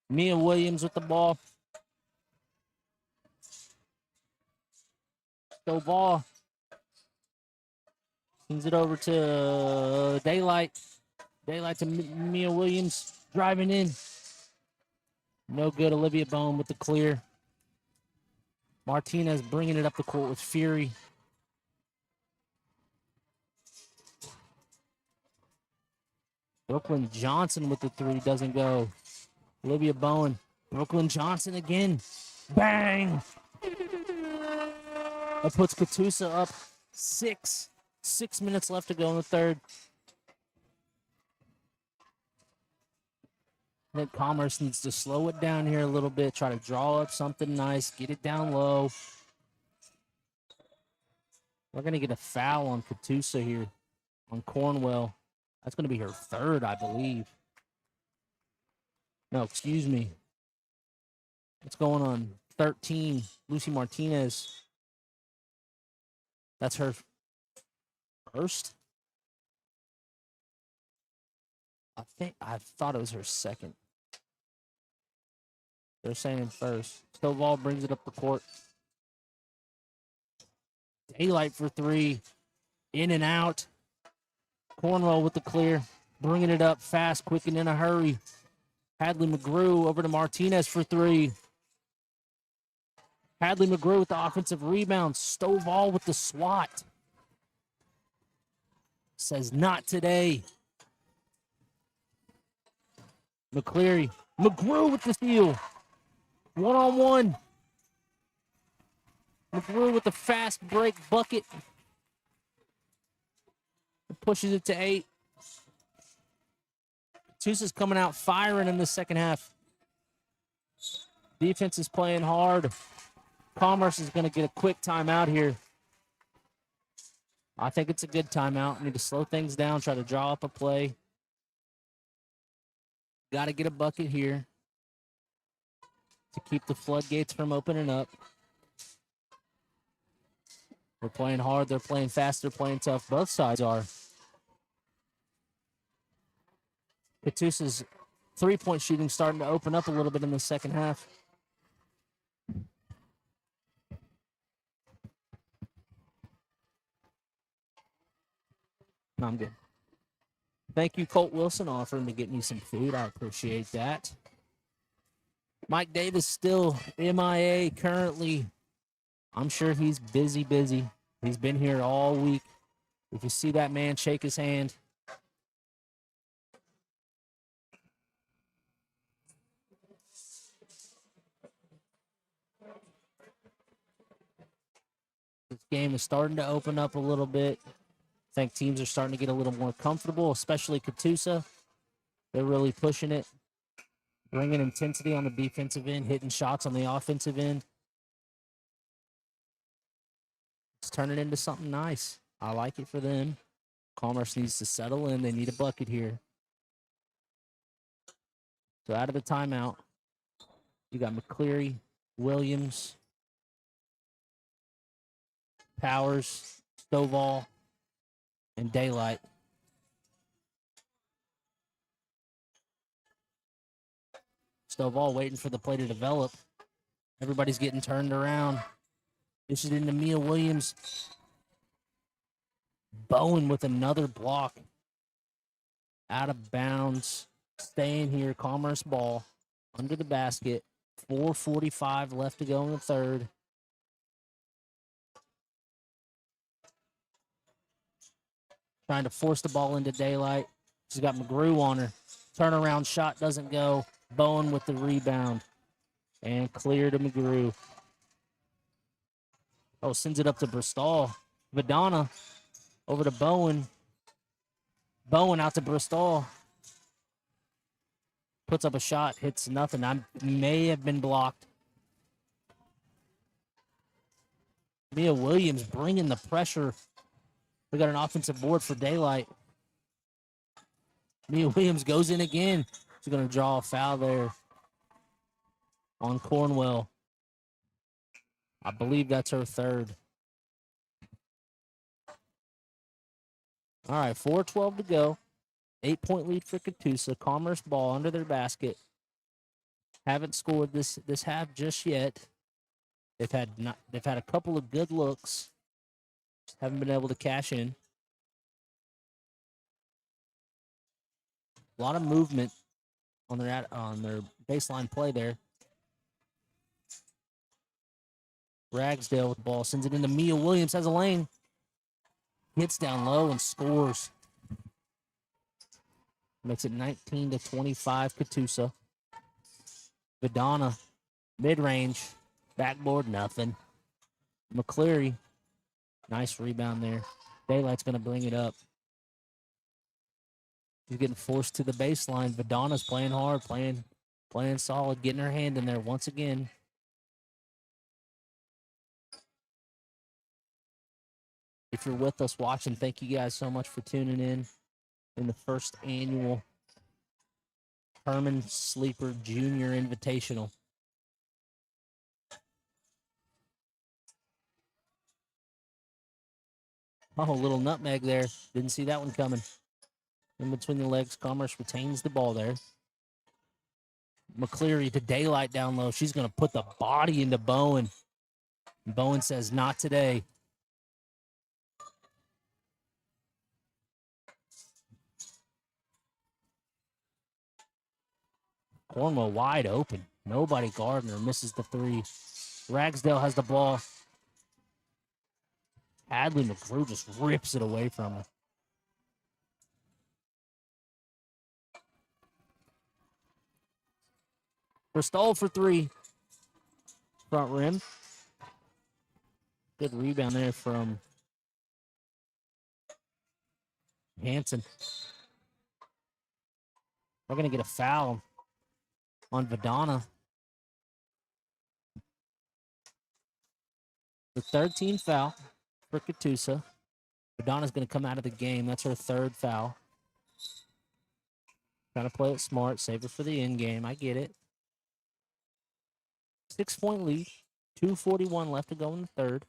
Mia Williams with the ball. Stovall sends it over to Daylight. Daylight to Mia Williams driving in. No good. Olivia Bone with the clear. Martinez bringing it up the court with fury. Brooklyn Johnson with the 3 doesn't go. Olivia Bowen. Brooklyn Johnson again. Bang! That puts Katusa up 6. 6 minutes left to go in the third. I think Commerce needs to slow it down here a little bit, try to draw up something nice, get it down low. We're going to get a foul on Katusa here, on Cornwell. That's going to be her 3rd, I believe. No, excuse me. It's going on 13, Lucy Martinez. That's her 1st. I thought it was her 2nd. They're saying 1st. Stovall brings it up the court. Daylight for 3. In and out. Cornwell with the clear. Bringing it up fast, quick, and in a hurry. Hadley McGrew over to Martinez for 3. Hadley McGrew with the offensive rebound. Stovall with the swat. Says not today. McCleary. McGrew with the steal. 1-on-1. McGrew with the fast break bucket. Pushes it to 8. Katusa's coming out firing in the second half. Defense is playing hard. Commerce is going to get a quick timeout here. I think it's a good timeout. Need to slow things down, try to draw up a play. Got to get a bucket here to keep the floodgates from opening up. We're playing hard. They're playing fast. They're playing tough. Both sides are. Katusa's three-point shooting starting to open up a little bit in the second half. No, I'm good. Thank you, Colt Wilson, offering to get me some food. I appreciate that. Mike Davis still MIA currently. I'm sure he's busy. He's been here all week. If you see that man, shake his hand. This game is starting to open up a little bit. I think teams are starting to get a little more comfortable, especially Katusa. They're really pushing it, bringing intensity on the defensive end, hitting shots on the offensive end. It's turning into something nice. I like it for them. Commerce needs to settle in. They need a bucket here. So out of the timeout, you got McCleary, Williams, Powers, Stovall, and Daylight. Stovall waiting for the play to develop. Everybody's getting turned around. This is into Mia Williams. Bowen with another block. Out of bounds. Staying here. Commerce ball. Under the basket. 4:45 left to go in the third. Trying to force the ball into Daylight. She's got McGrew on her. Turnaround shot doesn't go. Bowen with the rebound. And clear to McGrew. Oh, sends it up to Bristol. Vidana over to Bowen. Bowen out to Bristol. Puts up a shot, hits nothing. I may have been blocked. Mia Williams bringing the pressure. We got an offensive board for Daylight. Mia Williams goes in again. She's going to draw a foul there. on Cornwell. I believe that's her third. All right, 4:12 to go. 8-point lead for Katusa. Commerce ball under their basket. Haven't scored this half just yet. They've had a couple of good looks. Just haven't been able to cash in. A lot of movement on their baseline play there. Ragsdale with the ball, sends it into Mia Williams, has a lane. Hits down low and scores. Makes it 19-25 Katusa. Vidana, mid-range, backboard, nothing. McCleary, nice rebound there. Daylight's going to bring it up. He's getting forced to the baseline. Vidana's playing hard, playing solid, getting her hand in there once again. If you're with us watching, thank you guys so much for tuning in the first annual Herman Sleeper Junior Invitational. Oh, a little nutmeg there. Didn't see that one coming. In between the legs, Commerce retains the ball there. McCleary to Daylight down low. She's going to put the body into Bowen. Bowen says, not today. Cornwell wide open. Nobody guarding her. Misses the three. Ragsdale has the ball. Hadley McGrew just rips it away from her. Bristol for three. Front rim. Good rebound there from Hanson. We're going to get a foul on Vidana. The 13th foul for Katusa. Vidana's going to come out of the game. That's her third foul. Trying to play it smart. Save it for the end game. I get it. 6-point lead. 2:41 left to go in the third.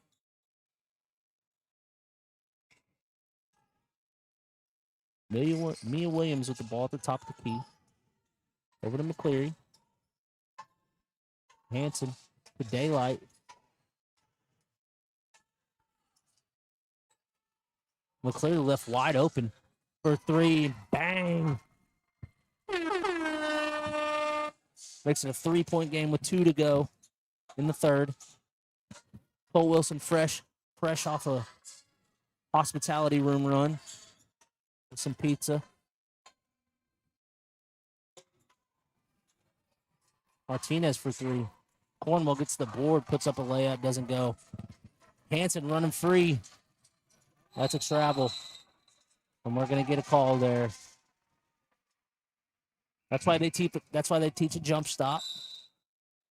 Mia Williams with the ball at the top of the key. Over to McCleary. Hanson to Daylight. McCleary left wide open for three. Bang! Makes it a 3-point game with 2 to go in the third. Cole Wilson fresh off a hospitality room run with some pizza. Martinez for three. Cornwell gets the board, puts up a layup, doesn't go. Hanson running free. That's a travel. And we're going to get a call there. That's why they teach a jump stop.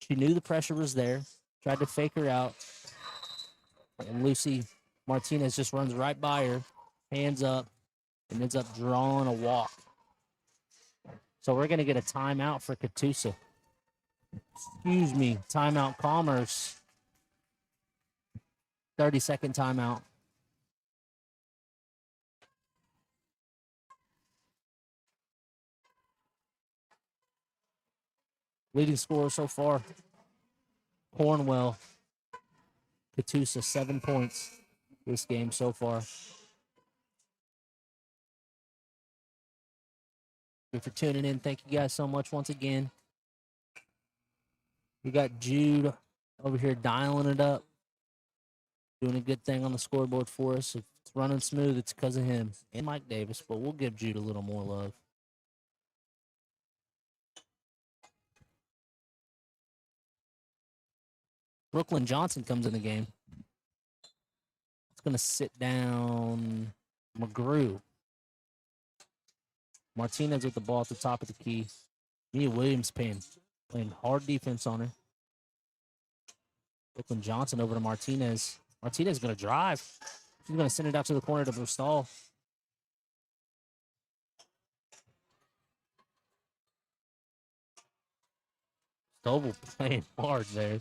She knew the pressure was there. Tried to fake her out. And Lucy Martinez just runs right by her. Hands up. And ends up drawing a walk. So we're going to get a timeout for Katusa. Excuse me. Timeout Commerce. 30-second timeout. Leading scorer so far, Cornwell. Katusa, 7 points this game so far. Thank you for tuning in. Thank you guys so much once again. We got Jude over here dialing it up. Doing a good thing on the scoreboard for us. If it's running smooth, it's because of him. And Mike Davis, but we'll give Jude a little more love. Brooklyn Johnson comes in the game. It's going to sit down McGrew. Martinez with the ball at the top of the key. Mia Williams playing hard defense on her. Brooklyn Johnson over to Martinez. Martinez going to drive. She's going to send it out to the corner to Bristol. Doble playing hard there.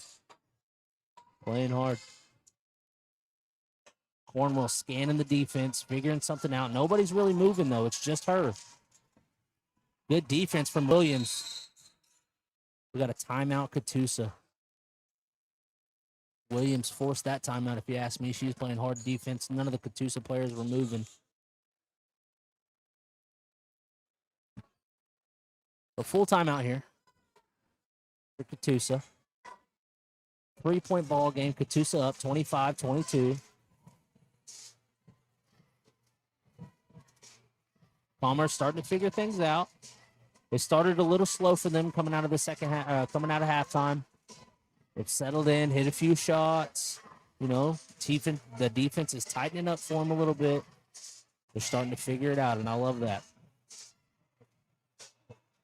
Playing hard. Cornwell scanning the defense, figuring something out. Nobody's really moving, though. It's just her. Good defense from Williams. We got a timeout, Katusa. Williams forced that timeout, if you ask me. She was playing hard defense. None of the Katusa players were moving. A full timeout here for Katusa. 3-point ball game. Katusa up 25-22. Commerce starting to figure things out. It started a little slow for them coming out of the coming out of halftime. They've settled in, hit a few shots. You know, the defense is tightening up for them a little bit. They're starting to figure it out, and I love that.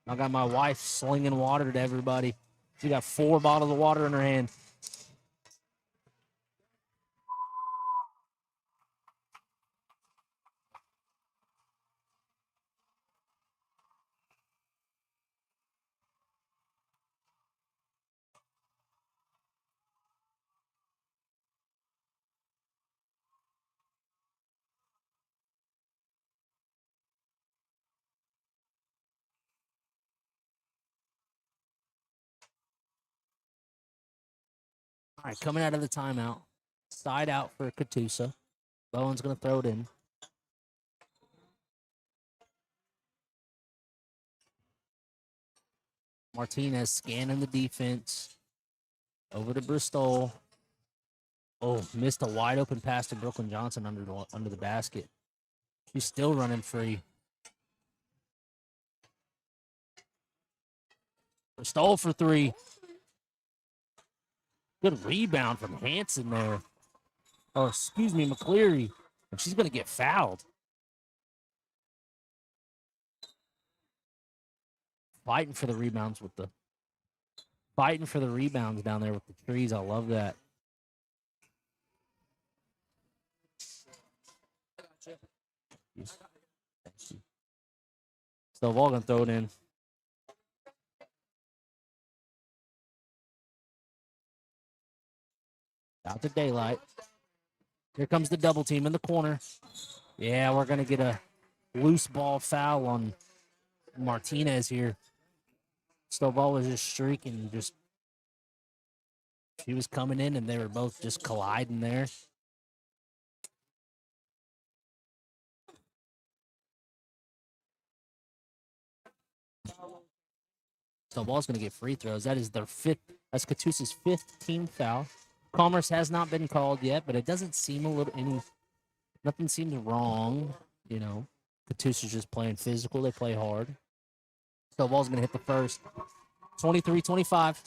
I got my wife slinging water to everybody. She got 4 bottles of water in her hand. All right, coming out of the timeout. Side out for Katusa. Bowen's going to throw it in. Martinez scanning the defense. Over to Bristol. Oh, missed a wide open pass to Brooklyn Johnson under the basket. She's still running free. Bristol for 3. Good rebound from Hanson there. Oh, excuse me, McCleary. And she's going to get fouled. Fighting for the rebounds down there with the trees. I love that. Still ball gonna throw it in. Out to Daylight. Here comes the double team in the corner. Yeah, we're gonna get a loose ball foul on Martinez here. Stovall was just streaking, she was coming in and they were both just colliding there. Stovall's gonna get free throws. That is that's Katusa's 5th team foul. Commerce has not been called yet, but it doesn't seem nothing seems wrong, you know. Katusa's just playing physical, they play hard. Stovall's gonna hit the first. 23-25.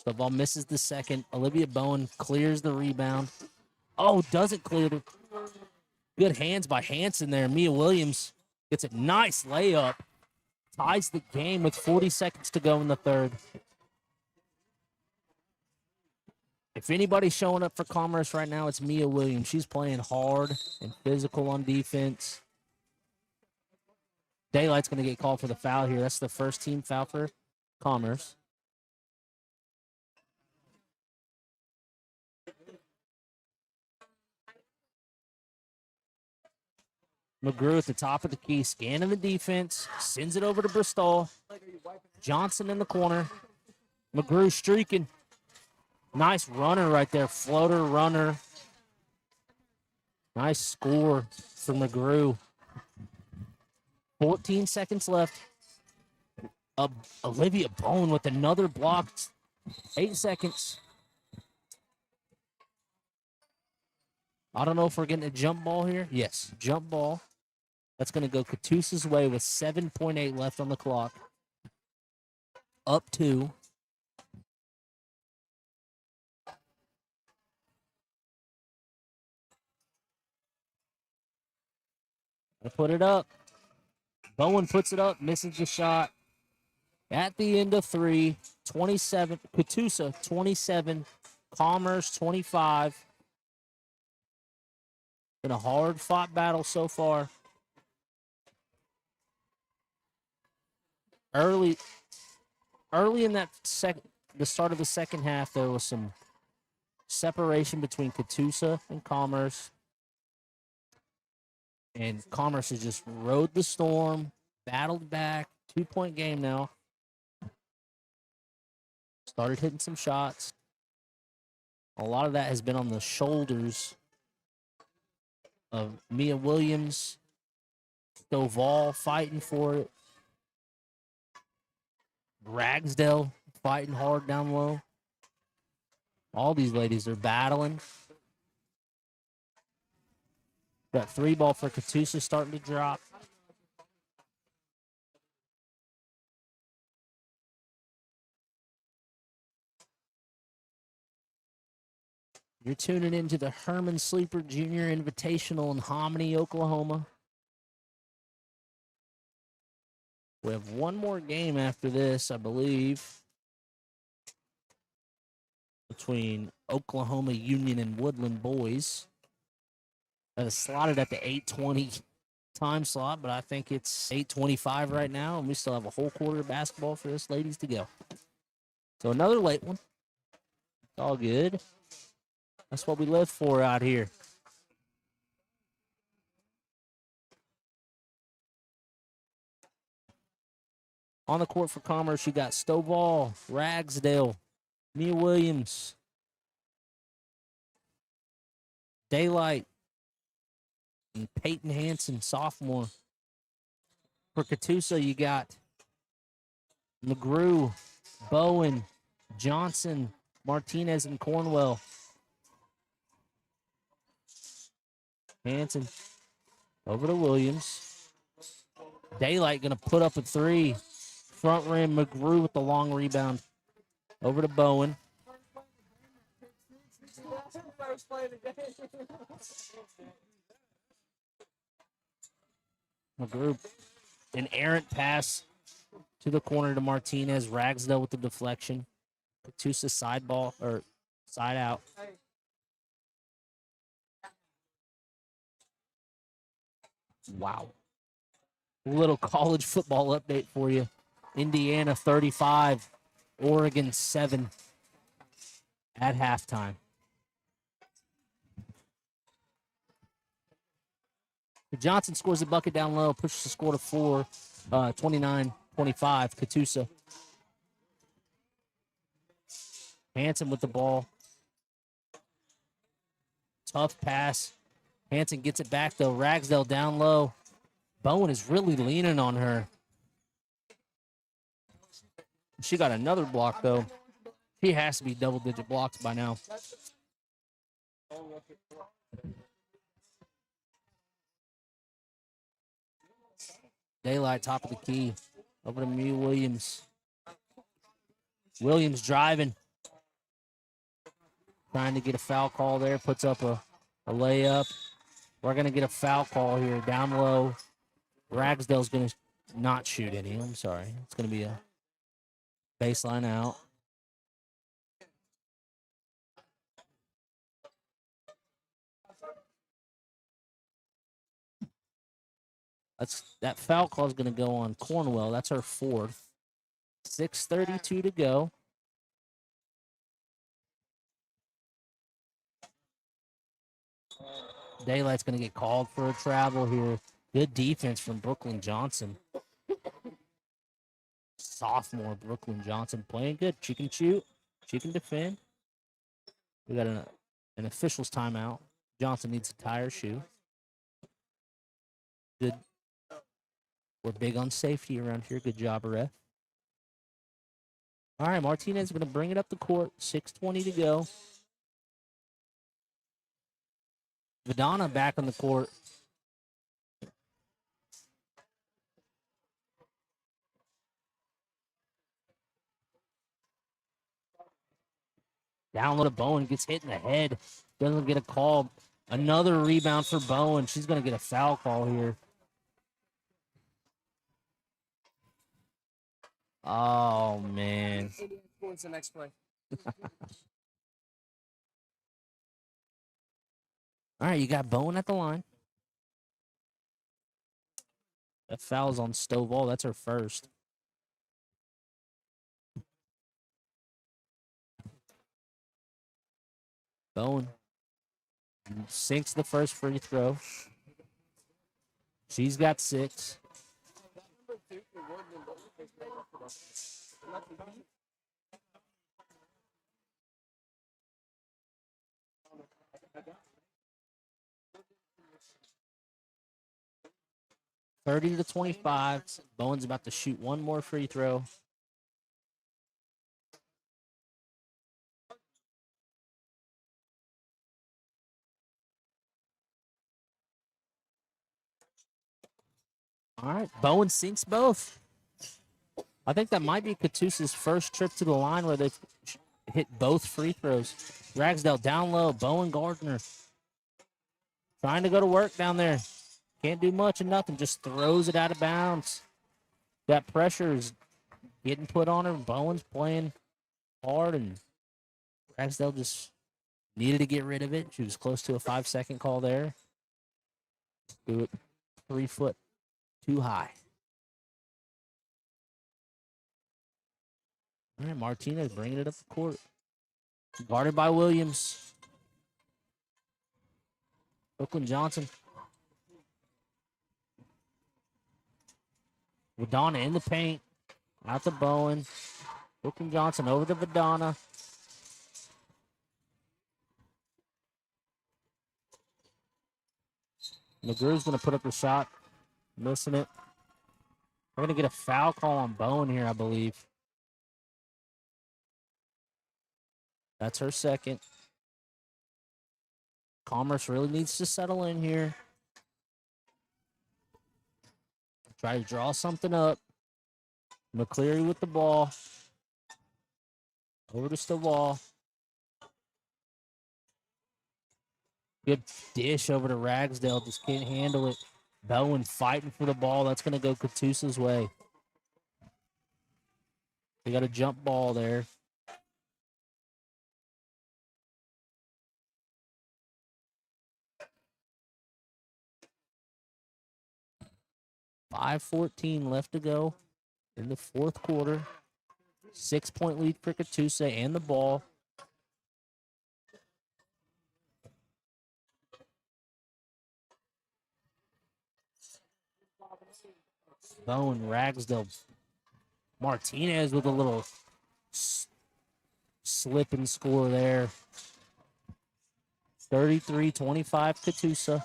Stovall misses the second. Olivia Bowen clears the rebound. Oh, doesn't clear the... Good hands by Hanson there. Mia Williams gets a nice layup. Ties the game with 40 seconds to go in the third. If anybody's showing up for Commerce right now, it's Mia Williams. She's playing hard and physical on defense. Daylight's going to get called for the foul here. That's the first team foul for Commerce. McGrew at the top of the key, scanning the defense, sends it over to Bristol. Johnson in the corner. McGrew streaking. Nice runner right there, floater runner. Nice score for McGrew. 14 seconds left. Olivia Bowen with another block. 8 seconds. I don't know if we're getting a jump ball here. Yes, jump ball. That's going to go Katusa's way with 7.8 left on the clock. Up 2. Put it up. Bowen puts it up, misses the shot. At the end of 3, 27, Katusa 27, Commerce 25. Been a hard-fought battle so far. Early in that the start of the second half, there was some separation between Katusa and Commerce. And Commerce has just rode the storm, battled back, 2-point game now. Started hitting some shots. A lot of that has been on the shoulders of Mia Williams, Stovall fighting for it, Ragsdale fighting hard down low. All these ladies are battling. That 3-ball for Katusa starting to drop. You're tuning into the Herman Sleeper Junior Invitational in Hominy, Oklahoma. We have one more game after this, I believe, between Oklahoma Union and Woodland boys. That is slotted at the 8:20 time slot, but I think it's 8:25 right now, and we still have a whole quarter of basketball for us ladies to go. So another late one. It's all good. That's what we live for out here. On the court for Commerce, you got Stovall, Ragsdale, Mia Williams, Daylight, and Peyton Hansen, sophomore. For Katusa, you got McGrew, Bowen, Johnson, Martinez, and Cornwell. Hansen over to Williams. Daylight going to put up a 3. Front rim, McGrew with the long rebound. Over to Bowen. McGrew, an errant pass to the corner to Martinez. Ragsdale with the deflection. Katusa side ball, or side out. Wow. A little college football update for you. Indiana 35, Oregon 7 at halftime. Johnson scores a bucket down low, pushes the score to 4, 29-25, Katusa. Hansen with the ball. Tough pass. Hansen gets it back, though. Ragsdale down low. Bowen is really leaning on her. She got another block, though. He has to be double-digit blocks by now. Daylight, top of the key. Over to Mia Williams. Williams driving. Trying to get a foul call there. Puts up a layup. We're going to get a foul call here down low. Ragsdale's going to not shoot any. I'm sorry. It's going to be a baseline out. That foul call is going to go on Cornwell. That's her 4th. 6:32 to go. Daylight's going to get called for a travel here. Good defense from Brooklyn Johnson. Sophomore Brooklyn Johnson playing good. She can shoot. She can defend. We got an official's timeout. Johnson needs to tie her shoe. Good. We're big on safety around here. Good job, ref. All right, Martinez is going to bring it up the court. 6:20 to go. Vidana back on the court. Down low to Bowen. Gets hit in the head. Doesn't get a call. Another rebound for Bowen. She's going to get a foul call here. Oh, man. What's the next play? All right, you got Bowen at the line. That foul's on Stovall. That's her first. Bowen sinks the first free throw. She's got 6. $30 to 25. Bowen's about to shoot one more free throw. All right, Bowen sinks both. I think that might be Katusa's first trip to the line where they've hit both free throws. Ragsdale down low. Bowen Gardner trying to go to work down there. Can't do much and nothing. Just throws it out of bounds. That pressure is getting put on her. Bowen's playing hard, and Ragsdale just needed to get rid of it. She was close to a 5-second call there. Do it 3 foot too high. All right, Martinez bringing it up the court. Guarded by Williams. Brooklyn Johnson. Vidana in the paint. Out to Bowen. Brooklyn Johnson over to Vidana. McGrew's going to put up the shot. Missing it. We're going to get a foul call on Bowen here, I believe. That's her second. Commerce really needs to settle in here. Try to draw something up. McCleary with the ball. Over to Stovall. Good dish over to Ragsdale. Just can't handle it. Bowen fighting for the ball. That's going to go Katusa's way. They got a jump ball there. $5:14 left to go in the fourth quarter. 6-point lead for Katusa and the ball. Bowen, Ragsdale. Martinez with a little slip and score there. 33-25 Katusa.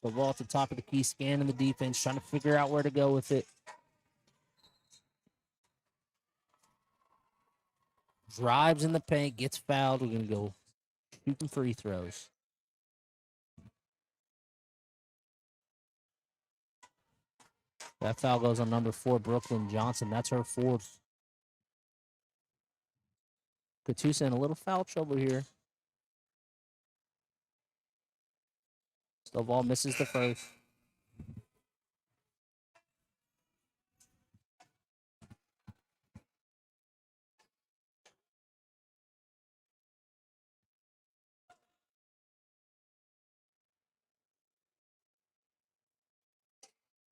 The ball at the top of the key, scanning the defense, trying to figure out where to go with it. Drives in the paint, gets fouled. We're going to go shooting free throws. That foul goes on number 4, Brooklyn Johnson. That's her fourth. Katusa in a little foul trouble here. Stovall misses the first.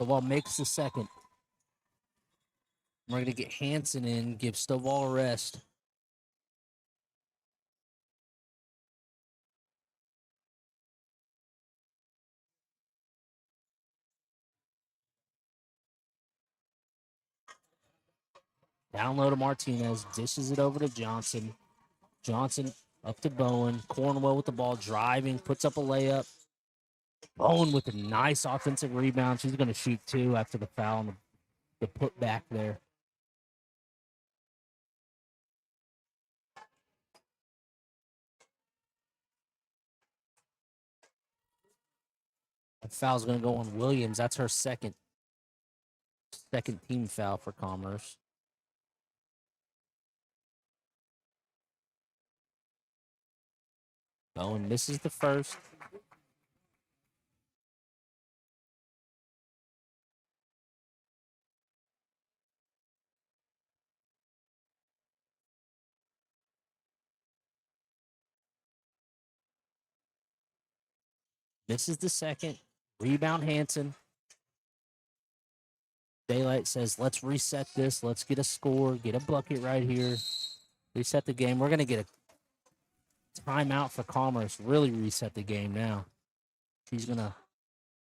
Stovall makes the second. We're going to get Hanson in, give Stovall a rest. Down low to Martinez, dishes it over to Johnson. Johnson up to Bowen. Cornwell with the ball, driving, puts up a layup. Bowen with a nice offensive rebound. She's going to shoot 2 after the foul and the put back there. That foul's going to go on Williams. That's her second team foul for Commerce. Bowen misses the first. Misses the second. Rebound Hanson. Daylight says, let's reset this. Let's get a score. Get a bucket right here. Reset the game. We're going to get a timeout for Commerce. Really reset the game now. She's going to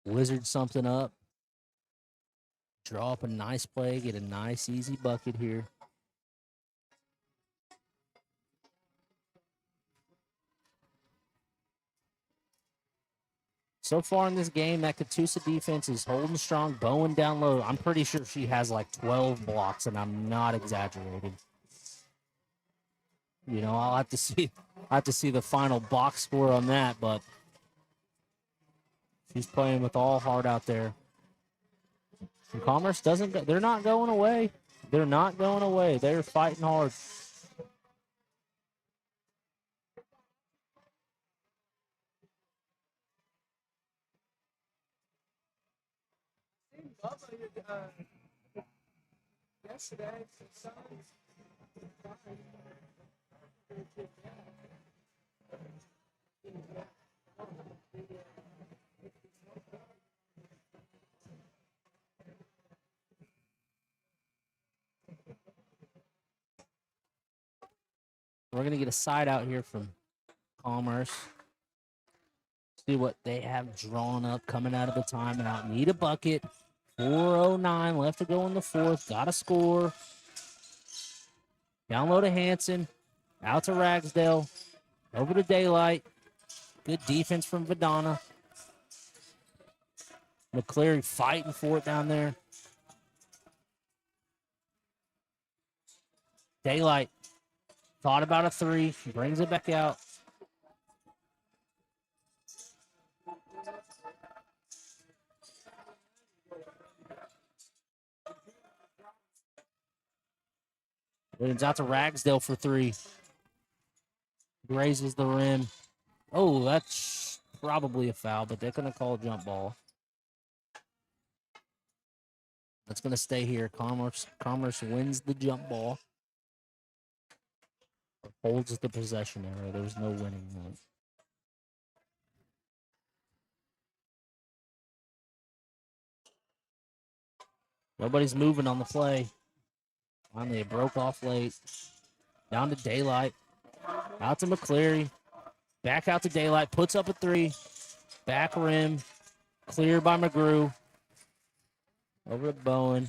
wizard something up. Draw up a nice play. Get a nice, easy bucket here. So far in this game, that Katusa defense is holding strong. Bowen down low. I'm pretty sure she has like 12 blocks, and I'm not exaggerating. You know, I'll have to see. I have to see the final box score on that, but she's playing with all heart out there. And Commerce doesn't. They're not going away. They're not going away. They're fighting hard. Seen Bubba yesterday. We're going to get a side out here from Commerce. See what they have drawn up coming out of the timeout. Need a bucket. 4:09 left to go in the fourth. Got to score. Down low to Hanson. Out to Ragsdale. Over to Daylight. Good defense from Vidana. McCleary fighting for it down there. Daylight thought about a three. Brings it back out. Williams out to Ragsdale for three. Grazes the rim. Oh, that's probably a foul, but they're going to call a jump ball. That's going to stay here. Commerce wins the jump ball. Holds the possession area. There's no winning one. Nobody's moving on the play. Finally, it broke off late. Down to Daylight. Out to McCleary. Back out to Daylight. Puts up a three. Back rim. Clear by McGrew. Over to Bowen.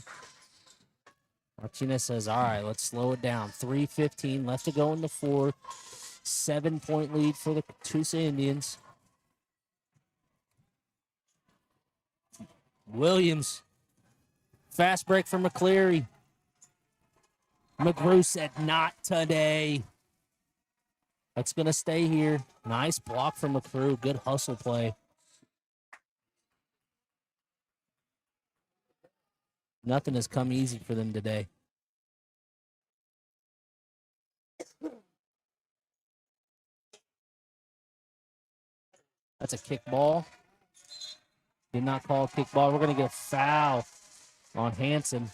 Martinez says, all right, let's slow it down. 3:15 left to go in the fourth. 7-point lead for the Katusa Indians. Williams. Fast break for McCleary. McGrew said, not today. That's going to stay here. Nice block from McGrew. Good hustle play. Nothing has come easy for them today. That's a kick ball. Did not call a kick ball. We're going to get a foul on Hanson.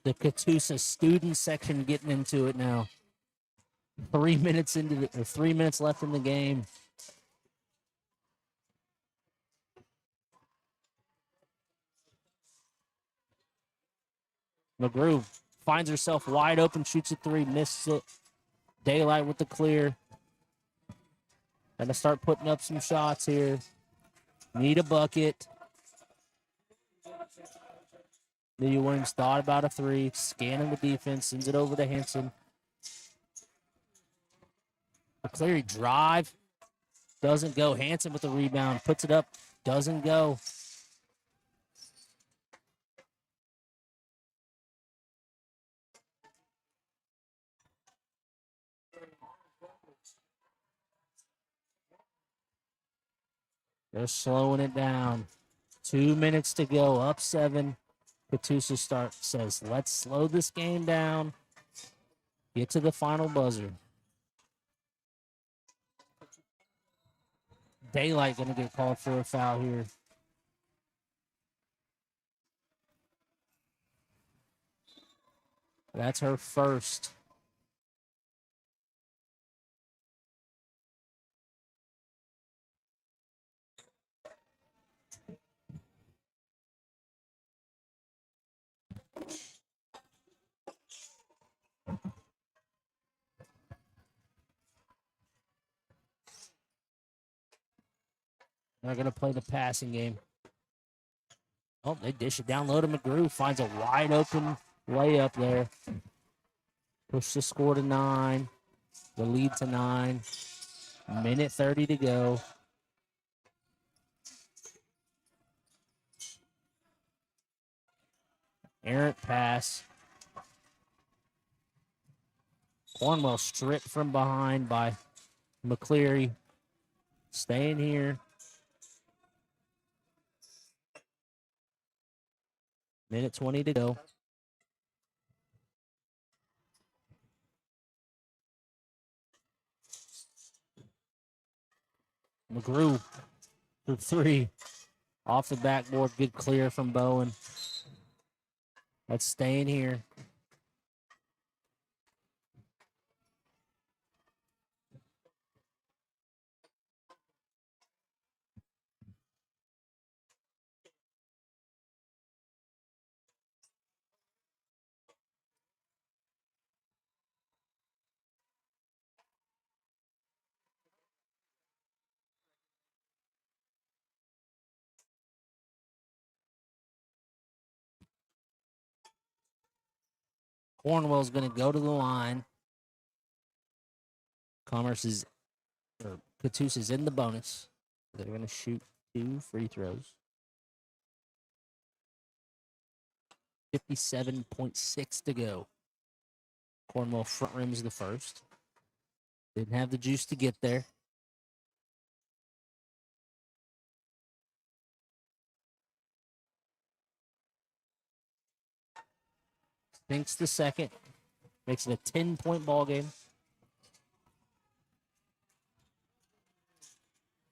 The Katusa student section getting into it now. 3 minutes left in the game. McGrew finds herself wide open, shoots a three, misses it. Daylight with the clear. Gotta start putting up some shots here. Need a bucket. Lydia Williams thought about a three, scanning the defense, sends it over to Hanson. McCleary drive. Doesn't go. Hanson with the rebound. Puts it up. Doesn't go. They're slowing it down. 2 minutes to go. Up 7. Katusa says, let's slow this game down. Get to the final buzzer. Daylight going to get called for a foul here. That's her first. They're going to play the passing game. Oh, they dish it down low to McGrew. Finds a wide open layup there. Push the score to 9. The lead to 9. Minute 30 to go. Errant pass. Cornwell stripped from behind by McCleary. Staying here. Minute 20 to go. McGrew for 3. Off the backboard. Good clear from Bowen. That's staying here. Cornwell's going to go to the line. Commerce is, or Katusa is in the bonus. They're going to shoot 2 free throws. 57.6 to go. Cornwell front rims the first. Didn't have the juice to get there. Thinks the second. Makes it a 10-point ball game.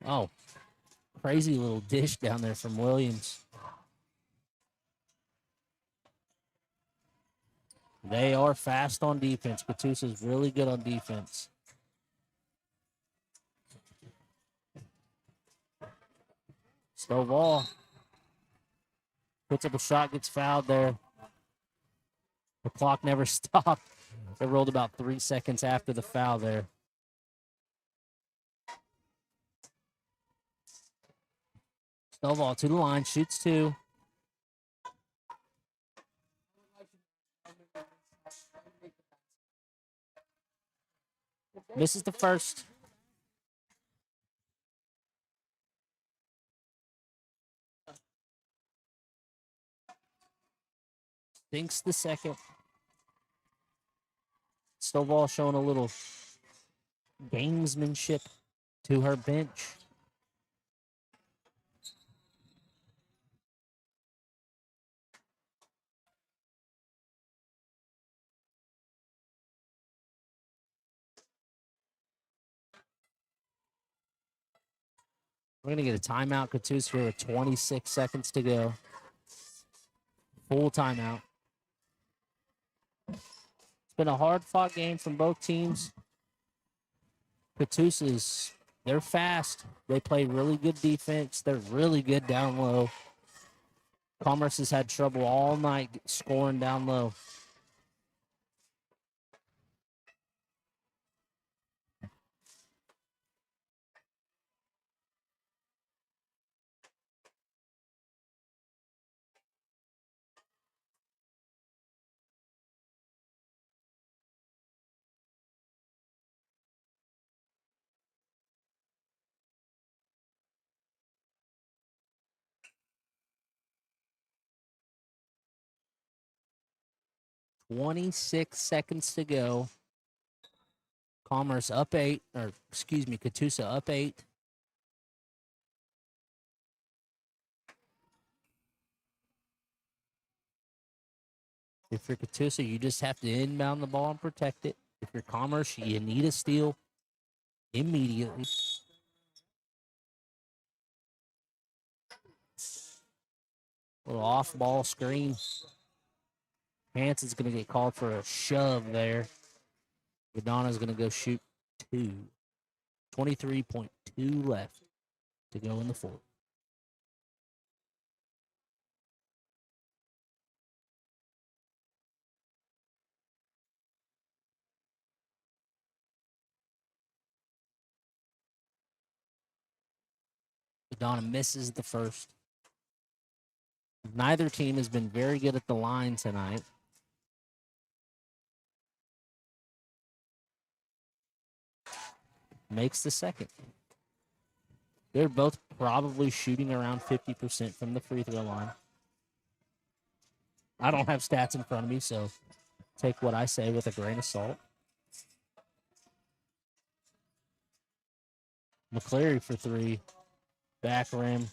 Oh, crazy little dish down there from Williams. They are fast on defense. Katusa's really good on defense. Stovall puts up a shot, gets fouled there. The clock never stopped. It rolled about 3 seconds after the foul there. Stovall to the line, shoots 2. Misses the first. Thinks the second. Stovall showing a little gamesmanship to her bench. We're going to get a timeout. Katusa here with 26 seconds to go. Full timeout. It's been a hard-fought game from both teams. Katusa's, they're fast. They play really good defense. They're really good down low. Commerce has had trouble all night scoring down low. "26 seconds to go. Commerce up 8, or excuse me, Katusa up 8. If you're Katusa, you just have to inbound the ball and protect it. If you're Commerce, you need a steal immediately. Little off-ball screen. Hanson's going to get called for a shove there. Vidana's going to go shoot 2. 23.2 left to go in the fourth. Donna misses the first. Neither team has been very good at the line tonight. Makes the second. They're both probably shooting around 50% from the free throw line. I don't have stats in front of me, so take what I say with a grain of salt. McCleary for three. Back rim.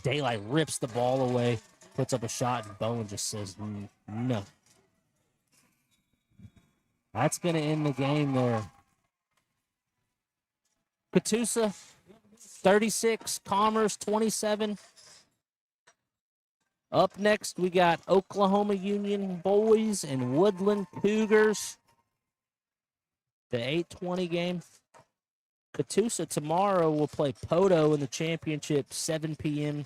Daylight rips the ball away, puts up a shot, and Bowen just says no. That's going to end the game there. Katusa, 36. Commerce, 27. Up next, we got Oklahoma Union Boys and Woodland Cougars. The 8:20 game. Katusa tomorrow will play Poto in the championship, 7 p.m.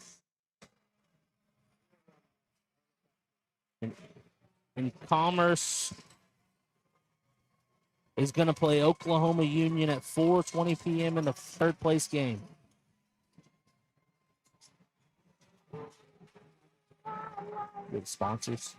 And Commerce is going to play Oklahoma Union at 4:20 p.m. in the third place game. Good sponsors.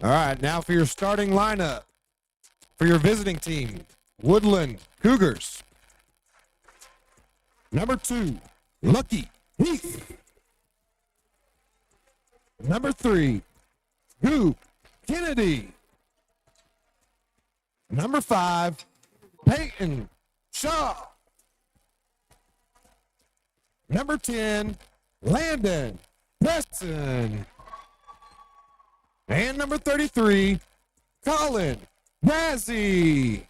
All right, now for your starting lineup. For your visiting team, Woodland Cougars. Number 2, Lucky Heath. Number 3, Goop Kennedy. Number 5, Peyton Shaw. Number 10, Landon Preston. And number 33, Colin Razzie.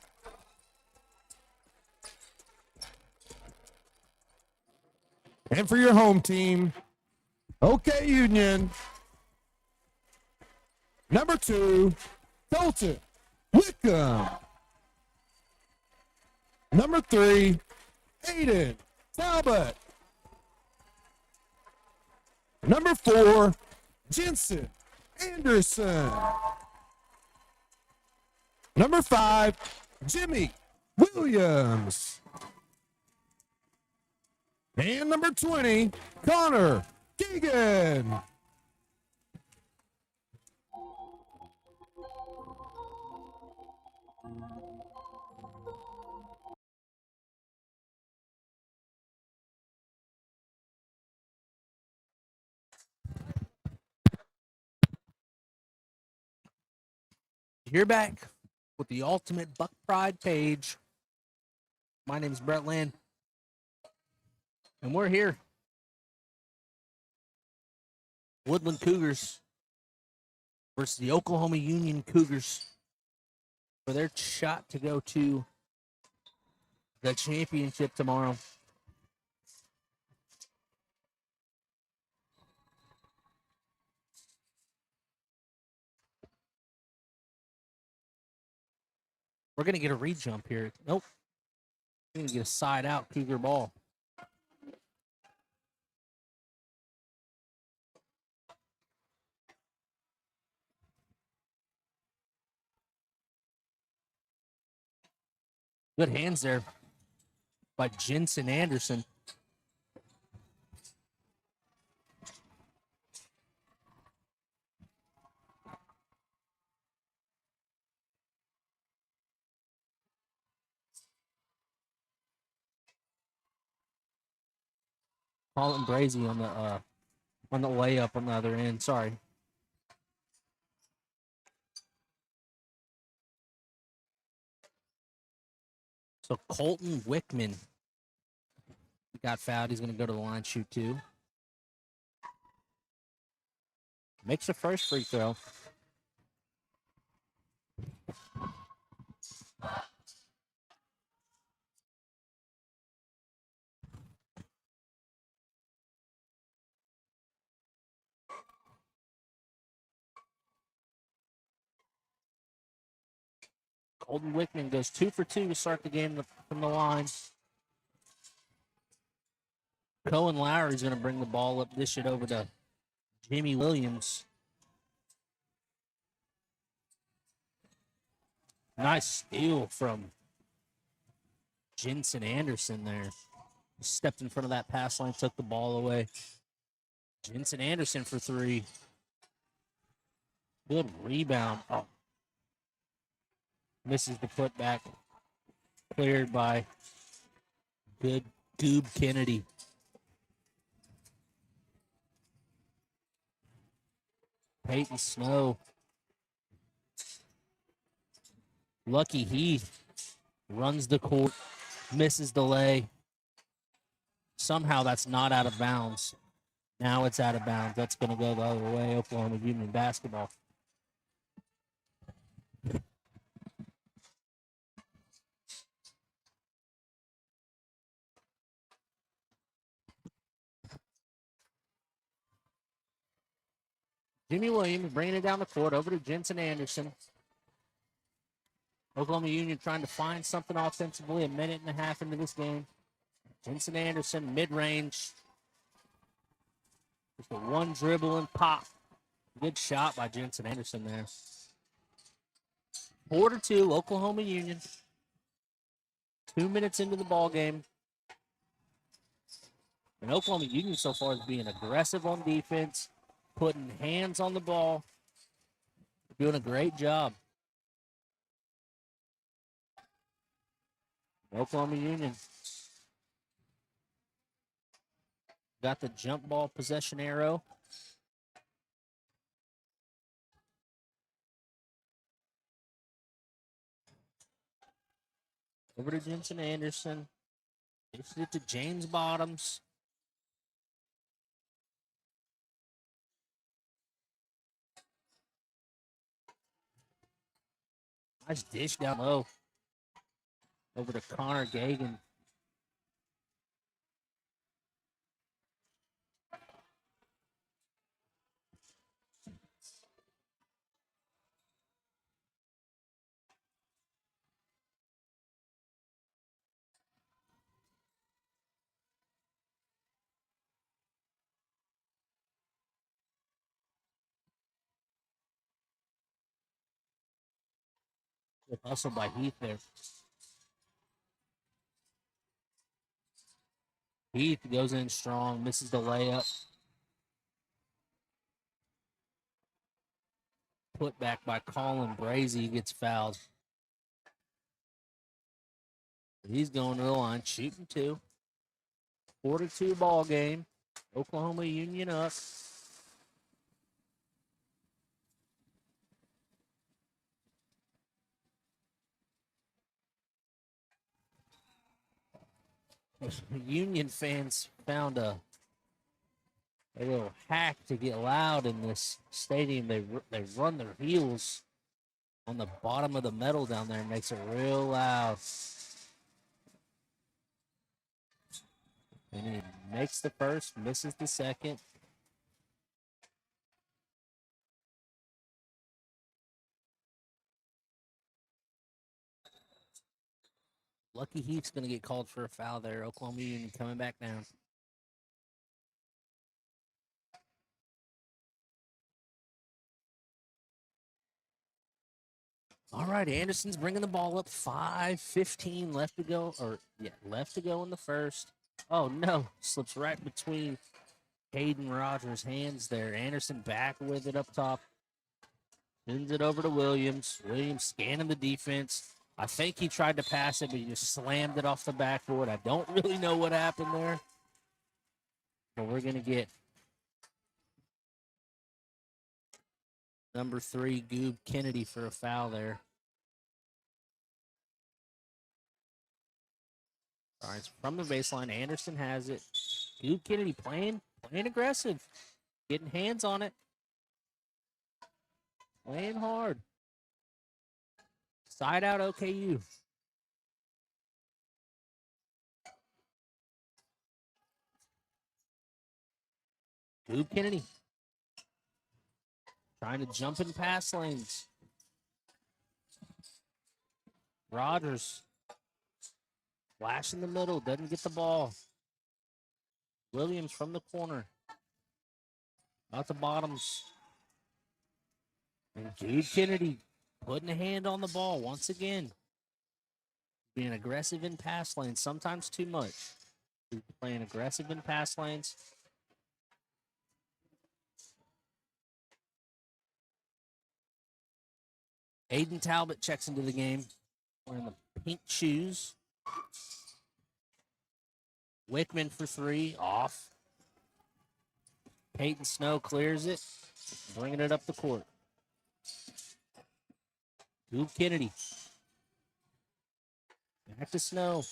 And for your home team, OK Union. Number 2, Colton Wickham. Number 3, Aiden Talbot. Number 4, Jensen Anderson. Number 5, Jimmy Williams. And number 20, Connor Keegan. You're back with the Ultimate Buck Pride page. My name is Brett Land, and we're here. Woodland Cougars versus the Oklahoma Union Cougars for their shot to go to the championship tomorrow. We're going to get a re-jump here. Nope. We're going to get a side-out Cougar ball. Good hands there by Jensen Anderson. Colin Brazy on the layup on the other end. Sorry. So Colton Wickman got fouled. He's going to go to the line, shoot 2. Makes the first free throw. Colton Wickman goes 2 for 2 to start the game from the line. Cohen Lowry's going to bring the ball up, dish it over to Jimmy Williams. Nice steal from Jensen Anderson there. Stepped in front of that pass line, took the ball away. Jensen Anderson for 3. Good rebound. Oh. Misses the putback. Cleared by good Goob Kennedy. Peyton Snow. Lucky Heath runs the court, misses the lay. Somehow that's not out of bounds. Now it's out of bounds. That's going to go the other way. Oklahoma Union basketball. Jimmy Williams bringing it down the court over to Jensen Anderson. Oklahoma Union trying to find something offensively. 1.5 minutes into this game. Jensen Anderson, mid-range. Just a one dribble and pop. Good shot by Jensen Anderson there. 4-2, Oklahoma Union. 2 minutes into the ball game. And Oklahoma Union so far is being aggressive on defense, putting hands on the ball, Doing a great job. Oklahoma Union got the jump ball possession arrow. Over to Jensen Anderson. Gets it to James Bottoms. Nice dish down low. Over to Connor Gagan. Good hustle by Heath there. Heath goes in strong, misses the layup. Put back by Colin Brazy, gets fouled. He's going to the line, shooting 2. 4-2 ball game. Oklahoma Union up. Union fans found a little hack to get loud in this stadium. They run their heels on the bottom of the metal down there and makes it real loud. And he makes the first, misses the second. Lucky Heath's going to get called for a foul there. Oklahoma Union coming back down. All right, Anderson's bringing the ball up. 5:15 left to go, left to go in the first. Oh, no. Slips right between Hayden Rogers' hands there. Anderson back with it up top. Sends it over to Williams. Williams scanning the defense. I think he tried to pass it, but he just slammed it off the backboard. I don't really know what happened there. But we're going to get number 3, Goob Kennedy, for a foul there. All right, it's from the baseline. Anderson has it. Goob Kennedy playing aggressive. Getting hands on it. Playing hard. Side out OKU. Goob Kennedy. Trying to jump in pass lanes. Rogers. Flash in the middle. Doesn't get the ball. Williams from the corner. Out the bottoms. And Goob Kennedy putting a hand on the ball once again. Being aggressive in pass lanes. Sometimes too much. He's playing aggressive in pass lanes. Aiden Talbot checks into the game. Wearing the pink shoes. Wickman for 3. Off. Peyton Snow clears it. Bringing it up the court. Goob Kennedy. Back to Snow.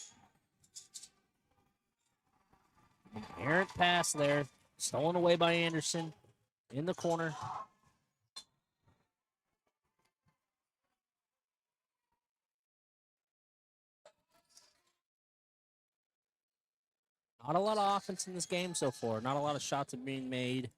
An errant pass there. Stolen away by Anderson. In the corner. Not a lot of offense in this game so far. Not a lot of shots are being made.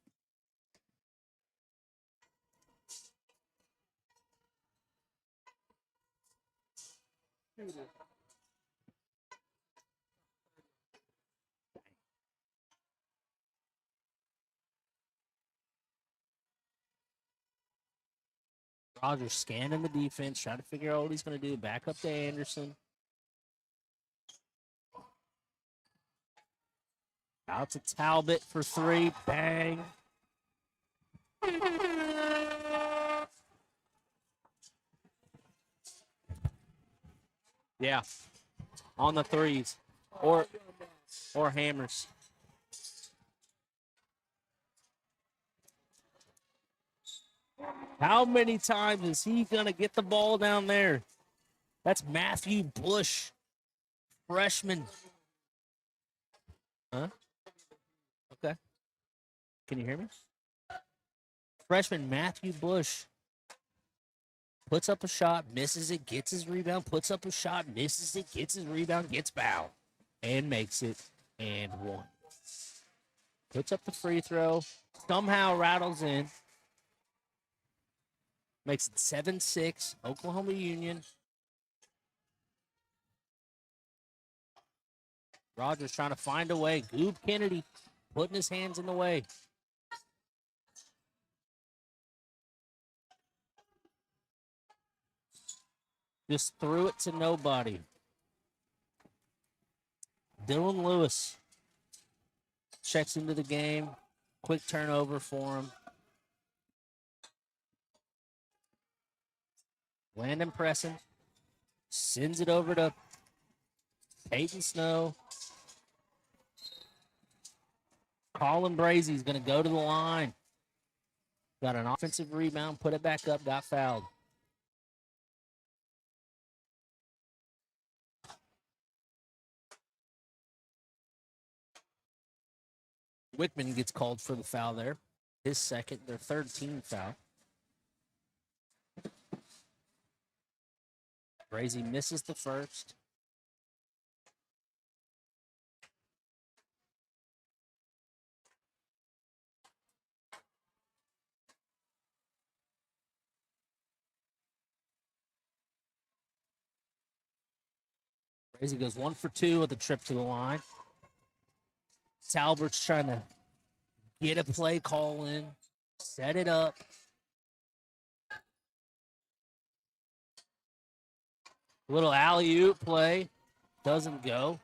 Rogers scanning the defense, trying to figure out what he's going to do. Back up to Anderson. Out to Talbot for 3. Bang. Yeah, on the threes or hammers. How many times is he going to get the ball down there? That's Matthew Bush, freshman. Huh? Okay. Can you hear me? Freshman Matthew Bush puts up a shot, misses it, gets his rebound, puts up a shot, misses it, gets his rebound, gets fouled, and makes it, and one. Puts up the free throw, somehow rattles in, makes it 7-6, Oklahoma Union. Rogers trying to find a way. Goob Kennedy putting his hands in the way. Just threw it to nobody. Dylan Lewis checks into the game. Quick turnover for him. Landon Presson sends it over to Peyton Snow. Colin Brazy's going to go to the line. Got an offensive rebound, put it back up, got fouled. Wickman gets called for the foul there. His second, their third team foul. Brazy misses the first. Brazy goes 1 for 2 with a trip to the line. Talbert's trying to get a play call in, set it up. Little alley-oop play. Doesn't go.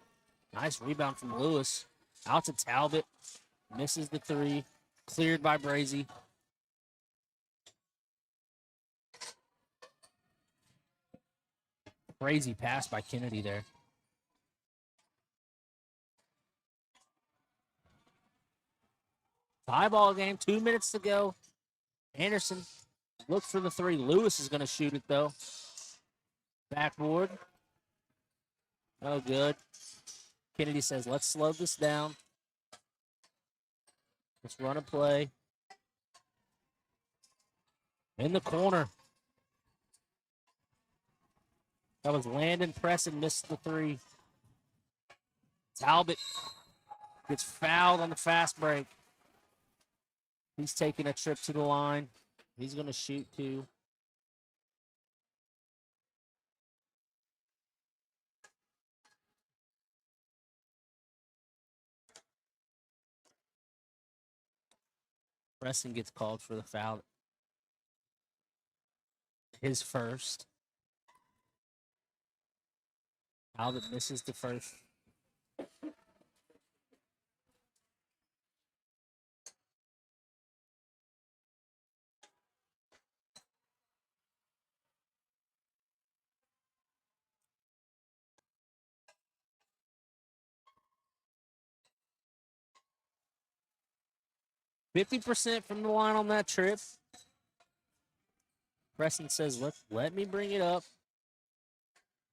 Nice rebound from Lewis. Out to Talbot. Misses the three. Cleared by Brazy. Brazy pass by Kennedy there. Tie ball game. 2 minutes to go. Anderson looks for the three. Lewis is going to shoot it, though. Backboard. Oh, good. Kennedy says, let's slow this down. Let's run a play. In the corner. That was Landon Presson, missed the three. Talbot gets fouled on the fast break. He's taking a trip to the line. He's going to shoot two. Preston gets called for the foul. His first. Talbot misses the first. %50 from the line on that trip. Preston says, let me bring it up.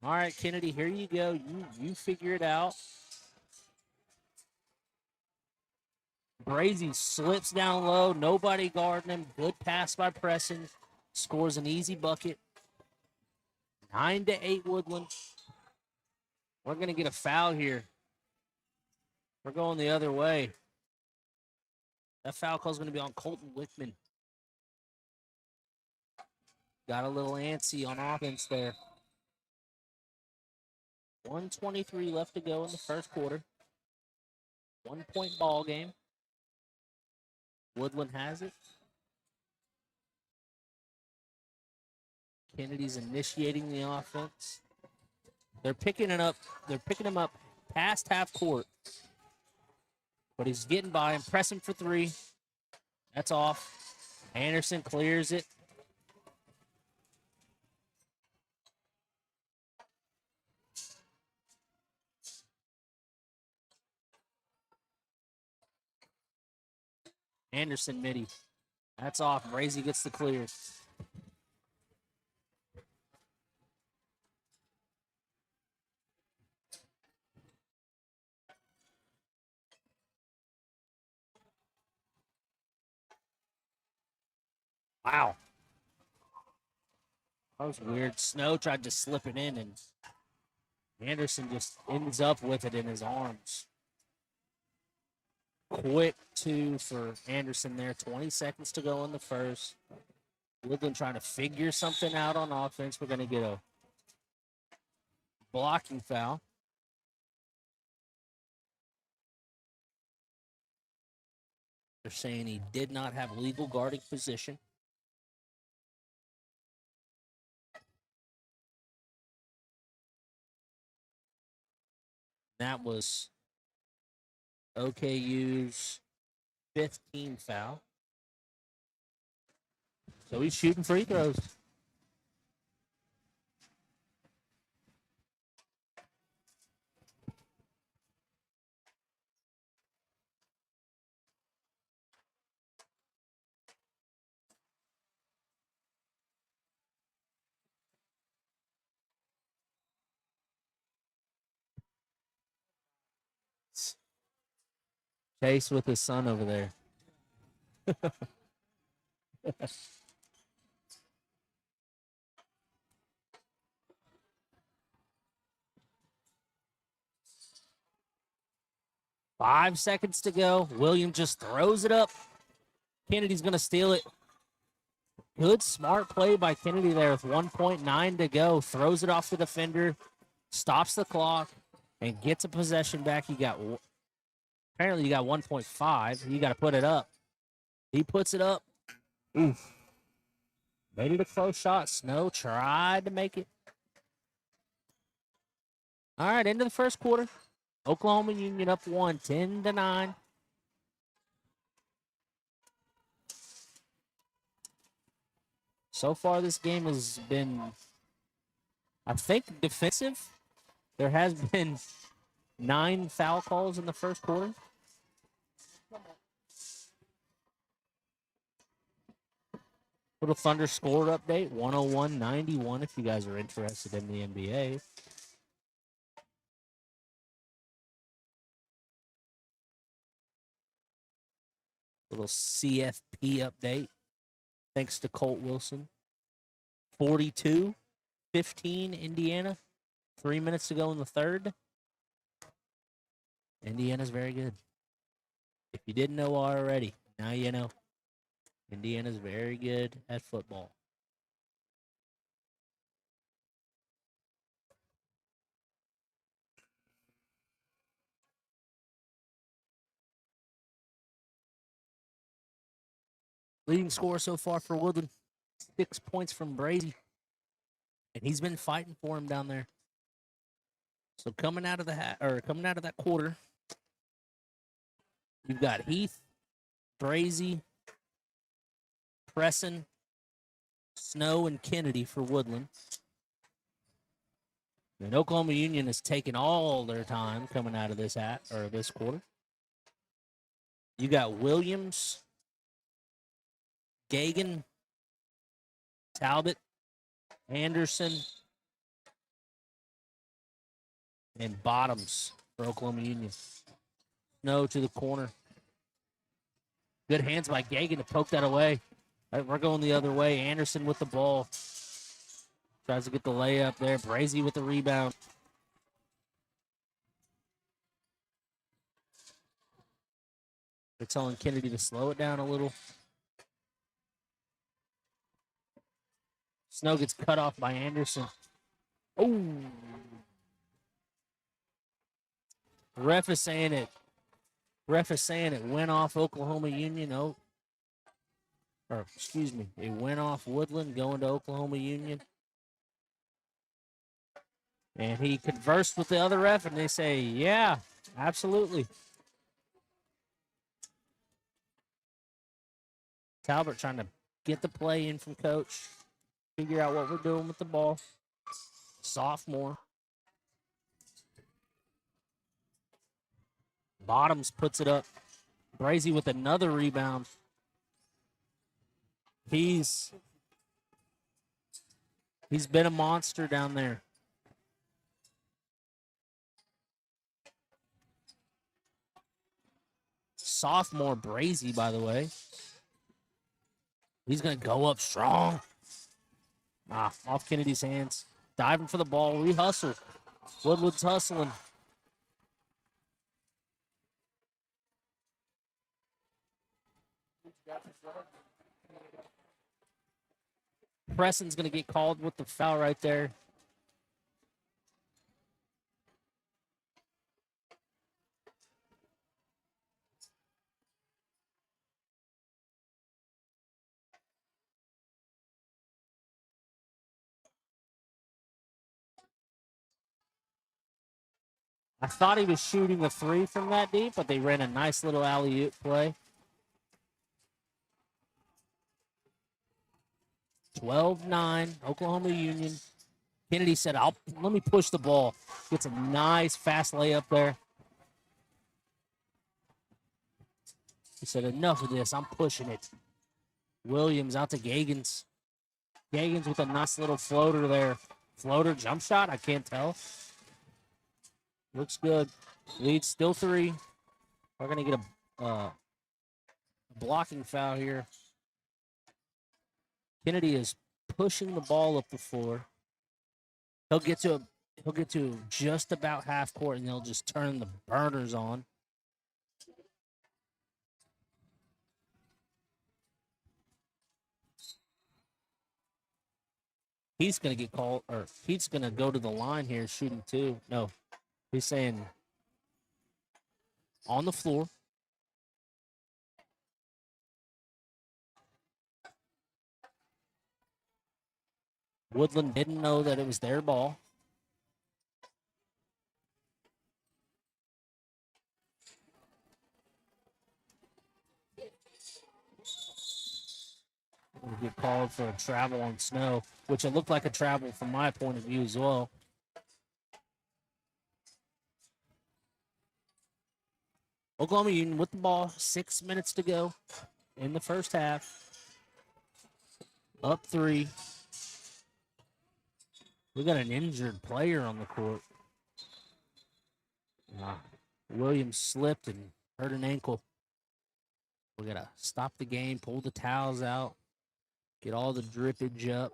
All right, Kennedy, here you go. You figure it out. Brazy slips down low. Nobody guarding him. Good pass by Preston. Scores an easy bucket. 9-8 Woodland. We're going to get a foul here. We're going the other way. That foul call is going to be on Colton Wickman. Got a little antsy on offense there. 1:23 left to go in the first quarter. 1 point ball game. Woodland has it. Kennedy's initiating the offense. They're picking it up. They're picking him up past half court. But he's getting by him, pressing for three. That's off. Anderson clears it. Anderson midi. That's off. Brazy gets the clear. Wow. That was weird. Snow tried to slip it in, and Anderson just ends up with it in his arms. Quick 2 for Anderson there. 20 seconds to go in the first. Woodland trying to figure something out on offense. We're going to get a blocking foul. They're saying he did not have legal guarding position. That was OKU's 15th foul. So he's shooting free throws. Chase with his son over there. 5 seconds to go. Williams just throws it up. Kennedy's going to steal it. Good, smart play by Kennedy there with 1.9 to go. Throws it off the defender, stops the clock, and gets a possession back. Apparently you got 1.5. You got to put it up. He puts it up. Oof. Made it a close shot. Snow tried to make it. All right, into the first quarter. Oklahoma Union up 1, 10-9. So far, this game has been, I think, defensive. There has been 9 foul calls in the first quarter. Little Thunder score update, 101-91 if you guys are interested in the NBA. Little CFP update, thanks to Colt Wilson. 42-15 Indiana. 3 minutes to go in the third. Indiana's very good. If you didn't know already, now you know. Indiana's very good at football. Leading scorer so far for Woodland, 6 points from Brady. And he's been fighting for him down there. So coming out of that quarter, you've got Heath, Brazy, Presson, Snow, and Kennedy for Woodland. And Oklahoma Union has taken all their time coming out of this quarter. You got Williams, Gagan, Talbot, Anderson, and Bottoms for Oklahoma Union. Snow to the corner. Good hands by Gagan to poke that away. We're going the other way. Anderson with the ball. Tries to get the layup there. Brazy with the rebound. They're telling Kennedy to slow it down a little. Snow gets cut off by Anderson. Oh. Ref is saying it went off Oklahoma Union. It went off Woodland going to Oklahoma Union. And he conversed with the other ref, and they say, yeah, absolutely. Talbot trying to get the play in from coach, figure out what we're doing with the ball. Sophomore. Bottoms puts it up. Brazy with another rebound. He's been a monster down there. Sophomore Brazy, by the way. He's going to go up strong. Off Kennedy's hands. Diving for the ball. Re-hustle. Woodward's hustling. Preston's going to get called with the foul right there. I thought he was shooting a three from that deep, but they ran a nice little alley-oop play. 12-9, Oklahoma Union. Kennedy said, let me push the ball. Gets a nice fast layup there. He said, enough of this. I'm pushing it. Williams out to Gagans. Gagans with a nice little floater there. Floater, jump shot? I can't tell. Looks good. Lead still 3. We're going to get a blocking foul here. Kennedy is pushing the ball up the floor. He'll get to just about half court, and they'll just turn the burners on. He's going to get called, or he's going to go to the line here shooting 2. No, he's saying on the floor. Woodland didn't know that it was their ball. We'll get called for a travel on snow, which it looked like a travel from my point of view as well. Oklahoma Union with the ball, 6 minutes to go in the first half. Up 3. We got an injured player on the court. Williams slipped and hurt an ankle. We got to stop the game, pull the towels out, get all the drippage up.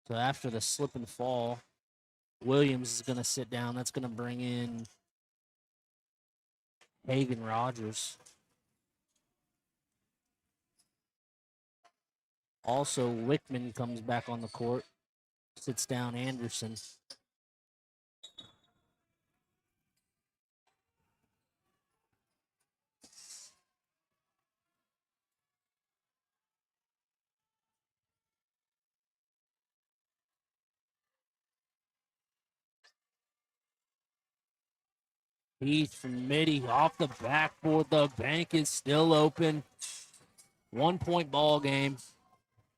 So after the slip and fall, Williams is going to sit down. That's going to bring in Hagan Rogers. Also, Wickman comes back on the court, sits down Anderson. Heath from Mitty off the backboard. The bank is still open. 1-point ball game.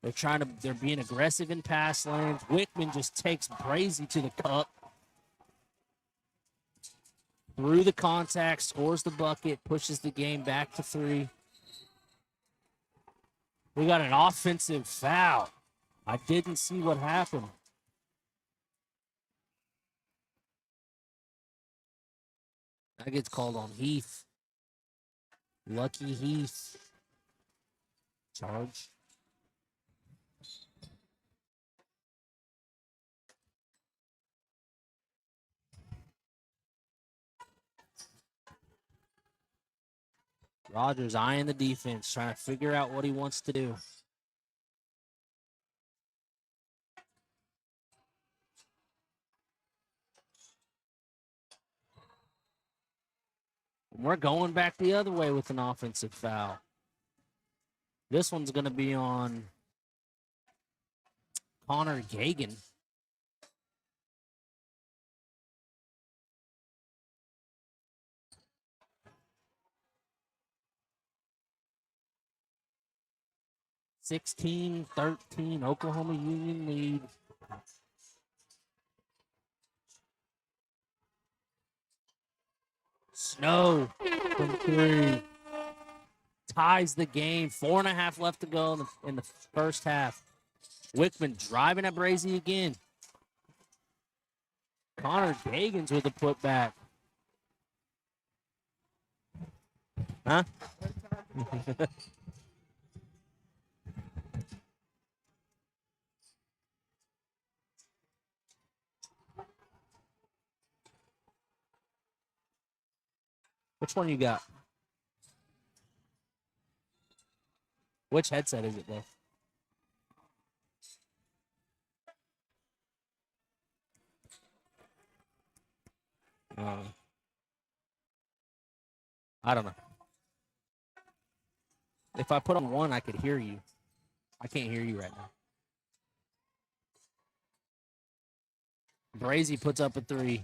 They're being aggressive in pass lanes. Wickman just takes Brazy to the cup. Through the contact, scores the bucket, pushes the game back to 3. We got an offensive foul. I didn't see what happened. That gets called on Heath. Lucky Heath. Charge. Rogers eyeing the defense, trying to figure out what he wants to do. We're going back the other way with an offensive foul. This one's going to be on Connor Gagan. (16-13) Oklahoma Union lead. Snow from 3. Ties the game. 4.5 left to go in the first half. Wickman driving at Brazy again. Connor Gagans with a putback. Huh? Which one you got? Which headset is it, though? I don't know. If I put on one, I could hear you. I can't hear you right now. Brazy puts up a 3.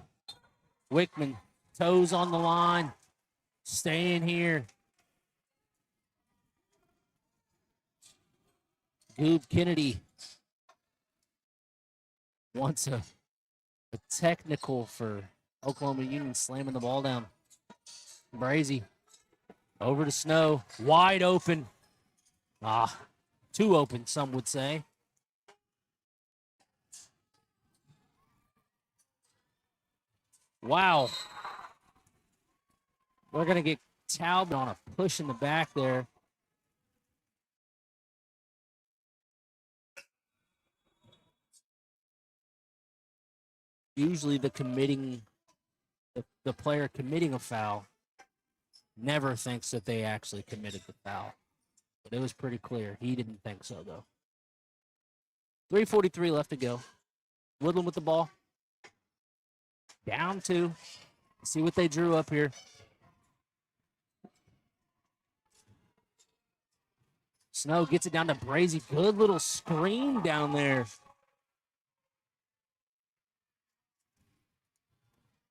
Wickman, toes on the line. Staying here. Goob Kennedy wants a technical for Oklahoma Union slamming the ball down. Brazy over to Snow. Wide open. Too open, some would say. Wow. We're going to get Talbot on a push in the back there. Usually the player committing a foul never thinks that they actually committed the foul. But it was pretty clear. He didn't think so, though. 3:43 left to go. Woodland with the ball. Down 2. See what they drew up here. Snow gets it down to Brazy. Good little screen down there.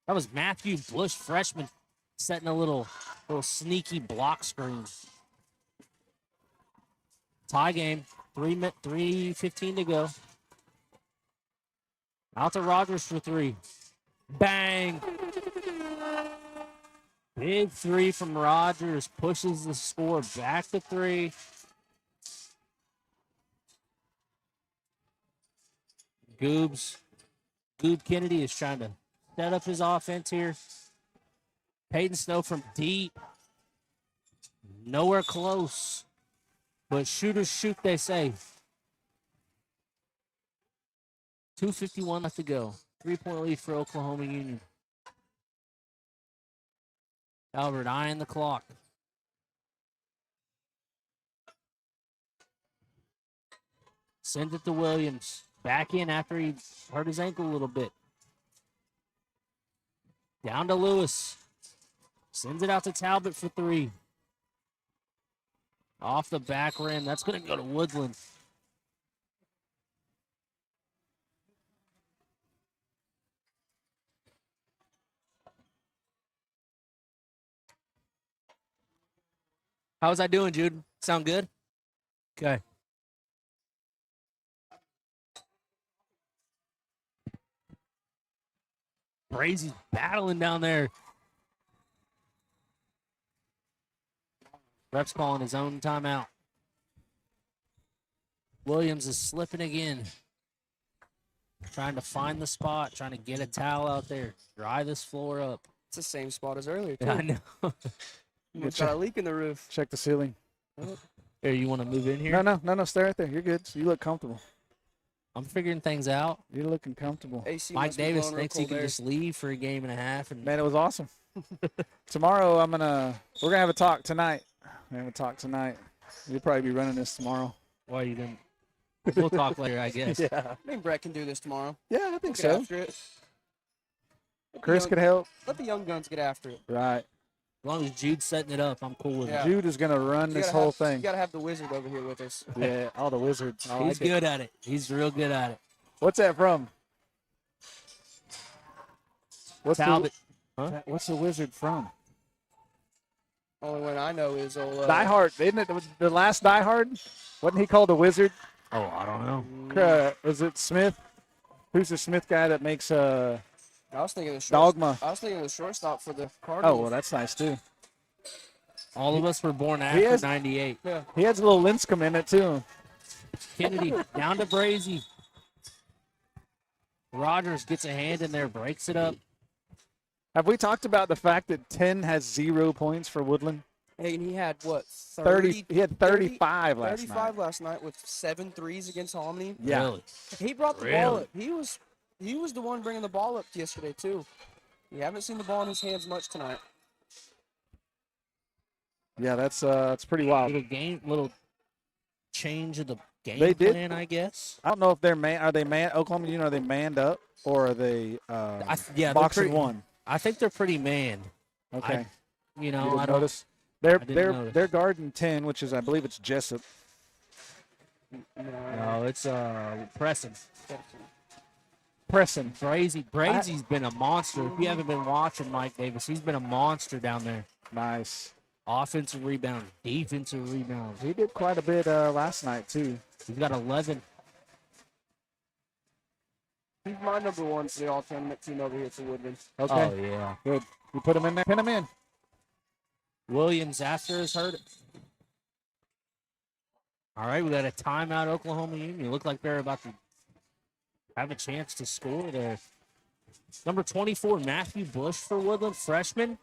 That was Matthew Bush, freshman, setting a little sneaky block screen. Tie game. 3:15 to go. Out to Rogers for 3. Bang. Big 3 from Rogers. Pushes the score back to 3. Goob Kennedy is trying to set up his offense here. Peyton Snow from deep. Nowhere close. But shooters shoot, they say. 2:51 left to go. 3-point lead for Oklahoma Union. Albert eyeing the clock. Sends it to Williams. Back in after he hurt his ankle a little bit. Down to Lewis. Sends it out to Talbot for 3. Off the back rim. That's going to go to Woodland. How's that doing, Jude? Sound good? Okay. Brazy's battling down there. Ref's calling his own timeout. Williams is slipping again. Trying to find the spot, trying to get a towel out there, dry this floor up. It's the same spot as earlier, too. Yeah, I know. It's got a leak in the roof. Check the ceiling. Here, you want to move in here? No, stay right there. You're good. You look comfortable. I'm figuring things out. You're looking comfortable. AC Mike must be Davis blowing real thinks he cold can air. just leave for a game and a half. And Man, it was awesome. Tomorrow, we're gonna have a talk tonight. You'll probably be running this tomorrow. why you didn't? We'll talk later, I guess. Yeah. I think Brett can do this tomorrow. Yeah, I think Get so. after it. Let the Chris young- could help. Let the young guns get after it. Right. As long as Jude's setting it up, I'm cool with Yeah. it. Jude is gonna run You this gotta whole have- thing. You got to have the wizard over here with us. Yeah, all the wizards. I He's like it. good at it. He's real good at it. What's that from? What's Talbot. What's the wizard from? Only one I know is old. Die Hard. Isn't it the last Die Hard? Wasn't he called a wizard? Oh, I don't know. Is it Smith? Who's the Smith guy that makes I was thinking the Dogma. I was thinking the shortstop for the Oh, Cardinals. well, that's nice, too. All of us were born He after is- 98. He has a little Lincecum in it, too. Kennedy down to Brazy. Rogers gets a hand in there, breaks it up. Have we talked about the fact that 10 has 0 points for Woodland? Hey, and he had what? 30. He had 35 last 35 night. last night with 7 threes against Hominy. Yeah. Really? He brought the ball Really? up. He was the one bringing the ball up yesterday too. You haven't seen the ball in his hands much tonight. Yeah, that's pretty wild. Little change of the game They did- plan, I guess. I don't know if they're Oklahoma Union, are they manned up or are they they're boxing pretty- one? I think they're pretty manned. Okay. You You know, didn't I don't. notice? They're didn't notice. they're guarding 10, which is I believe it's Jessup. No, it's Preston. Pressing. Brazy's been a monster. If you haven't been watching Mike Davis, he's been a monster down there. Nice. Offensive rebound, defensive rebound. He did quite a bit last night too. He's got 11. He's my number one for the all-tournament team over here for Woodland. Okay. Oh, yeah. Good. You put him in there. Pin him in. Williams after is hurt. All right, we got a timeout, Oklahoma Union. Look like they're about to have a chance to score there. Number 24, Matthew Bush for Woodland, freshman.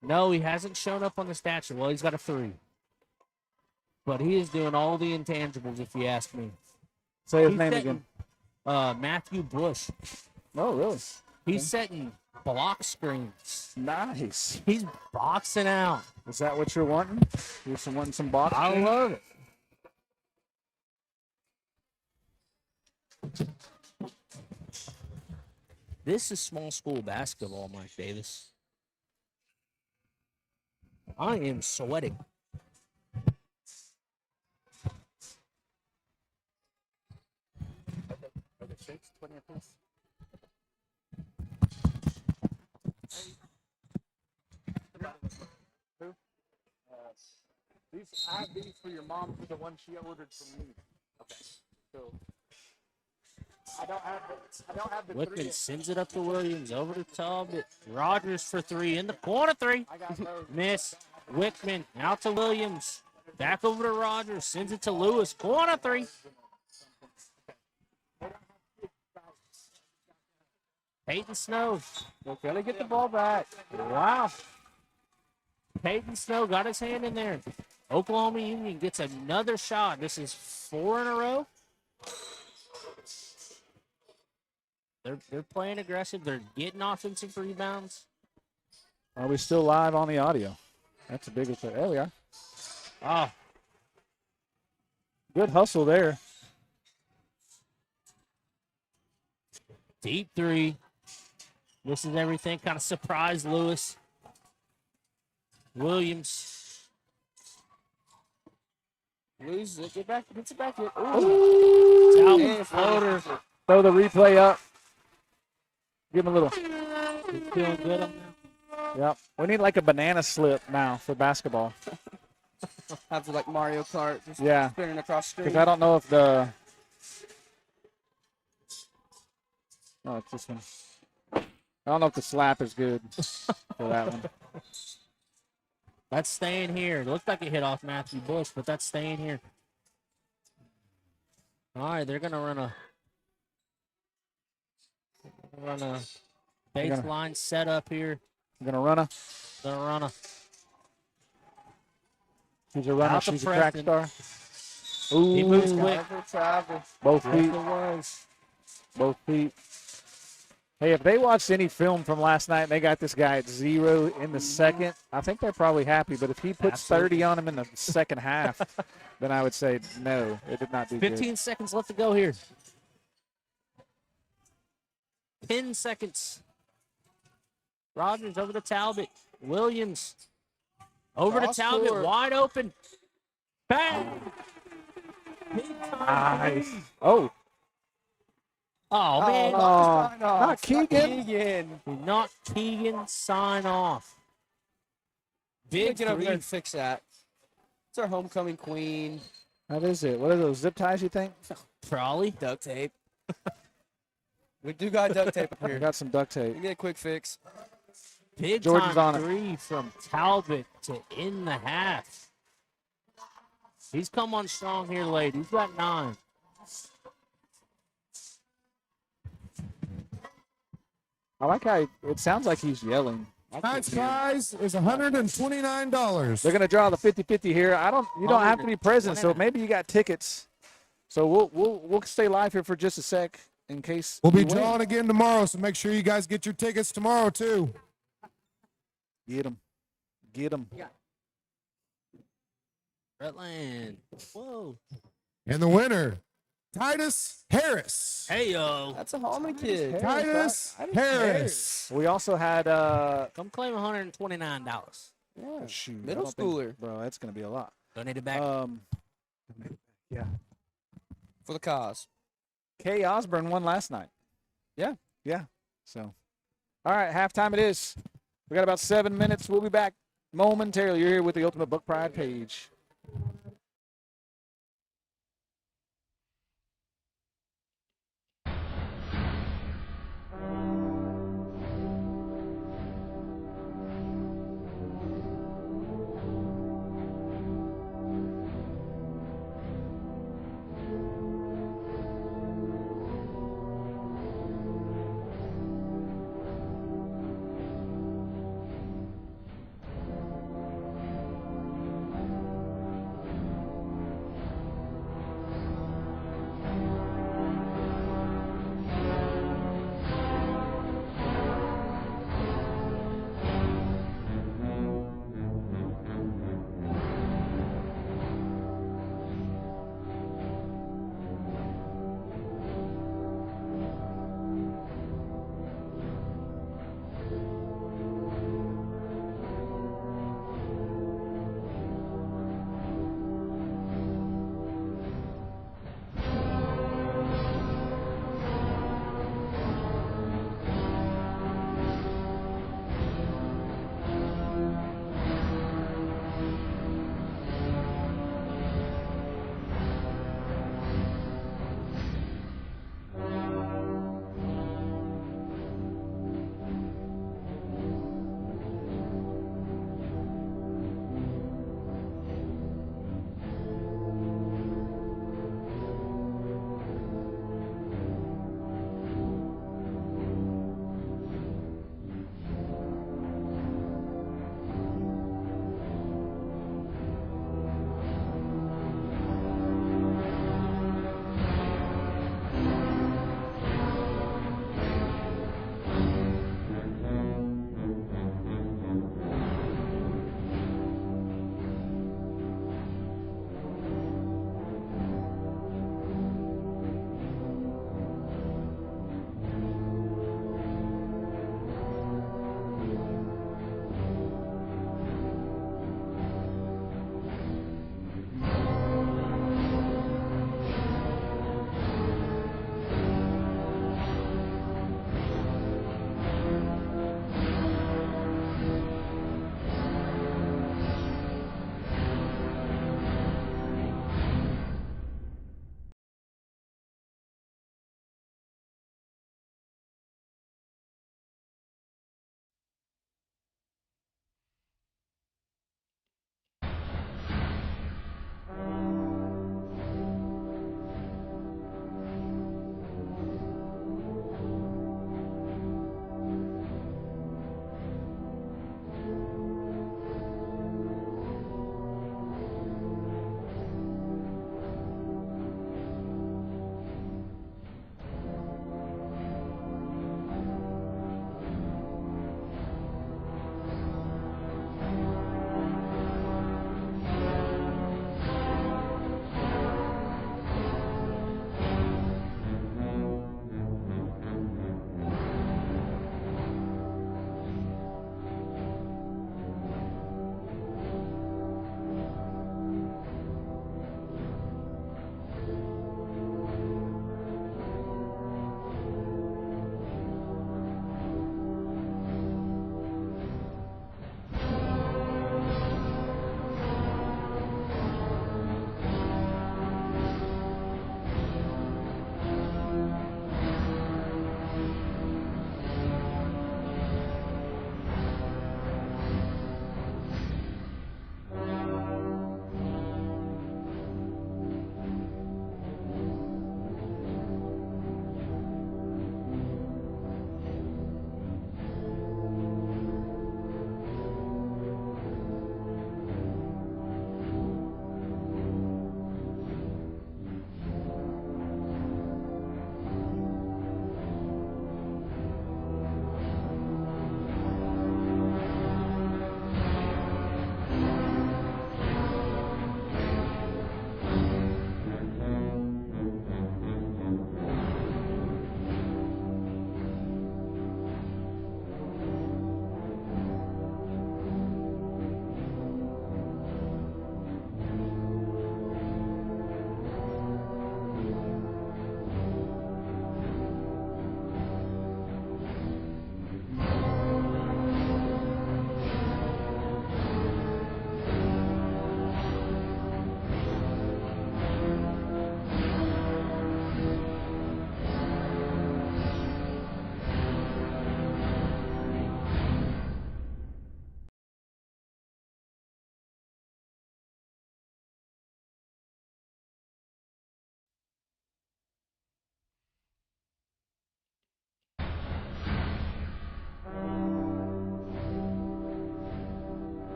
No, he hasn't shown up on the stat sheet. Well, he's got a 3. But he is doing all the intangibles, if you ask me. Say his He's name setting, again. Matthew Bush. Oh, really? He's setting block screens. Nice. He's boxing out. Is that what you're wanting? You're wanting some box? I love it. This is small school basketball, Mike Davis. I am sweating. I have these for your mom for the one she ordered from me. Okay. So I don't have the Wickman 3. sends it up to Williams, over to Talbot. Rogers for 3, in the corner 3. I got those. Miss. Wickman out to Williams. Back over to Rogers, sends it to Lewis. Corner 3. Peyton Snow. They're gonna get the ball back. Wow. Peyton Snow got his hand in there. Oklahoma Union gets another shot. This is 4 in a row. They're playing aggressive. They're getting offensive rebounds. Are we still live on the audio? That's a big thing. There we are. Oh, Good hustle there. deep 3. This is everything. Kind of surprised Lewis. Williams. Loses it. Get back. Gets it back here. Talbot floater. Throw the replay up. Give him a little. He's feeling good on that. Yep. We need like a banana slip now for basketball. Have to like Mario Kart. Just Yeah. spinning across the Because screen. I don't know if the. Oh, it's this one. I don't know if the slap is good for that one. That's staying here. It looked like it hit off Matthew Bush, but that's staying here. All right, they're gonna run a baseline setup here. I'm gonna run a. They're gonna run a She's a runner. Out to She's a track Preston. star. Ooh, He moves quick. Travel. both Yes, feet. it was. Both feet. Hey, if they watched any film from last night and they got this guy at 0 in the second, I think they're probably happy. But if he puts 30 on him in the second half, then I would say no, it did not do 15 seconds left to go here. 10 seconds. Rogers over to Talbot. Williams over to Cross Talbot. court. Wide open. Bang! Big good. time. Nice. Oh, Oh, man. not Keegan. Keegan. Not Keegan sign off. Big Get over there three. and fix that. It's our homecoming queen. What is it? What are those zip ties, you think? Probably. Duct tape. We do got duct tape up We here. got some duct tape. We get a quick fix. Big Jordan's time on it. 3 from Talbot to end the half. He's come on strong here late. He's got 9. I like how it sounds like he's yelling. Tonight's prize is $129. They're gonna draw the 50-50 here. You don't have to be present, so maybe you got tickets. So we'll stay live here for just a sec in case We'll be you win. drawing again tomorrow, so make sure you guys get your tickets tomorrow too. Get them. Redland. Whoa. And the winner, Titus Harris. Hey, yo. That's a Hallman kid. Titus Harris. We also had Come claim $129. Yeah. shoot, Middle I don't think- schooler. bro. That's gonna be a lot. Donate it back. Yeah. For the cause. Kay Osborne won last night. Yeah. So, all right, halftime it is. We got about 7 minutes. We'll be back momentarily. You're here with the Ultimate Buck Pride page.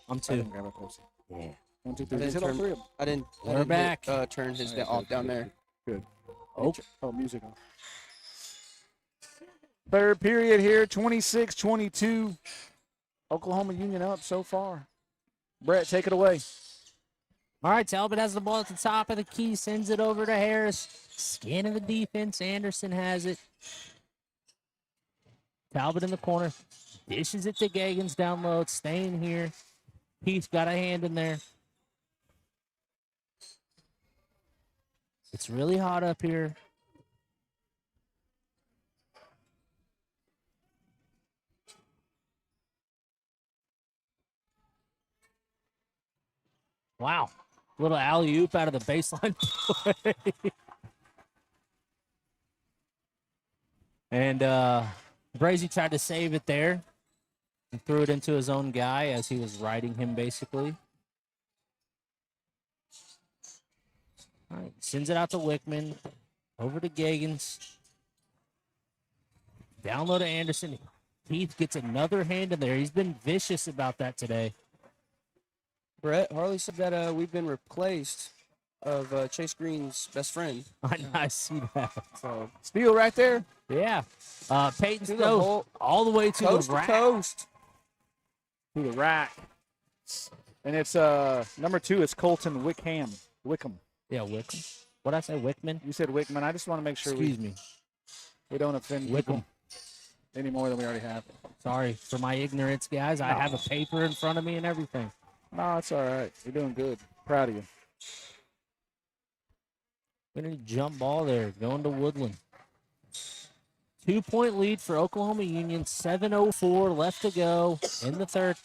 I'm I 2. didn't grab it close. Yeah. 1, 2, I 3. didn't He's hit all turn- 3 of them. I didn't. We're I didn't back. Turn his Oh, yeah, off good, down good, there. Good. Oh. Oh, music on. Third period here, 26-22. Oklahoma Union up so far. Brett, take it away. All right, Talbot has the ball at the top of the key, sends it over to Harris. Scanning the defense. Anderson has it. Talbot in the corner. Dishes it to Gagans down low. It's staying here. Heath got a hand in there. It's really hot up here. Wow. Little alley-oop out of the baseline play. And Brazy tried to save it there and threw it into his own guy as he was riding him, basically. All right, sends it out to Wickman. Over to Gagans. Down low to Anderson. Heath gets another hand in there. He's been vicious about that today. Brett, Harley said that we've been replaced of Chase Green's best friend. I see that. So, steal right there. Yeah. Peyton To the Snow hole. all the way to Coast the to rack. coast. To the rack. And it's number 2, it's Colton Wickham. Wickham. Yeah, Wickham. What'd I say, Wickman? You said Wickman. I just want to make sure Excuse me. we don't offend Wickham. people any more than we already have. Sorry for my ignorance, guys. I have a paper in front of me and everything. No, it's all right. You're doing good. Proud of you. Gonna jump ball there, going to Woodland. 2-point lead for Oklahoma Union. 7:04 left to go in the third.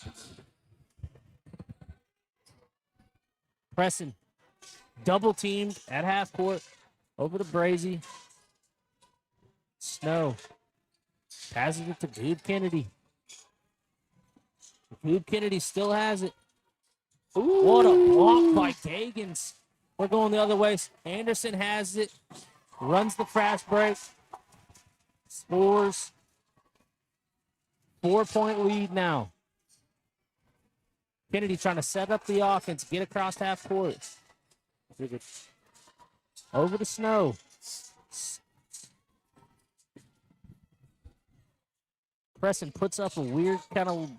Preston, double teamed at half court. Over to Brazy. Snow passes it to Goob Kennedy. Goob Kennedy still has it. Ooh. What a block by Gagans. We're going the other way. Anderson has it. Runs the fast break. Scores. 4-point lead now. Kennedy trying to set up the offense, get across half court. Over to Snow. Preston puts up a weird kind of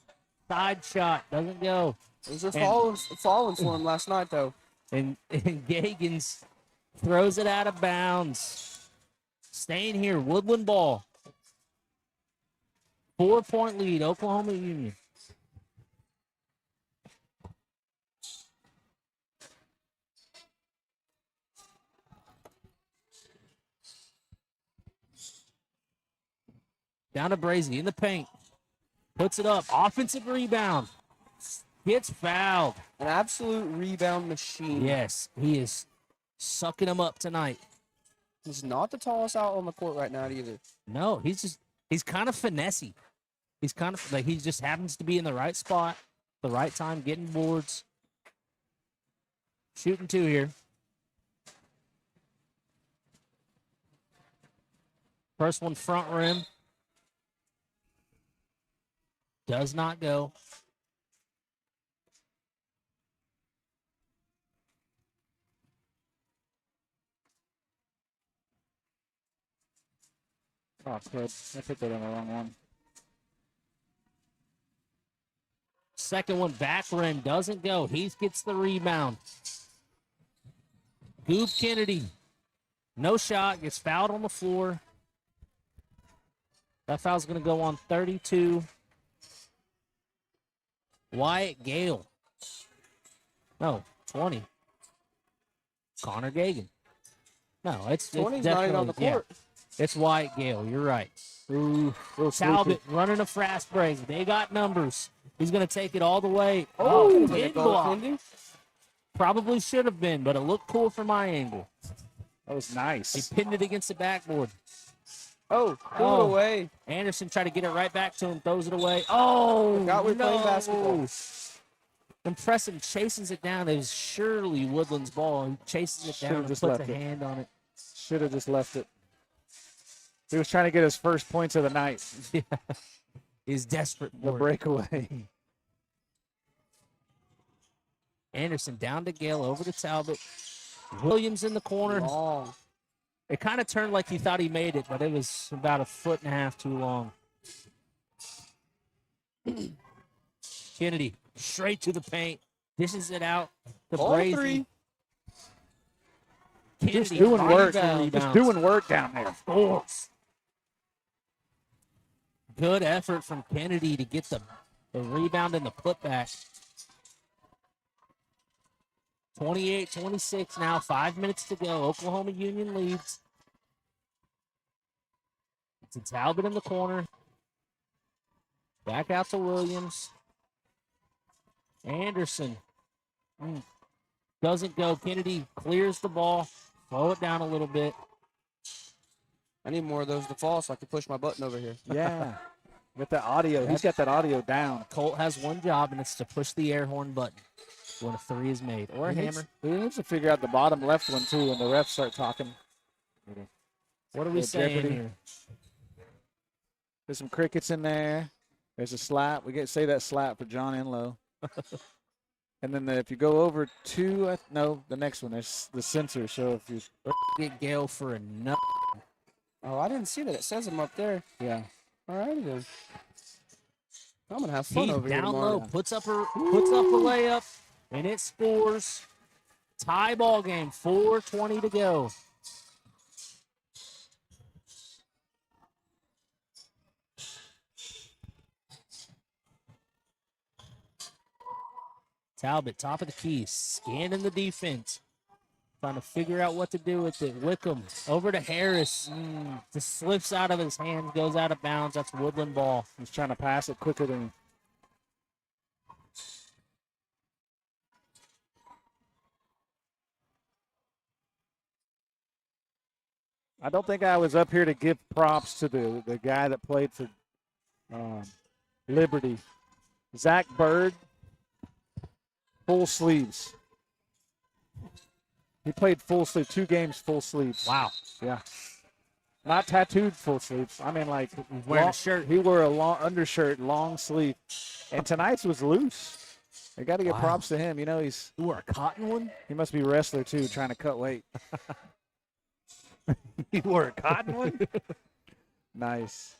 side shot. Doesn't go. Those are falling for him last night, though. And Gagans throws it out of bounds. Staying here, Woodland ball. 4-point lead, Oklahoma Union. Down to Brazy in the paint. Puts it up. Offensive rebound. Gets fouled. An absolute rebound machine. Yes, he is sucking them up tonight. He's not the tallest out on the court right now either. No, he's kind of finessey. He's kind of like he just happens to be in the right spot, the right time, getting boards. Shooting 2 here. First one front rim. Does not go. Oh, good. I put that on the wrong one. Second one back rim doesn't go. Heath gets the rebound. Goob Kennedy. No shot. Gets fouled on the floor. That foul's going to go on 32. Wyatt Gale. No, 20. Connor Gagan. No, it's 20's not even on the court. Yeah, it's Wyatt Gale. You're right. Ooh, Talbot running a fast break. They got numbers. He's going to take it all the way. Oh, pin block. Probably should have been, but it looked cool from my angle. That was He nice. pinned it against the backboard. Oh, threw it away. Anderson tried to get it right back to him, throws it away. Oh, Forgot we're playing basketball. And Preston chases it down. It was surely Woodland's ball. He chases it down Should've and just puts a left it. hand on it. Should have just left it. He was trying to get his first points of the night. He's desperate The for it. breakaway. Anderson down to Gale, over to Talbot. Williams in the corner. Long. It kind of turned like he thought he made it, but it was about a foot and a half too long. Kennedy straight to the paint. Dishes it out. The Ball Brazy. three. Kennedy Just doing work. rebounds. Just doing work down there. Force. Good effort from Kennedy to get the rebound and the putback. 28-26 now. 5 minutes to go. Oklahoma Union leads. It's a Talbot in the corner. Back out to Williams. Anderson. Doesn't go. Kennedy clears the ball. Slow it down a little bit. I need more of those to fall so I can push my button over here. Yeah. With the audio. He's got that audio down. Colt has one job, and it's to push the air horn button when a three is made. Or a hammer. He needs to figure out the bottom left one, too, when the refs start talking. What are we Yeah, saying Jeopardy. here? There's some crickets in there. There's a slap. We get say that slap for John Enlow. And then if you go over to, no, the next one, there's the censor. So if you, Get Gale for a nut. Oh, I didn't see that. It says them up there. yeah. All right, then. I'm going to have fun Heath over here down tomorrow. low, puts up a layup, and it scores. Tie ball game, 4:20 to go. Talbot, top of the key, scanning the defense. Trying to figure out what to do with it. Wickham over to Harris. Just slips out of his hand, goes out of bounds. That's Woodland ball. He's trying to pass it quicker than. I don't think I was up here to give props to the guy that played for Liberty. Zach Bird, full sleeves. He played full sleeve, 2 games full sleeves. Wow. Yeah. Not tattooed full sleeves. I mean, like, He's wearing a shirt. He wore a long undershirt, long sleeve. And tonight's was loose. I got to give Wow. props to him. You know, You wore a cotton one? he must be a wrestler, too, trying to cut weight. He wore a cotton one? Nice.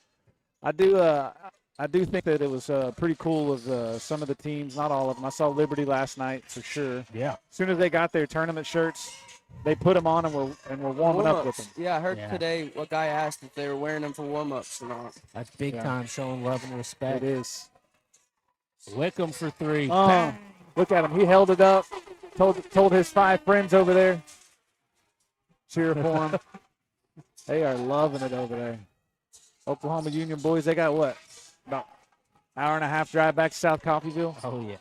I do think that it was pretty cool of some of the teams, not all of them. I saw Liberty last night for sure. Yeah. As soon as they got their tournament shirts, they put them on and were warming up with them. Yeah, I heard Yeah. today what guy asked if they were wearing them for warm-ups or not. That's big Yeah. time showing love and respect. It is. Wickham for 3. Oh, look at him. He held it up. Told his 5 friends over there. Cheer for him. They are loving it over there. Oklahoma Union boys, they got what? About hour and a half drive back to South Coffeyville. Oh, yeah.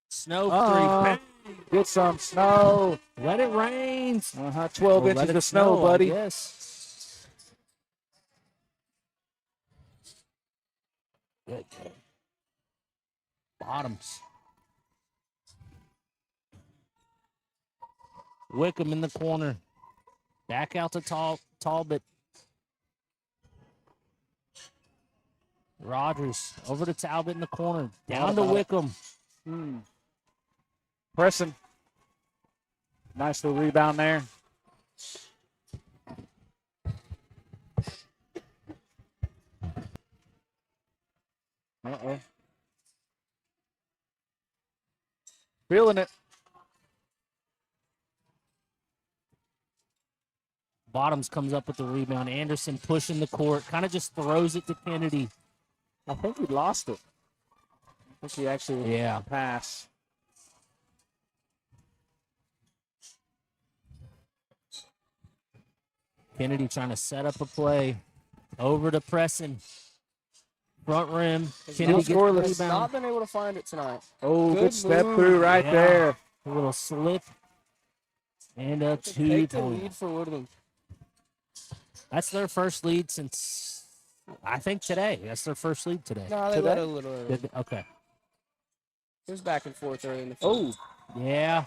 Snow Oh, 3. get some snow. Let it rain. 12 Well, let inches it of snow, I buddy. guess. Good. Bottoms. Wickham in the corner. Back out to Talbot. Rogers over to Talbot in the corner. Down to Wickham. Pressing. Nice little rebound there. Uh-oh. Feeling it. Bottoms comes up with the rebound. Anderson pushing the court. Kind of just throws it to Kennedy. I think he lost it. I think he actually Yeah. pass. Kennedy trying to set up a play. Over to Preston. Front rim. Kennedy gets the scoreless. Has rebound. not been able to find it tonight. Oh, good Good step move. through right Yeah. there. A little slip. And a Take the 2-point. lead for Woodland. That's their first lead since, I think, today. That's their first lead today. No, they let it a little early. Okay. It was back and forth early in the Oh, field. Yeah.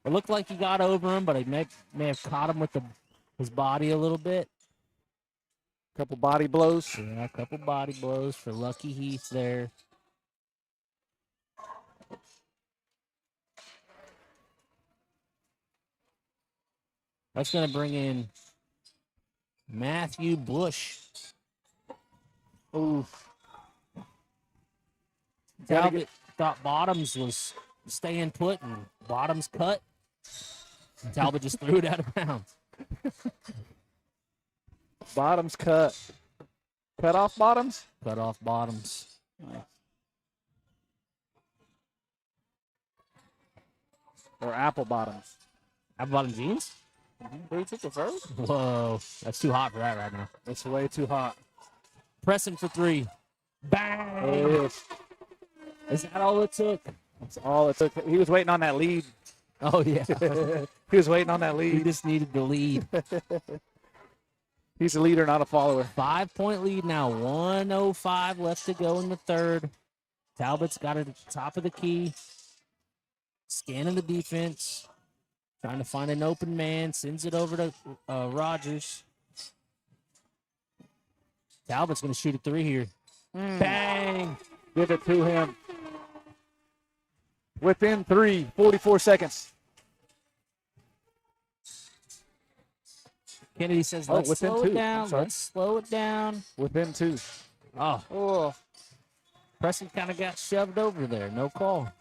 It looked like he got over him, but he may have caught him with his body a little bit. couple body blows. Yeah, a couple body blows for Lucky Heath there. That's going to bring in Matthew Bush. Oof. Talbot thought Bottoms was staying put and Bottoms cut. Talbot just threw it out of bounds. Bottoms cut. Cut off Bottoms? Cut off Bottoms. Or Apple Bottoms? Apple Bottom jeans? Who took the first? Whoa, that's too hot for that right now. It's way too hot. Pressing for three. Bang! There it is. Is that all it took? That's all it took. He was waiting on that lead. Oh, yeah. He was waiting on that He lead. just needed the lead. He's a leader, not a follower. 5-point lead now. 1:05 left to go in the third. Talbot's got it at the top of the key. Scanning the defense. Trying to find an open man. Sends it over to Rogers. Talbot's going to shoot a three here. Bang! Give it to him. Within 44 seconds. Kennedy says, Oh, let's within slow two. it down. I'm sorry. Let's slow it down. Within 2. Oh, Oh, Preston kind of got shoved over there. No call.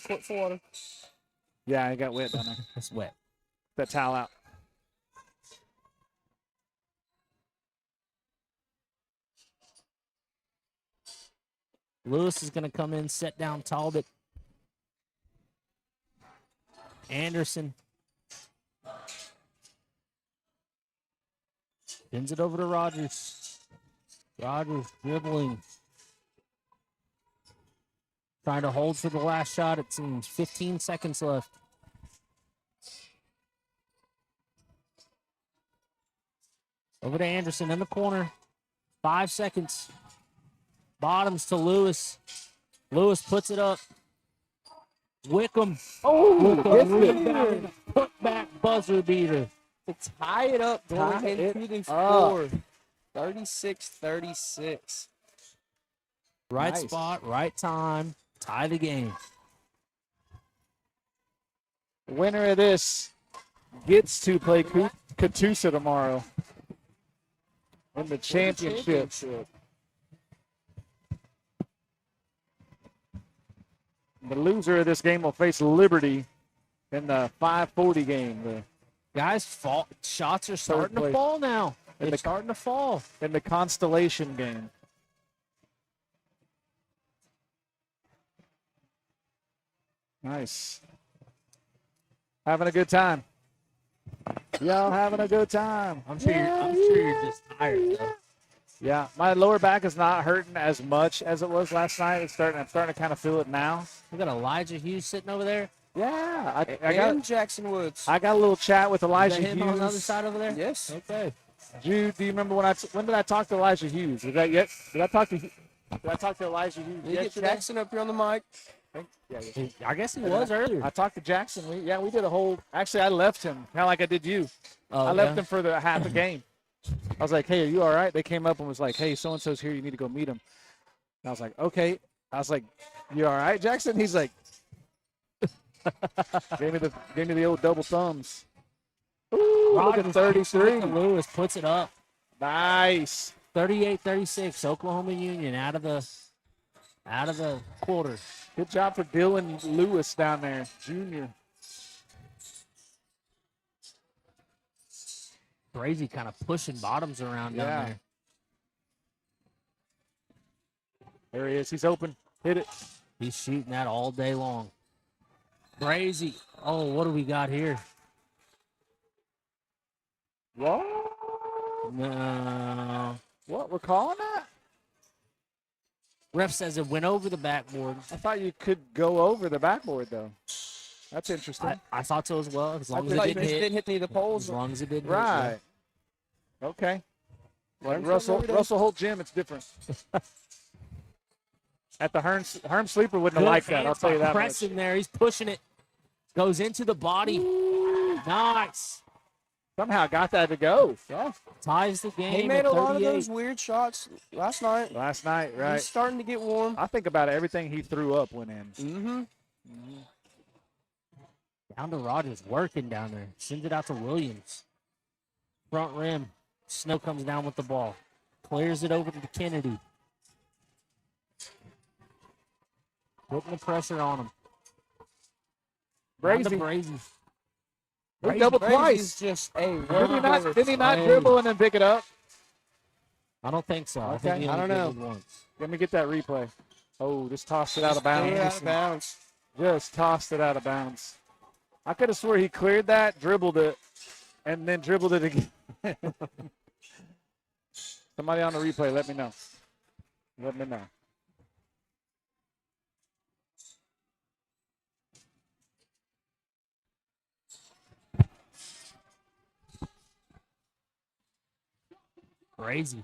quick for water. Yeah, I got wet down there. It's wet. That towel out. Lewis is going to come in, set down Talbot. Anderson. Spins it over to Rogers. Rogers dribbling. Trying to hold for the last shot, it seems. 15 seconds left. Over to Anderson in the corner. 5 seconds. Bottoms to Lewis. Lewis puts it up. Wickham. Oh, Put back buzzer beater. To tie it up going Tie into it the up. fourth. 36-36. Right Nice. spot, right time. Tie the game. Winner of this gets to play Katusa tomorrow in the championship. The loser of this game will face Liberty in the 540 game. Guys, shots are starting to place. fall now. And They're starting to fall. In the Constellation game. Nice. Having a good time. Y'all having a good time. I'm sure you're just tired. Though. Yeah, my lower back is not hurting as much as it was last night. I'm starting to kind of feel it now. We got Elijah Hughes sitting over there. Yeah, And Jackson Woods. I got a little chat with Is Elijah that him on the other Hughes. side over there? Yes. Okay. Jude, do you remember when did I talk to Elijah Hughes? Did I talk to Elijah Hughes You get yesterday? Jackson up here on the mic. Yeah. I guess he was earlier. I talked to Jackson. We did a whole. Actually, I left him kind of like I did you. Oh, I left yeah? him for the half a game. I was like, "Hey, are you all right?" They came up and was like, "Hey, so and so's here. You need to go meet him." And I was like, "Okay." I was like, "You all right, Jackson?" He's like, gave me the old double thumbs. Ooh, look at Rogers 33. Lewis puts it up. Nice. 38-36. Oklahoma Union out of the quarter. Good job for Dylan Lewis down there, junior. Crazy kind of pushing Bottoms around Yeah. down there. There he is. He's open. Hit it. He's shooting that all day long. Crazy. Oh, what do we got here? What? No. What? We're calling that? Ref says it went over the backboard. I thought you could go over the backboard, though. That's interesting. I thought so as well. As long as Like, it it didn't hit. didn't hit any of the As poles. long as it didn't Right. hit. Okay. Like Learn Russell something every day. Russell Holt Gym, it's different. At the Herm Sleeper wouldn't Good have liked that. I'll hands tell you by that much. Preston there. He's pushing it. Goes into the body. Nice. Somehow got that to go. Yeah. Ties the game. He made at a lot of 38. those weird shots last night. Last night, right? He's starting to get warm. I think about it. Everything he threw up went in. Mm-hmm. Down to Rogers, working down there. Sends it out to Williams. Front rim. Snow comes down with the ball. Clears it over to Kennedy. Putting the pressure on him. Down to Brazy. Brazy. He doubled Brazy's twice. just a Did he not Hey. dribble and then pick it up? I don't think so. I Okay, think he I only don't know. dribbled once. Let me get that replay. Oh, just tossed it out of Threw bounds. it out of bounds. Just tossed it out of bounds. I could have swore he cleared that, dribbled it, and then dribbled it again. Somebody on the replay, let me know. Let me know. Crazy.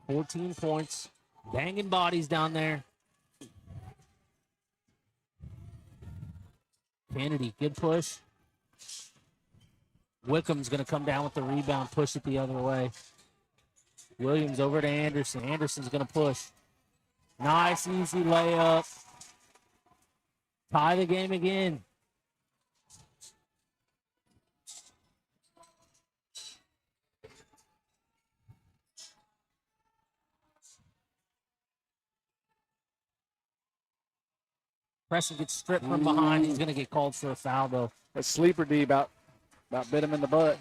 14 points. Banging bodies down there. Kennedy, good push. Wickham's going to come down with the rebound, push it the other way. Williams over to Anderson. Anderson's going to push. Nice, easy layup. Tie the game again. Preston gets stripped from behind. He's going to get called for a foul, though. That sleeper D about bit him in the butt.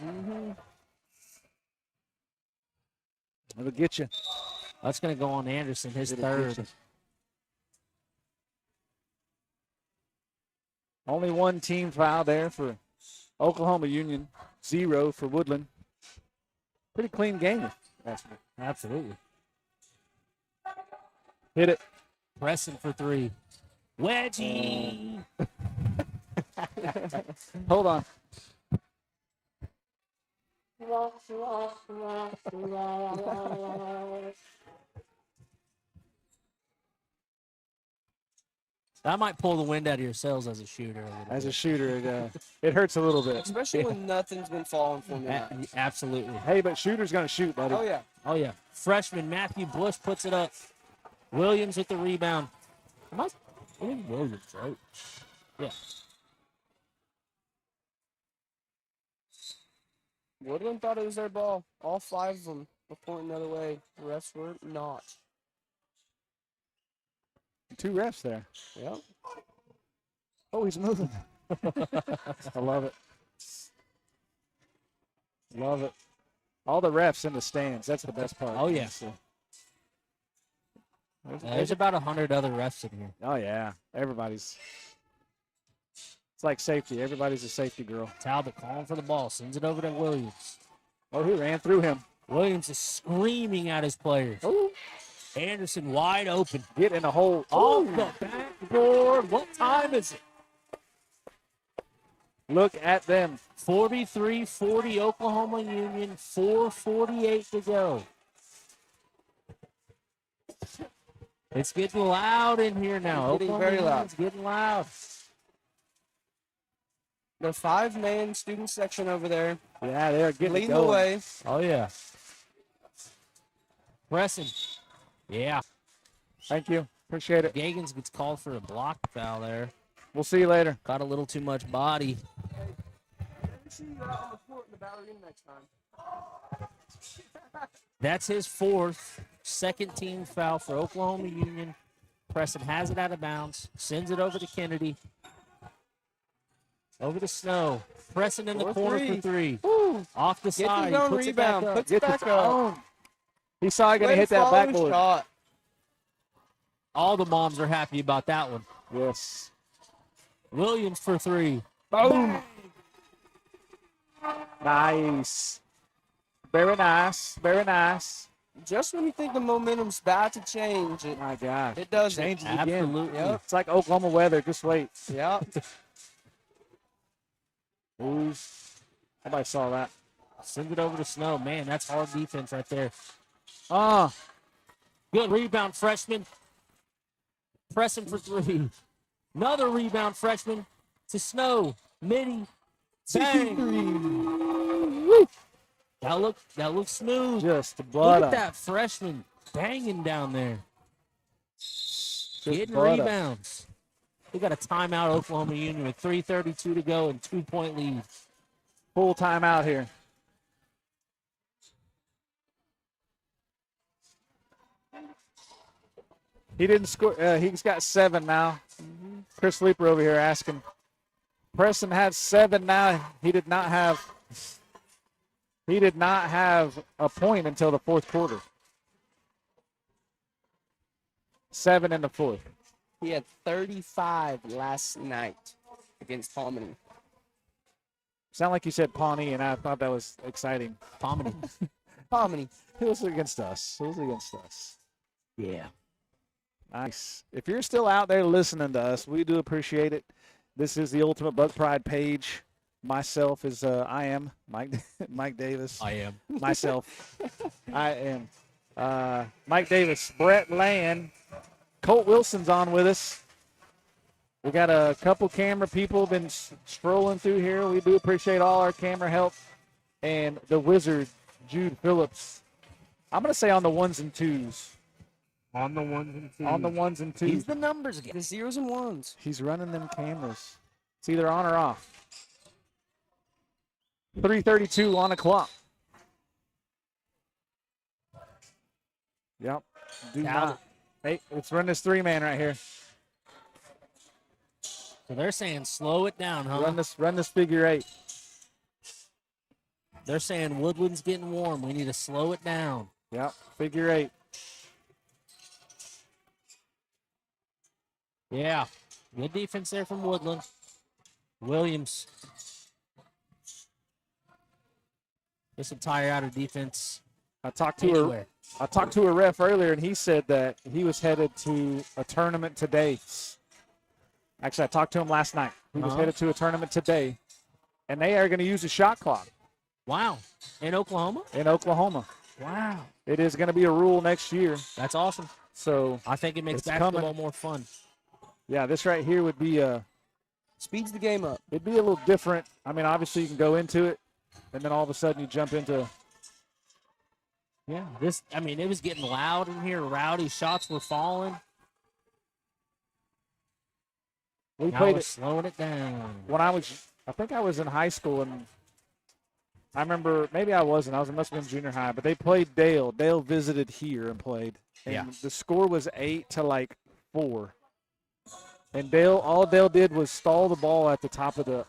It'll get you. That's going to go on Anderson, his It'll get third. you. Only one team foul there for Oklahoma Union. 0 for Woodland. Pretty clean game. Absolutely. Hit it. Preston for three. Wedgie. Hold on. That might pull the wind out of your sails as a shooter. As a shooter, it hurts a little bit. Especially when nothing's been falling for me. Absolutely. Hey, but shooter's going to shoot, buddy. Oh, yeah. Oh, yeah. Freshman Matthew Bush puts it up. Williams with the rebound. I think Williams, right? Yeah. Woodland thought it was their ball. All 5 of them were pointing the other way. The refs were not. 2 refs there. Yep. Oh, he's moving. I love it. Love it. All the refs in the stands. That's the best part. Oh, yeah. So, There's about 100 other refs in here. oh, yeah. Everybody's. It's like safety. Everybody's a safety girl. Talbot calling for the ball. Sends it over to Williams. Oh, he ran through him. Williams is screaming at his players. Oh, Anderson wide open. get in the hole. Off the backboard. What time is it? Look at them. 43-40 Oklahoma Union. 4:48 to go. It's getting loud in here now. It's getting Oklahoma very loud. Union's getting loud. The 5-man student section over there Yeah, they're getting leading it the going. way. Oh, yeah. Pressing. Yeah. Thank you. Appreciate it. Gagans gets called for a block foul there. We'll see you later. Got a little too much body. See you out on the court in the ballerina next time. That's his fourth. Second team foul for Oklahoma Union. Preston has it out of bounds. Sends it over to Kennedy. Over to Snow. Preston in the corner for three. Off the Get side. his own Puts it back rebound. up. Puts it back up. He saw he going Way to hit that follow his backboard. shot. All the moms are happy about that one. Yes. Williams for three. Boom. Nice. Very nice. Very nice. Just when you think the momentum's about to change, Oh my gosh. it doesn't. Changes again. Absolutely. Yep. It's like Oklahoma weather. Just wait. Yeah. Ooh. Nobody saw that. Send it over to Snow. Man, that's hard defense right there. Ah. Good rebound, freshman. Pressing for three. Another rebound, freshman. To Snow. Midi. Bang. That looks smooth. Just the Look blood at up. that freshman banging down there. Just Getting blood up. rebounds. We got a timeout, Oklahoma Union, with 3:32 to go and 2-point lead. Full timeout here. He didn't score. He's got 7 now. Chris Leeper over here asking. Preston has 7 now. He did not have a point until the fourth quarter. 7 in the fourth. He had 35 last night against Harmony. Sound like you said Pawnee, and I thought that was exciting. Pomini. Harmony. It was against us. Yeah. Nice. If you're still out there listening to us, we do appreciate it. This is the Ultimate Buck Pride page. Myself is I am Mike Davis. I am. Myself, I am Mike Davis. Brett Land, Colt Wilson's on with us. We got a couple camera people been strolling through here. We do appreciate all our camera help, and the wizard Jude Phillips. I'm gonna say on the ones and twos. On the ones and twos. On the ones and twos. He's the numbers again. The zeros and ones. He's running them cameras. It's either on or off. 3:32 on the clock. Yep. Do Got not. Hey, let's run this 3-man right here. So they're saying slow it down, huh? Run this figure 8. They're saying Woodland's getting warm. We need to slow it down. Yep. Figure 8. Yeah. Good defense there from Woodland. Williams. This will tire out of defense I talked to anywhere. a ref earlier, and he said that he was headed to a tournament today. Actually, I talked to him last night. He was headed to a tournament today, and they are going to use a shot clock. Wow. In Oklahoma? In Oklahoma. Wow. It is going to be a rule next year. That's awesome. So, I think it makes It's basketball coming. more fun. yeah, this right here would be Speeds the game up. it'd be a little different. I mean, obviously you can go into it, and then all of a sudden you jump into. Yeah. It was getting loud in here. Rowdy shots were falling. We Now played we're it slowing it down. when I think I was in high school, and I remember, maybe I wasn't. I must have been junior high, but they played Dale. Dale visited here and played. And Yeah. the score was 8-4. And all Dale did was stall the ball at the top of the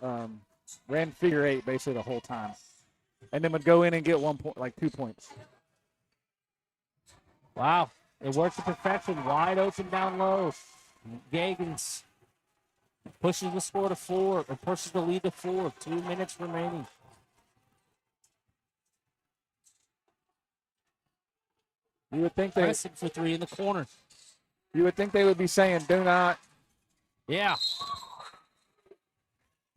ran figure 8 basically the whole time. And then would go in and get 1 point, like 2 points. Wow. It worked to perfection. Wide open down low. Gagans pushes the score to 4, or pushes the lead to 4. 2 minutes remaining. You would think Pressing for 3 in the corner. they would be saying, do not. Yeah.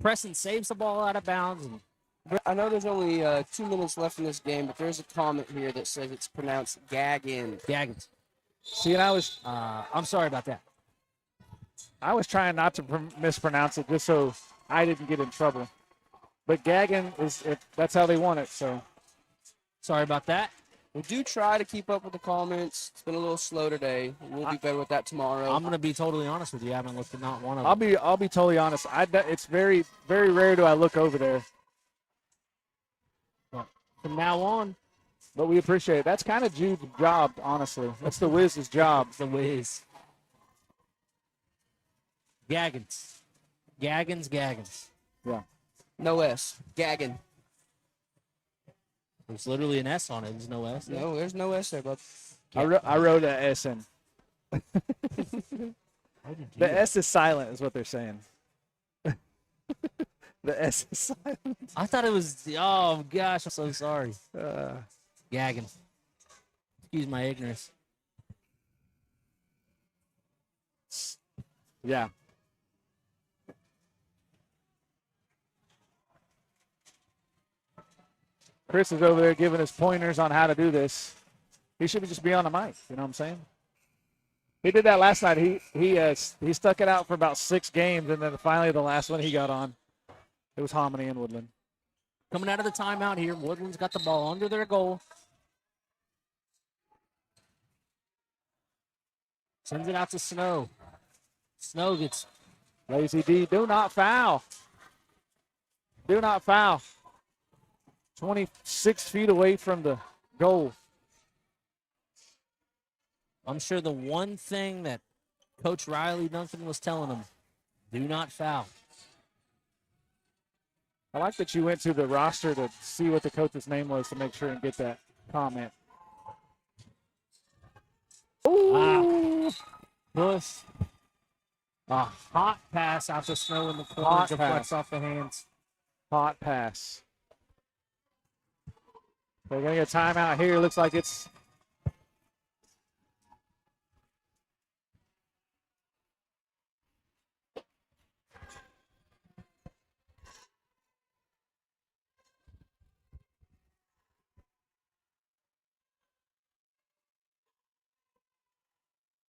Preston saves the ball out of bounds. And I know there's only 2 minutes left in this game, but there's a comment here that says it's pronounced Gaggin. Gagans. See, and I'm sorry about that. I was trying not to mispronounce it just so I didn't get in trouble. But Gaggin that's how they want it. So Sorry about that. We do try to keep up with the comments. It's been a little slow today. We'll be better with that tomorrow. I'm going to be totally honest with you. I haven't looked at not one of them. I'll be totally honest. It's very, very rare do I look over there. From now on, But we appreciate it. That's kind of Jude's job, honestly. That's the Wiz's job. the Wiz. Gaggins. Gaggins. Yeah. No S. Gaggin. There's literally an S on it. There's no S. No, there's no S there, bud. I wrote an S in. How did you The S is silent, is what they're saying. The S is silent. I thought it was. Oh gosh, I'm so sorry. Uh, Gaggin. Excuse my ignorance. yeah. Chris is over there giving us pointers on how to do this. He should just be on the mic. You know what I'm saying? He did that last night. He stuck it out for about 6 games, and then finally the last one he got on. It was Hominy and Woodland. Coming out of the timeout here, Woodland's got the ball under their goal. Sends it out to Snow. Snow gets Lazy D, do not foul. Do not foul. 26 feet away from the goal. I'm sure the one thing that Coach Riley Duncan was telling him, do not foul. I like that you went to the roster to see what the coach's name was to make sure and get that comment. Wow. Bush. A hot pass out to Snow in the corner. Hot Deflects pass. off the hands. Hot pass. They're going to get a timeout here. Looks like it's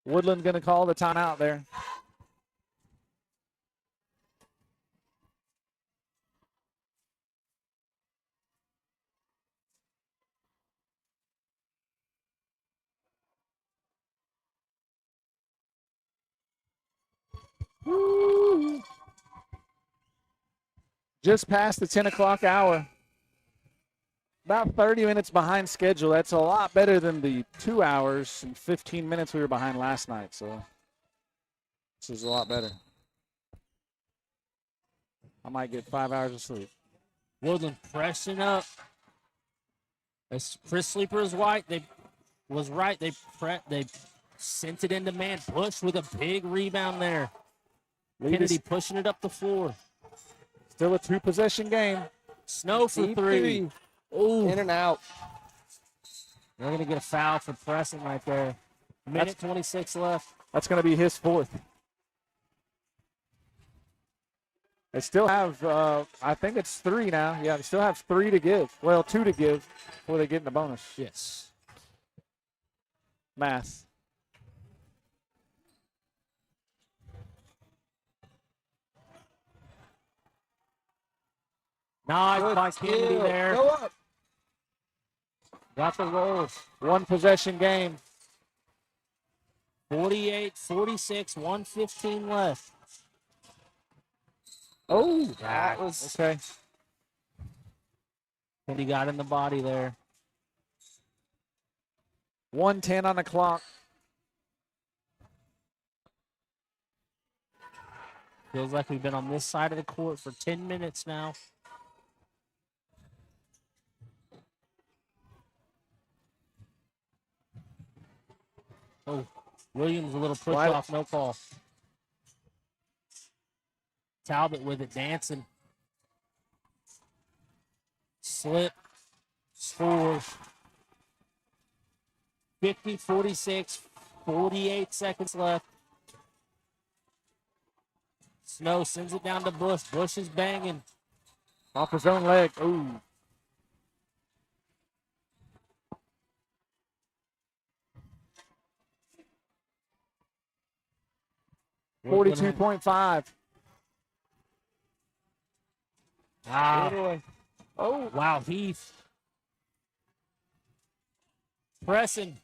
Woodland going to call the timeout there. Woo. Just past the 10 o'clock hour. About 30 minutes behind schedule. That's a lot better than the 2 hours and 15 minutes we were behind last night. So this is a lot better. I might get 5 hours of sleep. Woodland pressing up. As Chris Sleeper is right. They sent it into man. Bush with a big rebound there. Lead Kennedy is pushing it up the floor. still a 2-possession game. Snow for Deep three. Ooh. In and out. They're going to get a foul for pressing right there. Minute 26 left. That's going to be his fourth. They still have, I think it's 3 now. Yeah, they still have 3 to give. Well, 2 to give before they get in the bonus. Yes. Math. Nice by Kennedy Steal. there. Go up. Got the rolls. 1-possession game. 48-46, 1:15 left. Oh, that was Okay. Kennedy got in the body there. 1:10 on the clock. Feels like we've been on this side of the court for 10 minutes now. Oh, Williams a little push Wide- off, no call. Talbot with it, dancing. Slip, scores. 50-46, 48 seconds left. Snow sends it down to Bush. Bush is banging. Off his own leg. Ooh. Woodland- 42.5. Ah, oh, wow, Heath. Pressing.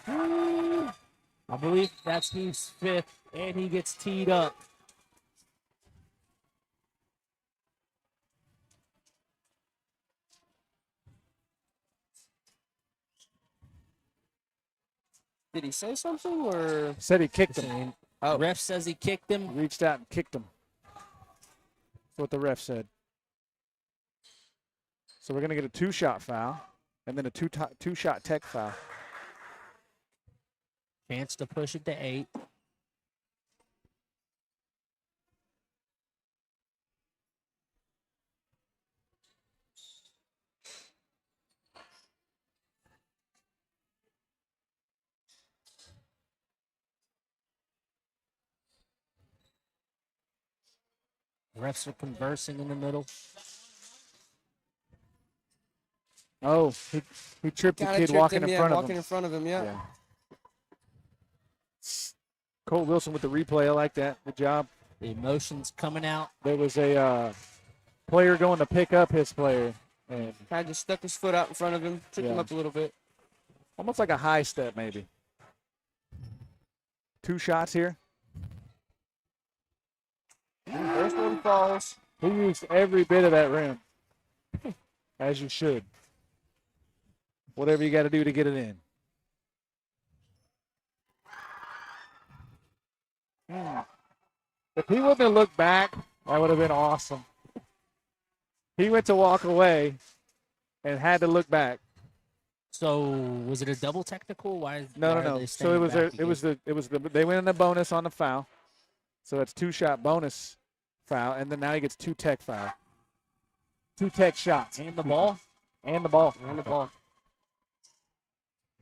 I believe that's Heath's 5th, and he gets teed up. did he say something or? Said he kicked him. Oh. Ref says he kicked him. Reached out and kicked him. That's what the ref said. So we're going to get a 2-shot foul and then a two-shot tech foul. Chance to push it to 8. Refs are conversing in the middle. Oh, he tripped the Kinda kid walking in front of walking him. in front of him, yeah. Yeah. Cole Wilson with the replay. I like that. Good job. The emotions coming out. There was a player going to pick up his player. And Kind of just stuck his foot out in front of him, tripped him Yeah. up a little bit. Almost like a high step, maybe. 2 shots here. First one falls. He used every bit of that rim, as you should. Whatever you got to do to get it in. If he wouldn't have looked back, that would have been awesome. He went to walk away and had to look back. So was it a double technical? Why? No. Are they So it was standing back they went in the bonus on the foul. So it's 2-shot bonus foul, and then now he gets 2 tech foul. 2 tech shots. and the ball? And the ball. And the ball.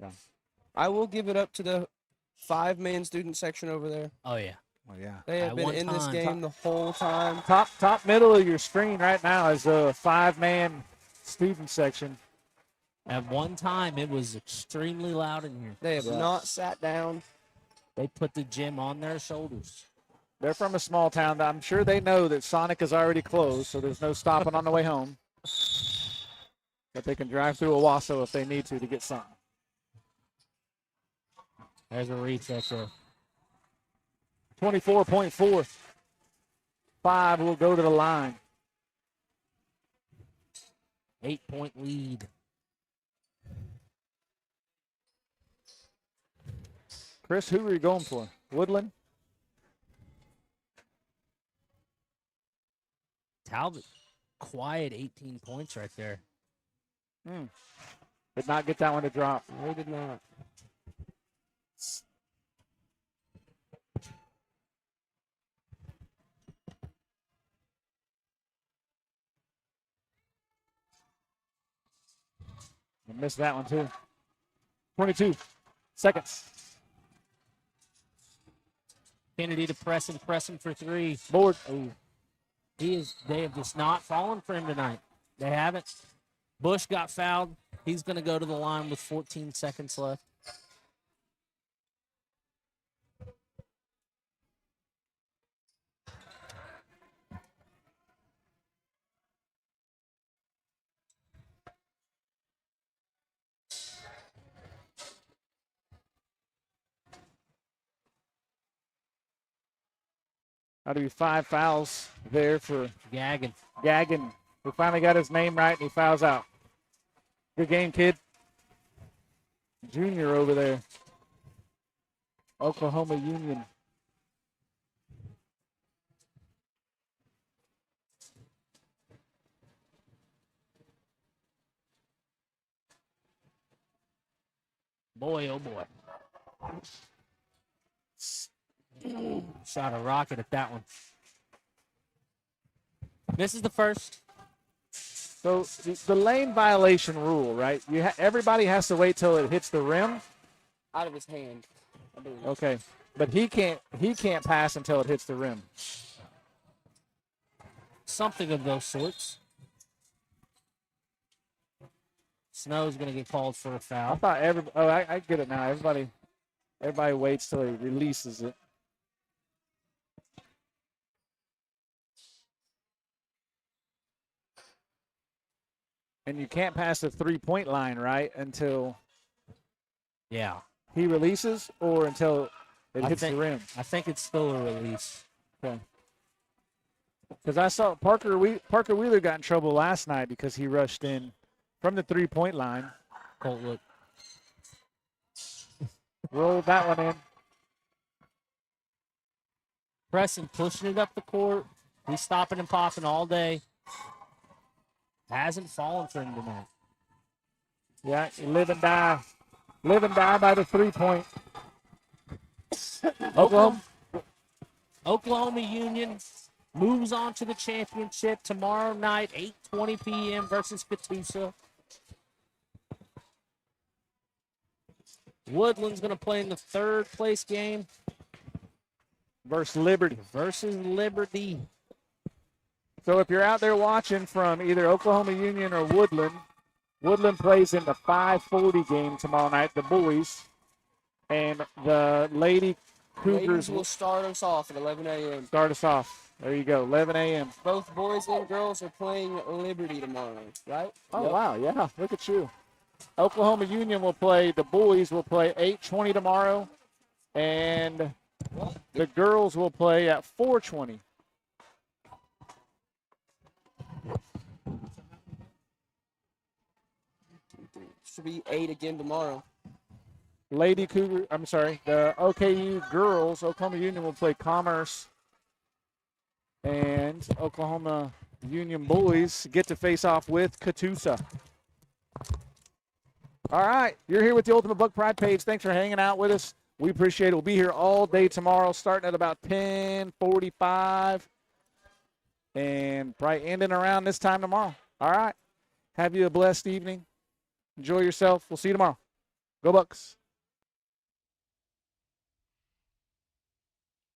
Yeah. I will give it up to the 5-man student section over there. Oh yeah. Oh, yeah. They have At been one in this time. game the whole time. Top middle of your screen right now is a 5-man student section. At one time, it was extremely loud in here. They have not sat down. They put the gym on their shoulders. They're from a small town. I'm sure they know that Sonic is already closed, so there's no stopping on the way home. But they can drive through Owasso if they need to get something. There's a reset there. 24.4. 5 will go to the line. 8-point lead. Chris, who are you going for? Woodland? Talbot, quiet 18 points right there. Did not get that one to drop. No, they did not. I missed that one too. 22 seconds. Kennedy to press him for 3. Board. Oh, they have just not fallen for him tonight. They haven't. Bush got fouled. He's going to go to the line with 14 seconds left. That'll be 5 fouls there for Gaggin. Gaggin. We finally got his name right, and he fouls out. Good game, kid. Junior over there. Oklahoma Union. Boy, oh boy. Shot a rocket at that one. This is the first. So the lane violation rule, right? Everybody has to wait till it hits the rim. Out of his hand, I believe. Okay, but he can't pass until it hits the rim. Something of those sorts. Snow's going to get called for a I foul. thought I get it now. Everybody waits till he releases it. And you can't pass the 3-point line, right, until Yeah. he releases or until it hits the rim. I think it's still a release. Okay. Because I saw Parker Wheeler got in trouble last night because he rushed in from the 3-point line. Colt look. Rolled that one in. Preston pushing it up the court. He's stopping and popping all day. Hasn't fallen for him tonight. Yeah, live and die by the 3-point. Oklahoma Union moves on to the championship tomorrow night, 8:20 p.m. versus Katusa. Woodland's going to play in the 3rd place game Versus Liberty. versus Liberty. So if you're out there watching from either Oklahoma Union or Woodland, Woodland plays in the 5:40 game tomorrow night, the boys. And the Lady Cougars Ladies will start us off at 11 a.m. start us off. There you go, 11 a.m. Both boys and girls are playing Liberty tomorrow, right? Oh, Yep. wow, yeah, look at you. Oklahoma Union will play, the boys will play 8:20 tomorrow, and the girls will play at 4:20. Should be 8 again tomorrow. Lady Cougar, I'm sorry, the OKU girls, Oklahoma Union will play Commerce, and Oklahoma Union boys get to face off with Katusa. All right, you're here with the Ultimate Buck Pride page. Thanks for hanging out with us. We appreciate it. We'll be here all day tomorrow, starting at about 10:45, and probably ending around this time tomorrow. All right, have you a blessed evening. Enjoy yourself. We'll see you tomorrow. Go Bucks.